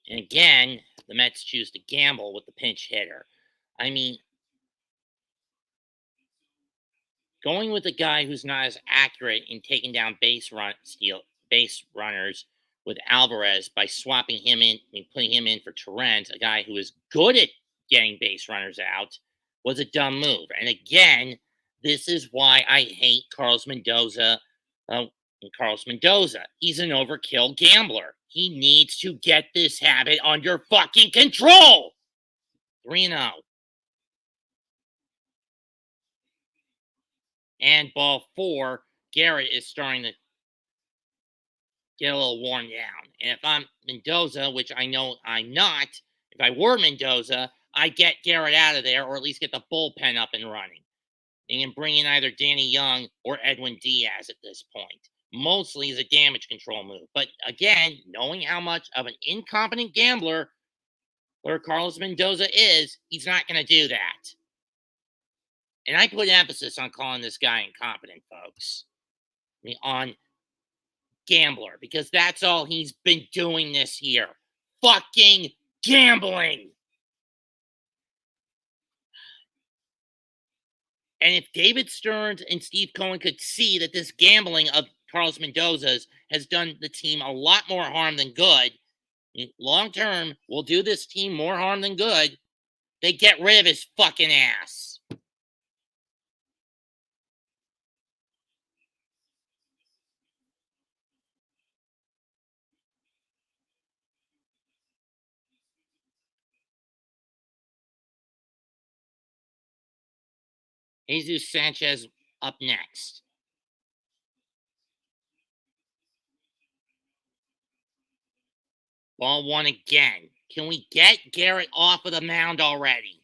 And again, the Mets choose to gamble with the pinch hitter. I mean, going with a guy who's not as accurate in taking down base runners with Alvarez by swapping him in and putting him in for Torrens, a guy who is good at getting base runners out, was a dumb move. And again, this is why I hate Carlos Mendoza. He's an overkill gambler. He needs to get this habit under fucking control. 3-0. And ball 4, Garrett is starting to get a little worn down. And if I'm Mendoza, which I know I'm not, if I were Mendoza, I'd get Garrett out of there or at least get the bullpen up and running. And bring in either Danny Young or Edwin Diaz at this point. Mostly as a damage control move. But again, knowing how much of an incompetent gambler where Carlos Mendoza is, he's not going to do that. And I put emphasis on calling this guy incompetent, folks. I mean, on gambler, because that's all he's been doing this year. Fucking gambling. And if David Stearns and Steve Cohen could see that this gambling of Carlos Mendoza's has done the team a lot more harm than good, long term will do this team more harm than good, they get rid of his fucking ass. Jesus Sanchez up next. Ball 1 again. Can we get Garrett off of the mound already?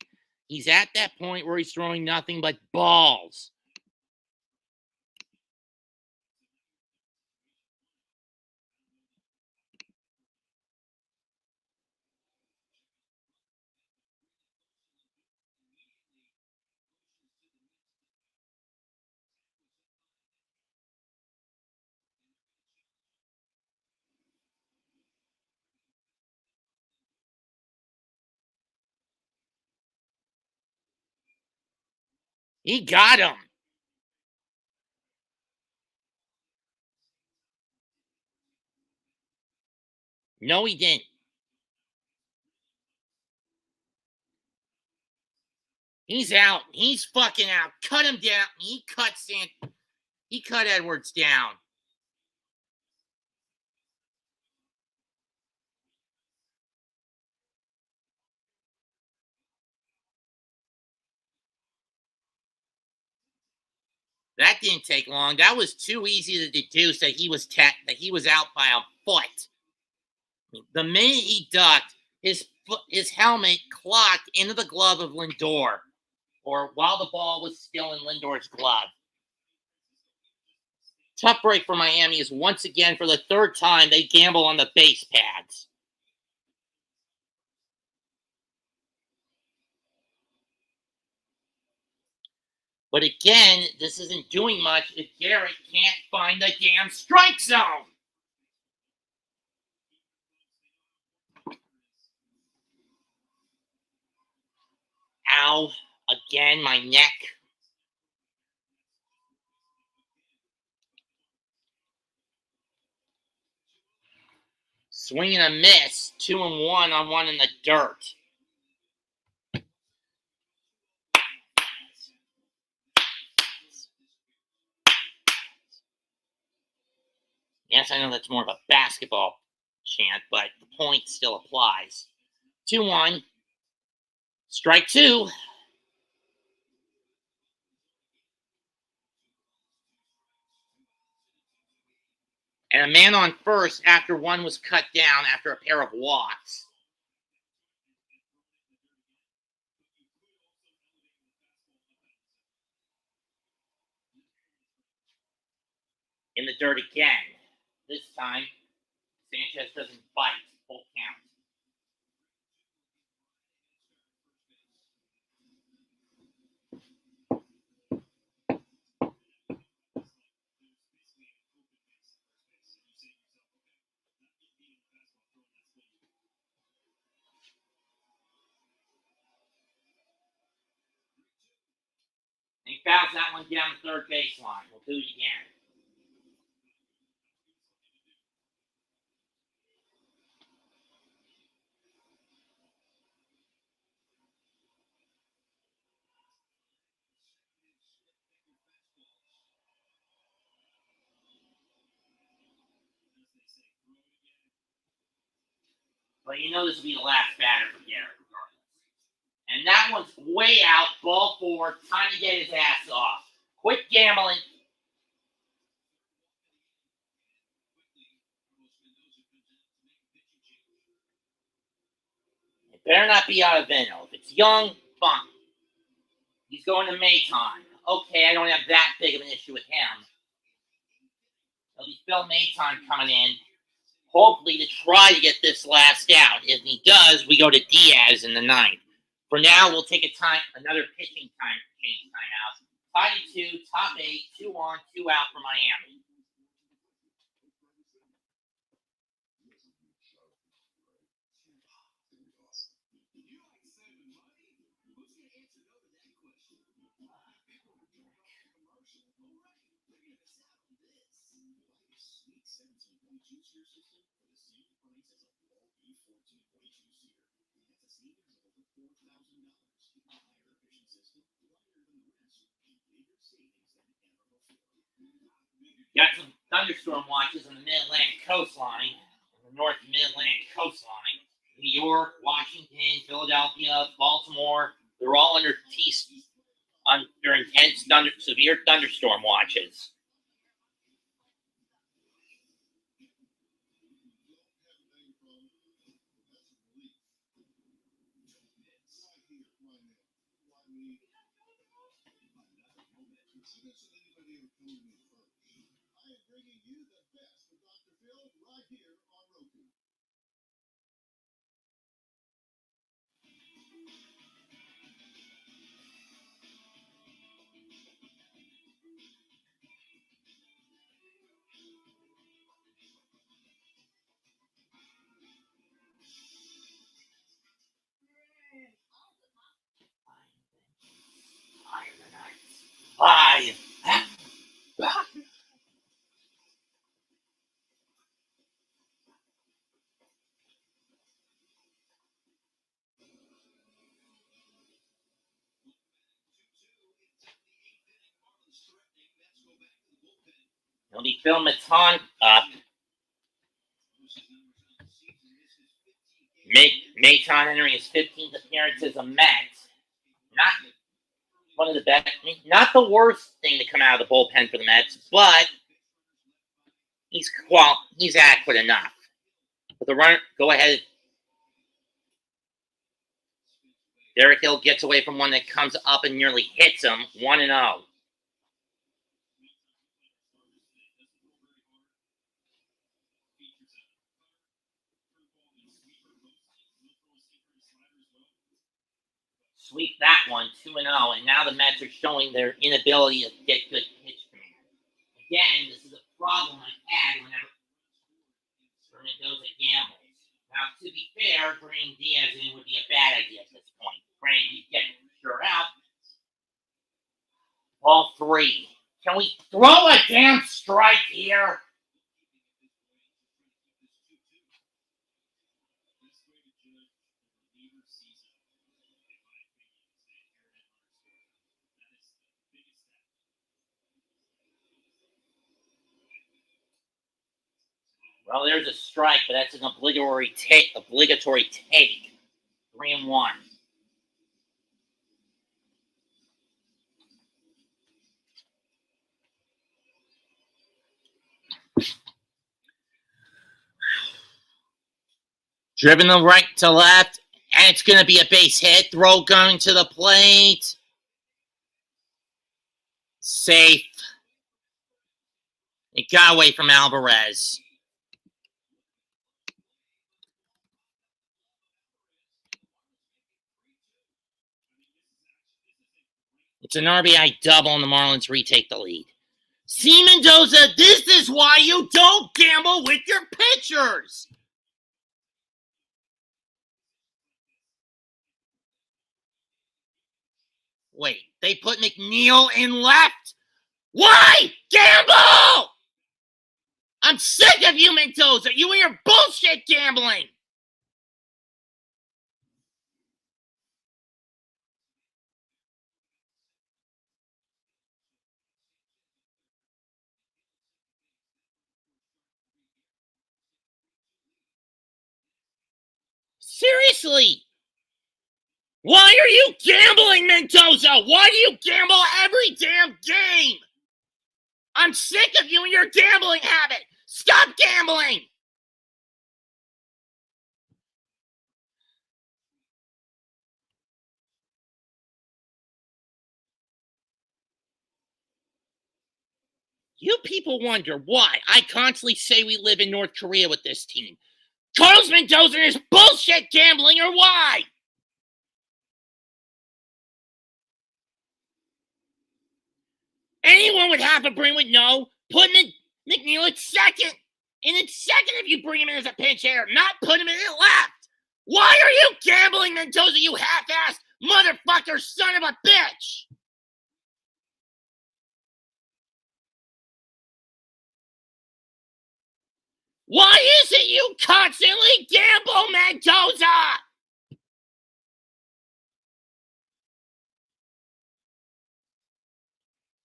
He's at that point where he's throwing nothing but balls. He got him. No, he didn't. He's out. He's fucking out. Cut him down. He cut Edwards down. That didn't take long. That was too easy to deduce that he was out by a foot. The minute he ducked, his helmet clocked into the glove of Lindor, or while the ball was still in Lindor's glove. Tough break for Miami is once again, for the third time, they gamble on the base pads. But again, this isn't doing much if Garrett can't find the damn strike zone. Ow. Again, my neck. Swing and a miss. 2-1 on one in the dirt. Yes, I know that's more of a basketball chant, but the point still applies. 2-1. Strike 2. And a man on first after one was cut down after a pair of walks. In the dirt again. This time, Sanchez doesn't bite. Full count. And he fouls that one down the third baseline. We'll do it again. But you know this will be the last batter for Garrett, regardless. And that one's way out, ball four, time to get his ass off. Quit gambling. It better not be out of Vino. If it's Young, fine. He's going to Maton. Okay, I don't have that big of an issue with him. It'll be Phil Maton coming in, hopefully to try to get this last out. If he does, we go to Diaz in the ninth. For now, we'll take another pitching change timeout. 5-2, top 8, 2 on, 2 out for Miami. Got some thunderstorm watches on the Mid-Atlantic coastline, on the North Mid-Atlantic coastline. New York, Washington, Philadelphia, Baltimore, they're all under intense severe thunderstorm watches. Bye. He'll be Phil Maton up. Maton entering his 15th appearance as a Met. Not one of the best, not the worst thing to come out of the bullpen for the Mets, but he's adequate enough. But the runner, go ahead. Derek Hill gets away from one that comes up and nearly hits him, 1-0. Sweep that one, 2-0, and now the Mets are showing their inability to get good pitch command. Again, this is a problem I've had whenever Mendoza gambles. Now, to be fair, bringing Diaz in would be a bad idea at this point. Granted, he's getting sure out. Ball 3. Can we throw a damn strike here? Well, there's a strike, but that's an obligatory take. 3-1. Driven the right to left, and it's going to be a base hit. Throw going to the plate. Safe. It got away from Alvarez. It's an RBI double, and the Marlins retake the lead. See, Mendoza, this is why you don't gamble with your pitchers. Wait, they put McNeil in left? Why? Gamble! I'm sick of you, Mendoza. You and your bullshit gambling. Seriously. Why are you gambling, Mendoza? Why do you gamble every damn game? I'm sick of you and your gambling habit. Stop gambling. You people wonder why I constantly say we live in North Korea with this team. Carlos Mendoza and his bullshit gambling, or why? Anyone with half a brain would know. Put McNeil at second. And it's second if you bring him in as a pinch hitter, not put him in at left. Why are you gambling, Mendoza, you half-assed motherfucker son of a bitch? Why is it you constantly gamble, Mendoza?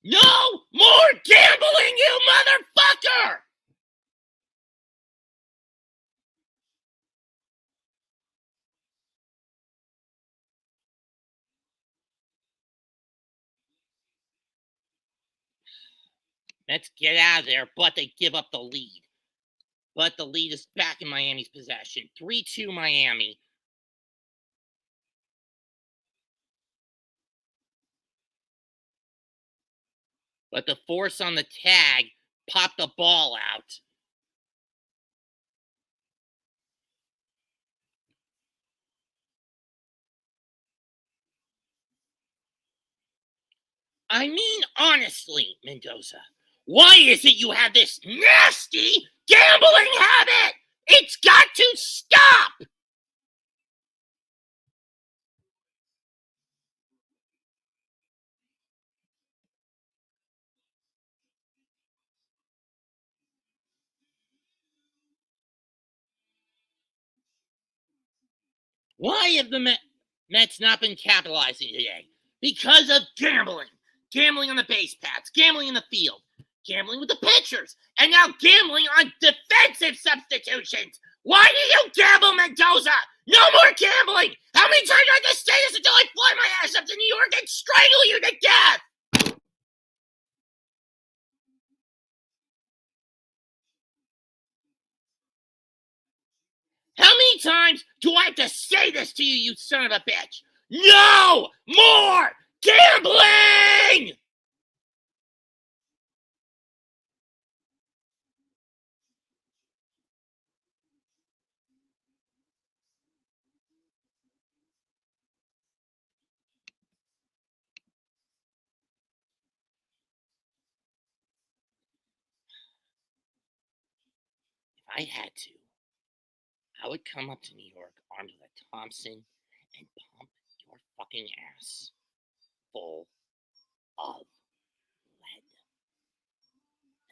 No more gambling, you motherfucker! Let's get out of there, but they give up the lead. But the lead is back in Miami's possession. 3-2 Miami. But the force on the tag popped the ball out. I mean, honestly, Mendoza, why is it you have this nasty gambling habit? It's got to stop! Why have the Mets not been capitalizing today? Because of gambling. Gambling on the base paths, gambling in the field, gambling with the pitchers, and now gambling on defensive substitutions. Why do you gamble, Mendoza? No more gambling! How many times do I have to say this until I fly my ass up to New York and strangle you to death? How many times do I have to say this to you, you son of a bitch? No more gambling! If I had to, I would come up to New York armed with a Thompson and pump your fucking ass full of lead.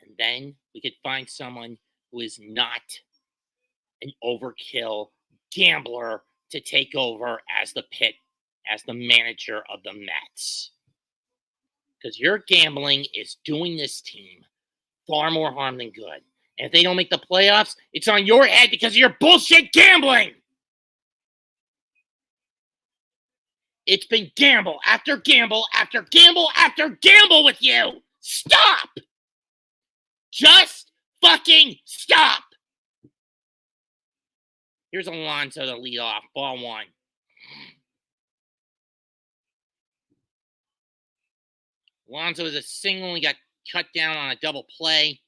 And then we could find someone who is not an overkill gambler to take over as the manager of the Mets. Because your gambling is doing this team far more harm than good. And if they don't make the playoffs, it's on your head because of your bullshit gambling. It's been gamble after gamble after gamble after gamble with you. Stop! Just fucking stop! Here's Alonso to lead off. Ball one. Alonso is a single and got cut down on a double play.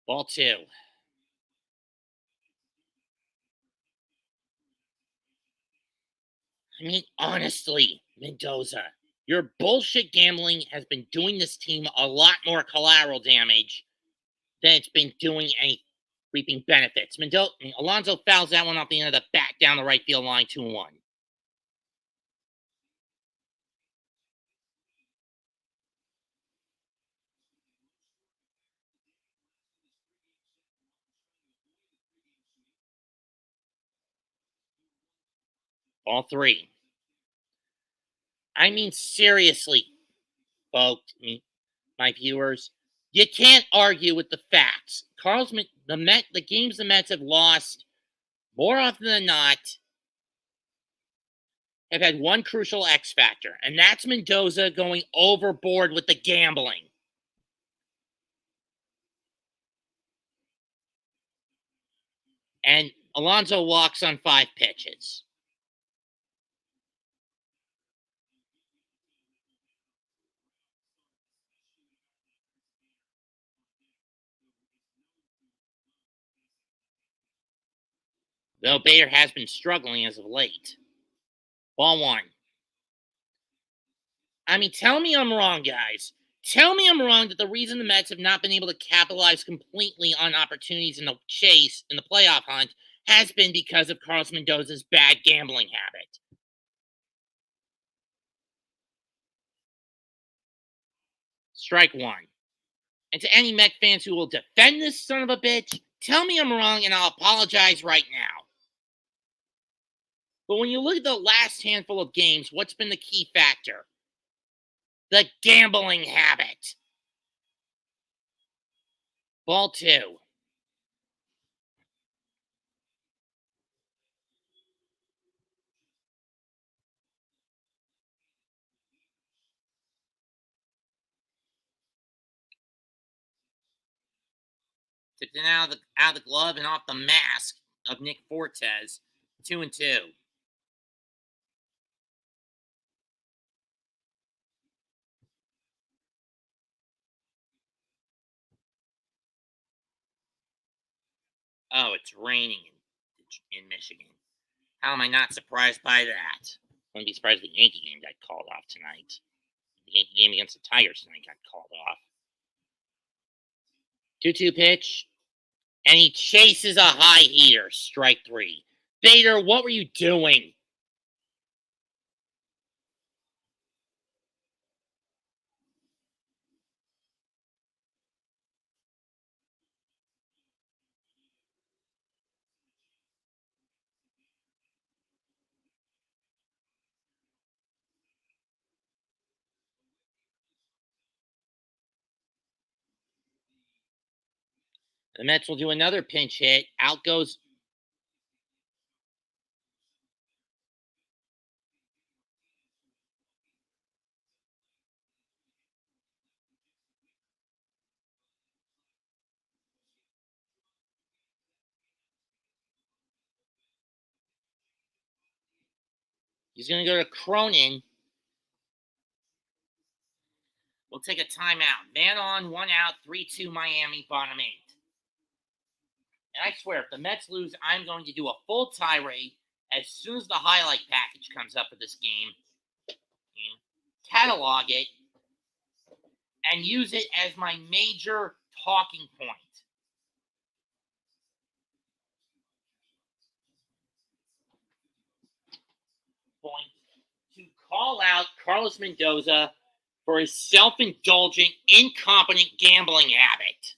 Ball two. I mean, honestly, Mendoza, your bullshit gambling has been doing this team a lot more collateral damage than it's been doing any reaping benefits. Alonso fouls that one off the end of the bat down the right field line, 2-1. Ball 3. I mean, seriously, folks, my viewers, you can't argue with the facts. The games the Mets have lost more often than not have had one crucial X factor, and that's Mendoza going overboard with the gambling. And Alonso walks on 5 pitches. Though Bader has been struggling as of late. Ball 1. I mean, tell me I'm wrong, guys. Tell me I'm wrong that the reason the Mets have not been able to capitalize completely on opportunities in the chase, in the playoff hunt, has been because of Carlos Mendoza's bad gambling habit. Strike 1. And to any Met fans who will defend this son of a bitch, tell me I'm wrong and I'll apologize right now. But when you look at the last handful of games, what's been the key factor? The gambling habit. Ball 2. Tipped it out of the glove and off the mask of Nick Fortes. 2-2. Oh, it's raining in Michigan. How am I not surprised by that? I wouldn't be surprised if the Yankee game got called off tonight. The Yankee game against the Tigers tonight got called off. 2-2 pitch. And he chases a high heater. Strike 3. Bader, what were you doing? The Mets will do another pinch hit. Out goes. He's going to go to Cronin. We'll take a timeout. Man on, 1 out, 3-2 Miami, bottom 8. And I swear, if the Mets lose, I'm going to do a full tirade as soon as the highlight package comes up for this game. Catalog it and use it as my major talking point. To call out Carlos Mendoza for his self-indulgent, incompetent gambling habit.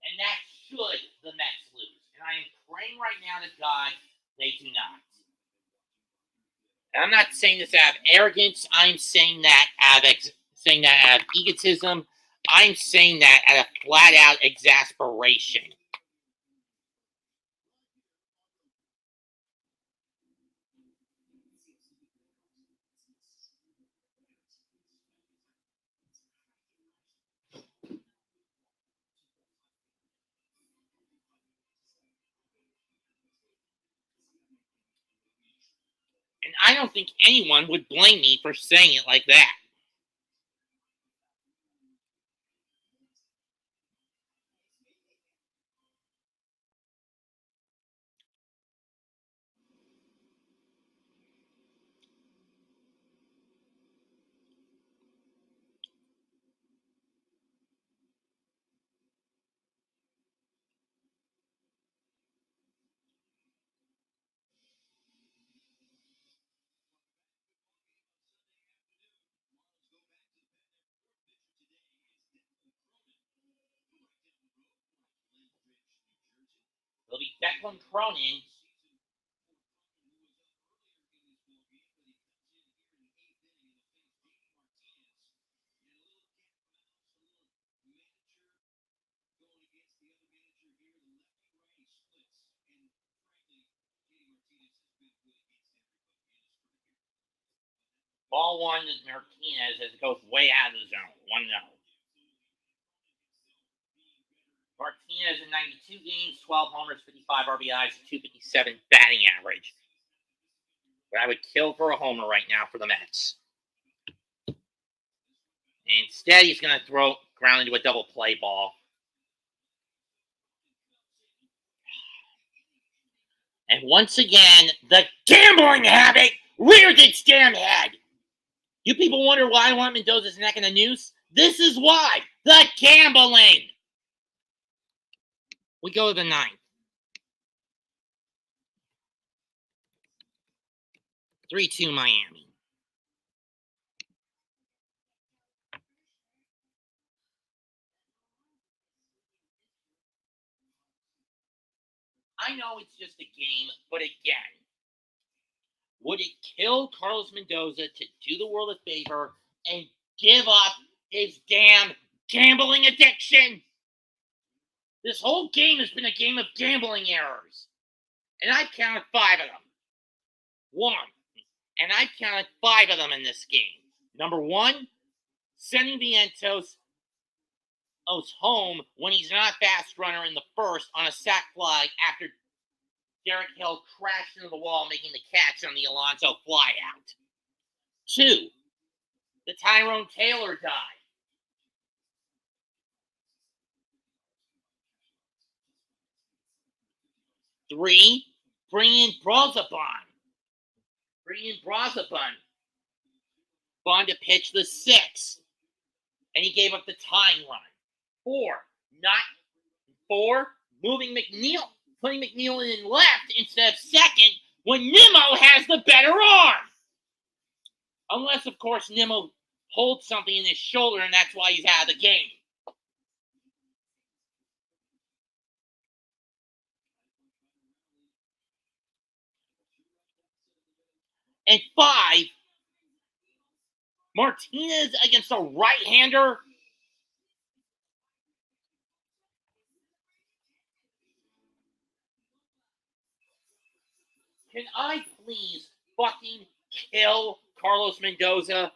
And that should the Mets lose. And I am praying right now to God they do not. And I'm not saying this out of arrogance. I'm saying that out of egotism. I'm saying that out of flat-out exasperation. And I don't think anyone would blame me for saying it like that. Declan Cronin. Ball one is Martinez as it goes way out of the zone. 1-0. Martinez in 92 games, 12 homers, 55 RBIs, 257 batting average. But I would kill for a homer right now for the Mets. Instead, he's going to throw ground into a double play ball. And once again, the gambling habit reared its damn head. You people wonder why I want Mendoza's neck in the noose? This is why. The gambling. We go to the 9th. 3-2 Miami. I know it's just a game, but again, would it kill Carlos Mendoza to do the world a favor and give up his damn gambling addiction? This whole game has been a game of gambling errors. And I've counted 5 of them. 1. And I've counted 5 of them in this game. Number 1, sending Vientos home when he's not a fast runner in the first on a sac fly after Derek Hill crashed into the wall, making the catch on the Alonso flyout. 2, the Tyrone Taylor dive. 3, bring in Brazaban. Bond to pitch the 6th. And he gave up the tying run. 4, moving McNeil, putting McNeil in left instead of second when Nimmo has the better arm. Unless, of course, Nimmo holds something in his shoulder and that's why he's out of the game. And 5, Martinez against a right-hander. Can I please fucking kill Carlos Mendoza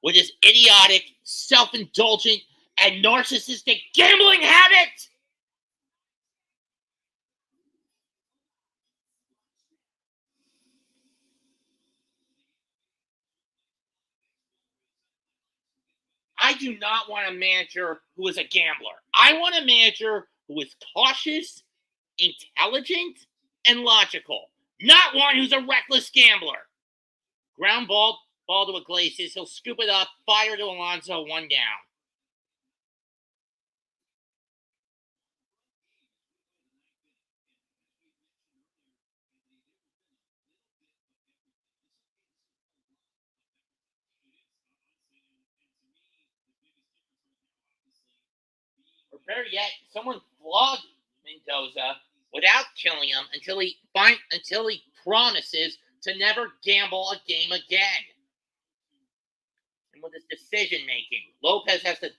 with his idiotic, self-indulgent, and narcissistic gambling habit? I do not want a manager who is a gambler. I want a manager who is cautious, intelligent, and logical. Not one who's a reckless gambler. Ground ball to Iglesias. He'll scoop it up. Fire to Alonso. 1 down. Or better yet, someone flogged Mendoza without killing him until he promises to never gamble a game again. And with his decision making, Lopez has to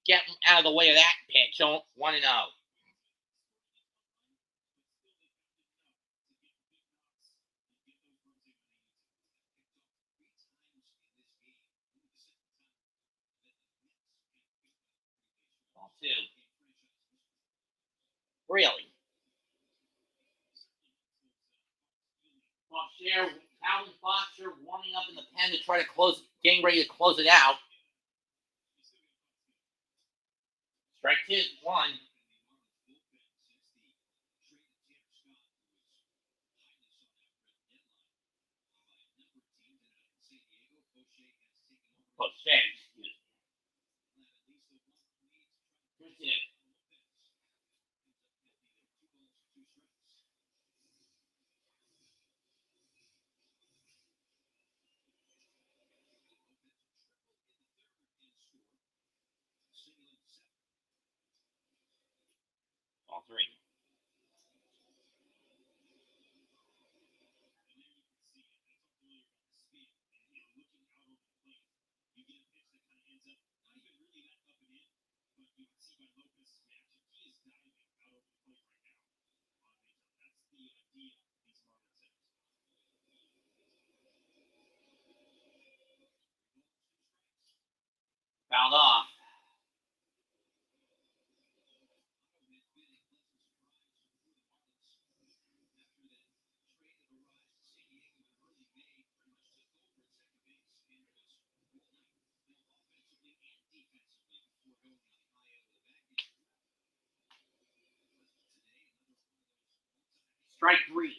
get out of the way of that pitch. 1-0. Ball 2. Really? Calvin Foster warming up in the pen to try to getting ready to close it out. Strike 2, 1. Oh, 6. 2-2. Ball 3. Strike 3.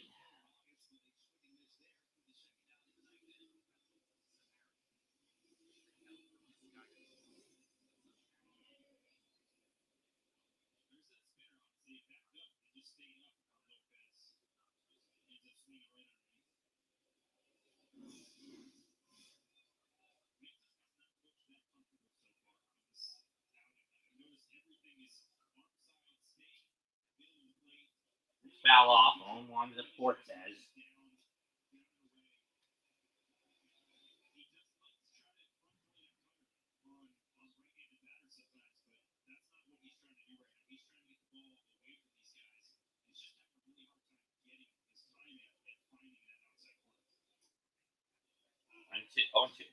Foul off. 0-1 to the Fortes. And 2-2.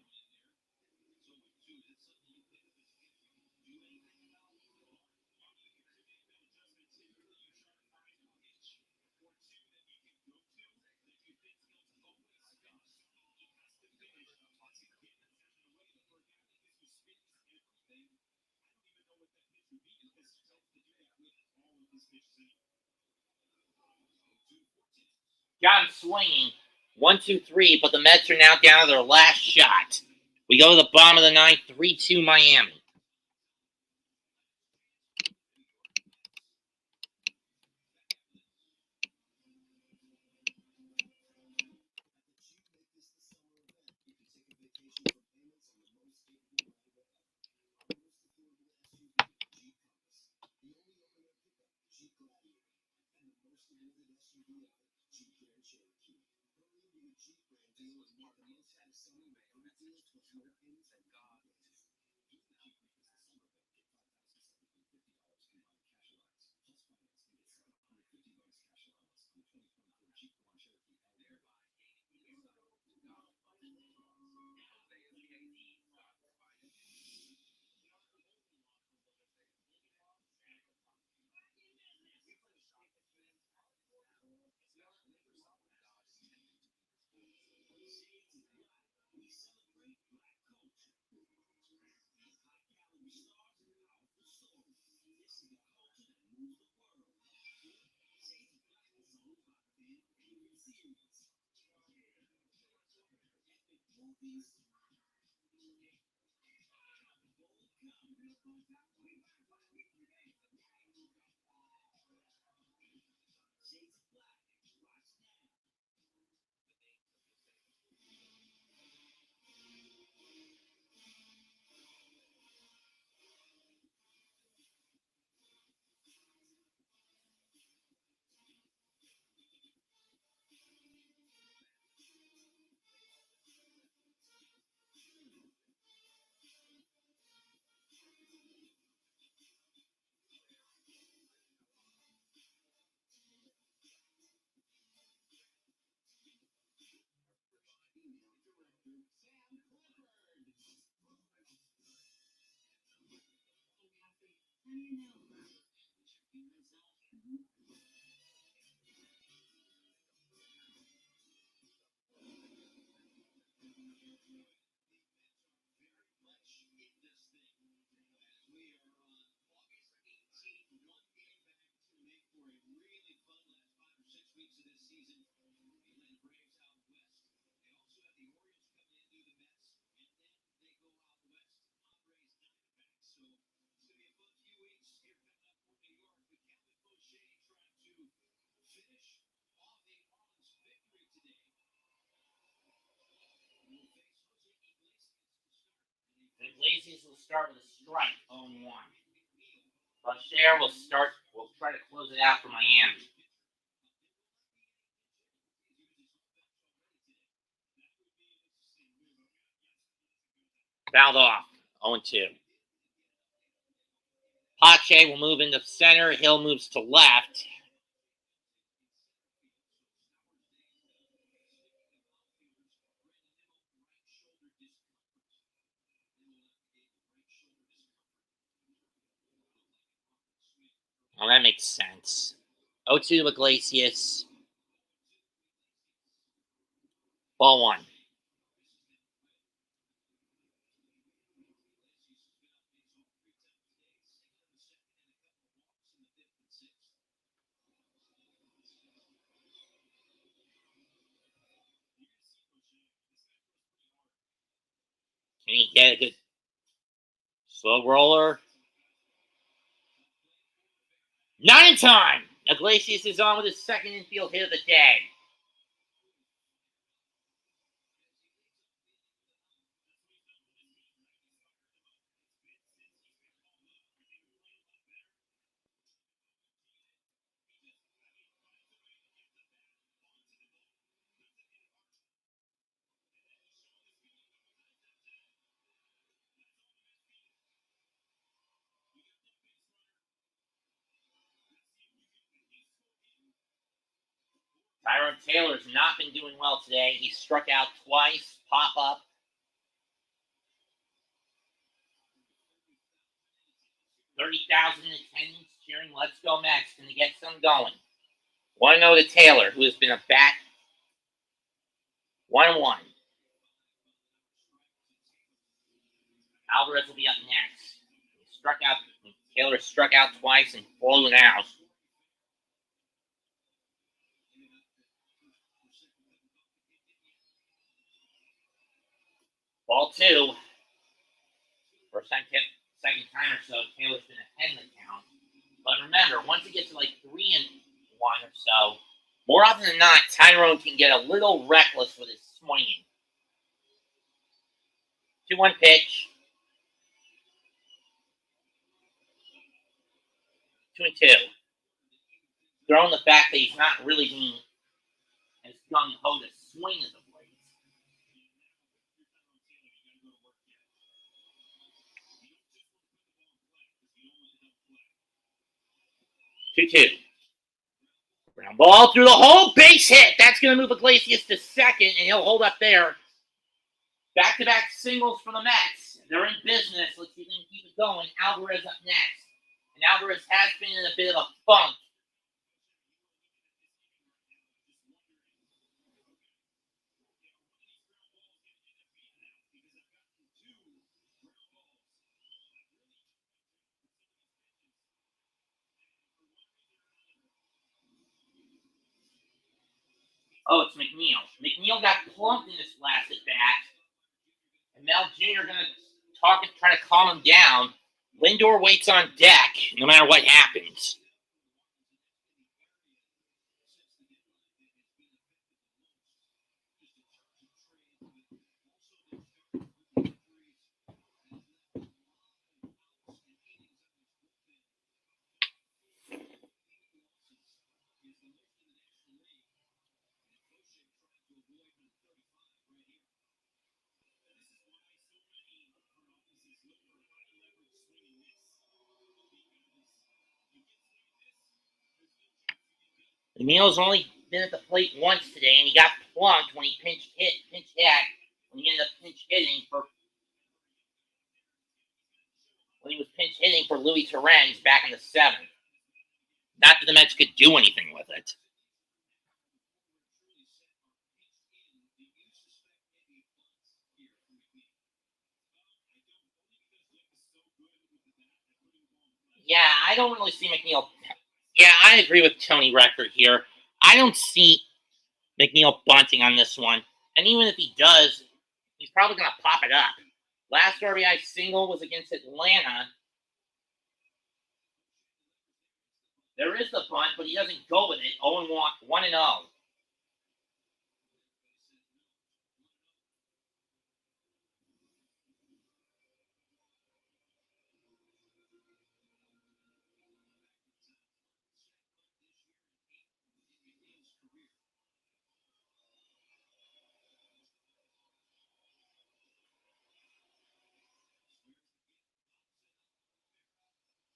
Got him swinging. 1-2-3, but the Mets are now down to their last shot. We go to the bottom of the ninth, 3-2 Miami. The Iglesias will start with a strike, 0-1. Bashir will try to close it out for Miami. Fouled off, 0-2. Pache will move into center. Hill moves to left. Oh, that makes sense. 0-2 to Iglesias. Ball 1. Can he get a good slow roller? Not in time. Iglesias is on with his second infield hit of the day. Tyrone Taylor's not been doing well today. He struck out twice, pop up. $30,000 in attendance cheering Let's Go Mets. Going to get some going. 1-0 to Taylor, who has been a bat. 1-1. Alvarez will be up next. Taylor struck out twice and flown out. Ball 2. First time, second time or so, Taylor's been ahead in the count. But remember, once it gets to like 3-1 or so, more often than not, Tyrone can get a little reckless with his swinging. 2-1 pitch. 2-2. Throwing the fact that he's not really being as gung-ho to swing as of late. 2-2. Ground ball through the hole, base hit. That's going to move Iglesias to second, and he'll hold up there. Back-to-back singles for the Mets. They're in business. Let's see if they can keep it going. Alvarez up next. And Alvarez has been in a bit of a funk. Oh, it's McNeil. McNeil got plunked in this last at-bat. And Mel Jr. going to talk and try to calm him down. Lindor waits on deck no matter what happens. McNeil's only been at the plate once today, and he got plunked when he pinch hit, when he ended up pinch hitting when he was pinch hitting for Louis Torrens back in the 7th. Not that the Mets could do anything with it. Yeah, I don't really see McNeil. Yeah, I agree with Tony Record here. I don't see McNeil bunting on this one. And even if he does, he's probably going to pop it up. Last RBI single was against Atlanta. There is the bunt, but he doesn't go with it. 0-1, 1-0.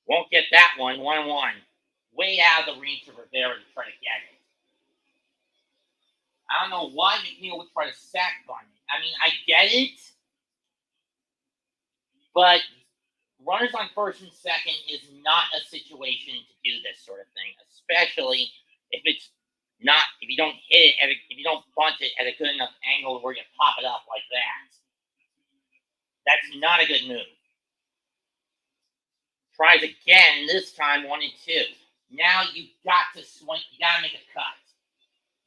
Won't get that one. 1-1. Way out of the reach of Rivera to try to get it. I don't know why McNeil would try to sack bunt it. I mean, I get it, but runners on first and second is not a situation to do this sort of thing, especially if it's not, if you don't hit it, if you don't bunt it at a good enough angle where you pop it up like that. That's not a good move. Tries again, this time 1-2. Now you've got to swing, you got to make a cut.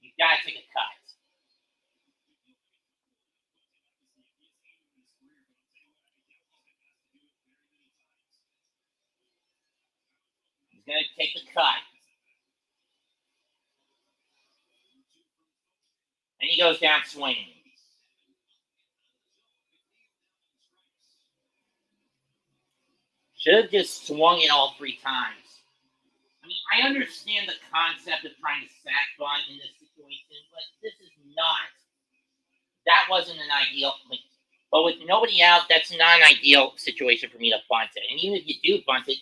You've got to take a cut. He's going to take the cut. And he goes down swinging. Should have just swung it all 3 times. I mean, I understand the concept of trying to sack bunt in this situation, but this is not. That wasn't an ideal. But with nobody out, that's not an ideal situation for me to bunt it. And even if you do bunt it,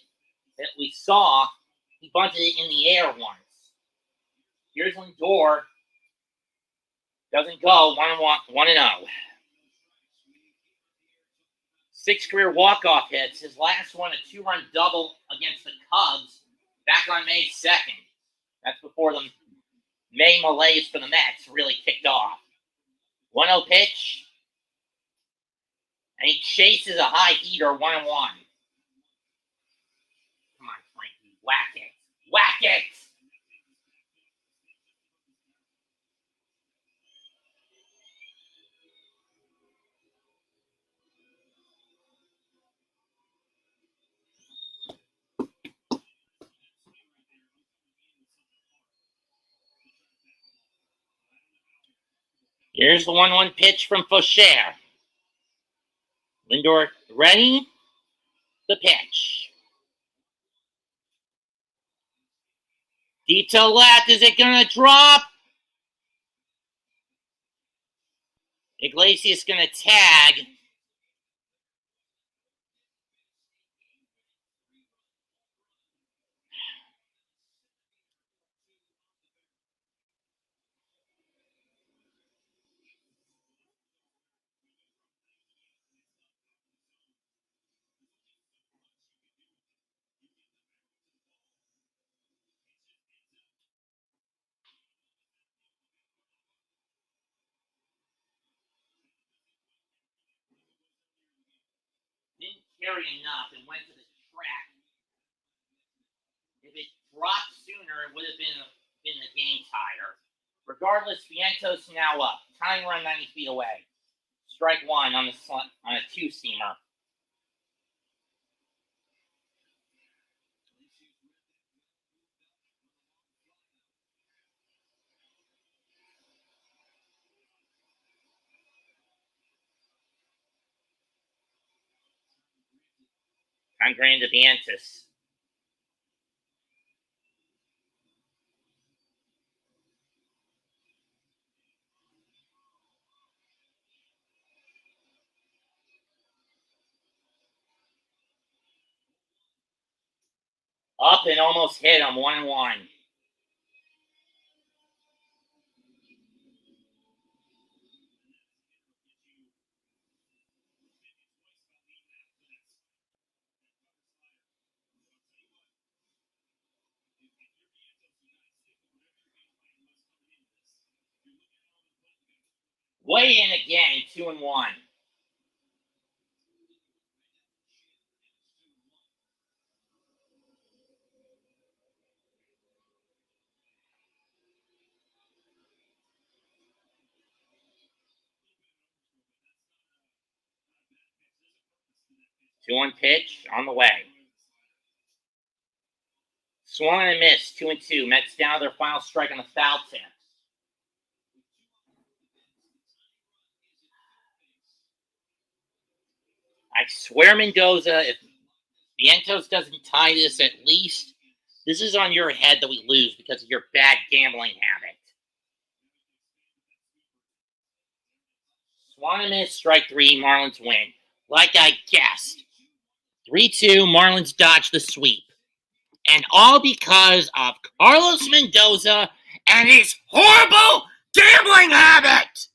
that we saw, he bunted it in the air once. Here's Lindor. Doesn't go. 1-0. 6 career walk-off hits. His last one, a 2-run double against the Cubs back on May 2nd. That's before the May malaise for the Mets really kicked off. 1-0 pitch. And he chases a high heater, 1-1. Come on, Frankie. Whack it. Whack it! Here's the 1-1 pitch from Faucher. Lindor ready. The pitch. Deep to left. Is it going to drop? Iglesias going to tag. Didn't carry enough and went to the track. If it dropped sooner, it would have been the game tire. Regardless, Vientos now up. Tying run 90 feet away. Strike 1 on a 2-seamer. I'm Grand to Vientos. Up and almost hit him, 1-1. Way in again, 2-1. Two-one pitch on the way. Swung and missed, 2-2. Mets down to their final strike on the foul tip. I swear, Mendoza, if Vientos doesn't tie this at least, this is on your head that we lose because of your bad gambling habit. Swung and missed, strike 3, Marlins win. Like I guessed. 3-2, Marlins dodge the sweep. And all because of Carlos Mendoza and his horrible gambling habit!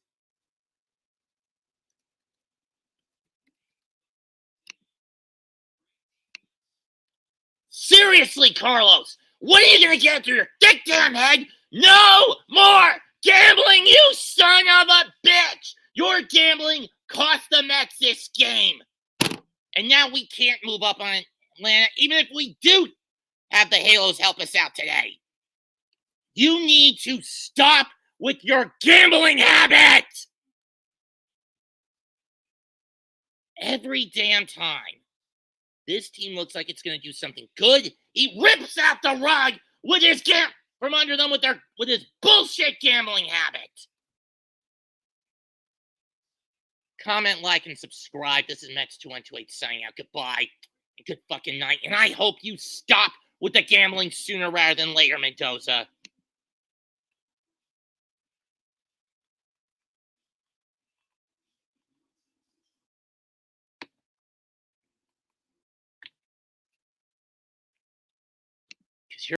Seriously, Carlos, what are you going to get through your thick damn head? No more gambling, you son of a bitch! Your gambling cost the Mets this game. And now we can't move up on Atlanta, even if we do have the Halos help us out today. You need to stop with your gambling habit! Every damn time. This team looks like it's going to do something good. He rips out the rug with his from under them with his bullshit gambling habit. Comment, like, and subscribe. This is Mex2128 signing out. Goodbye. Good fucking night. And I hope you stop with the gambling sooner rather than later, Mendoza.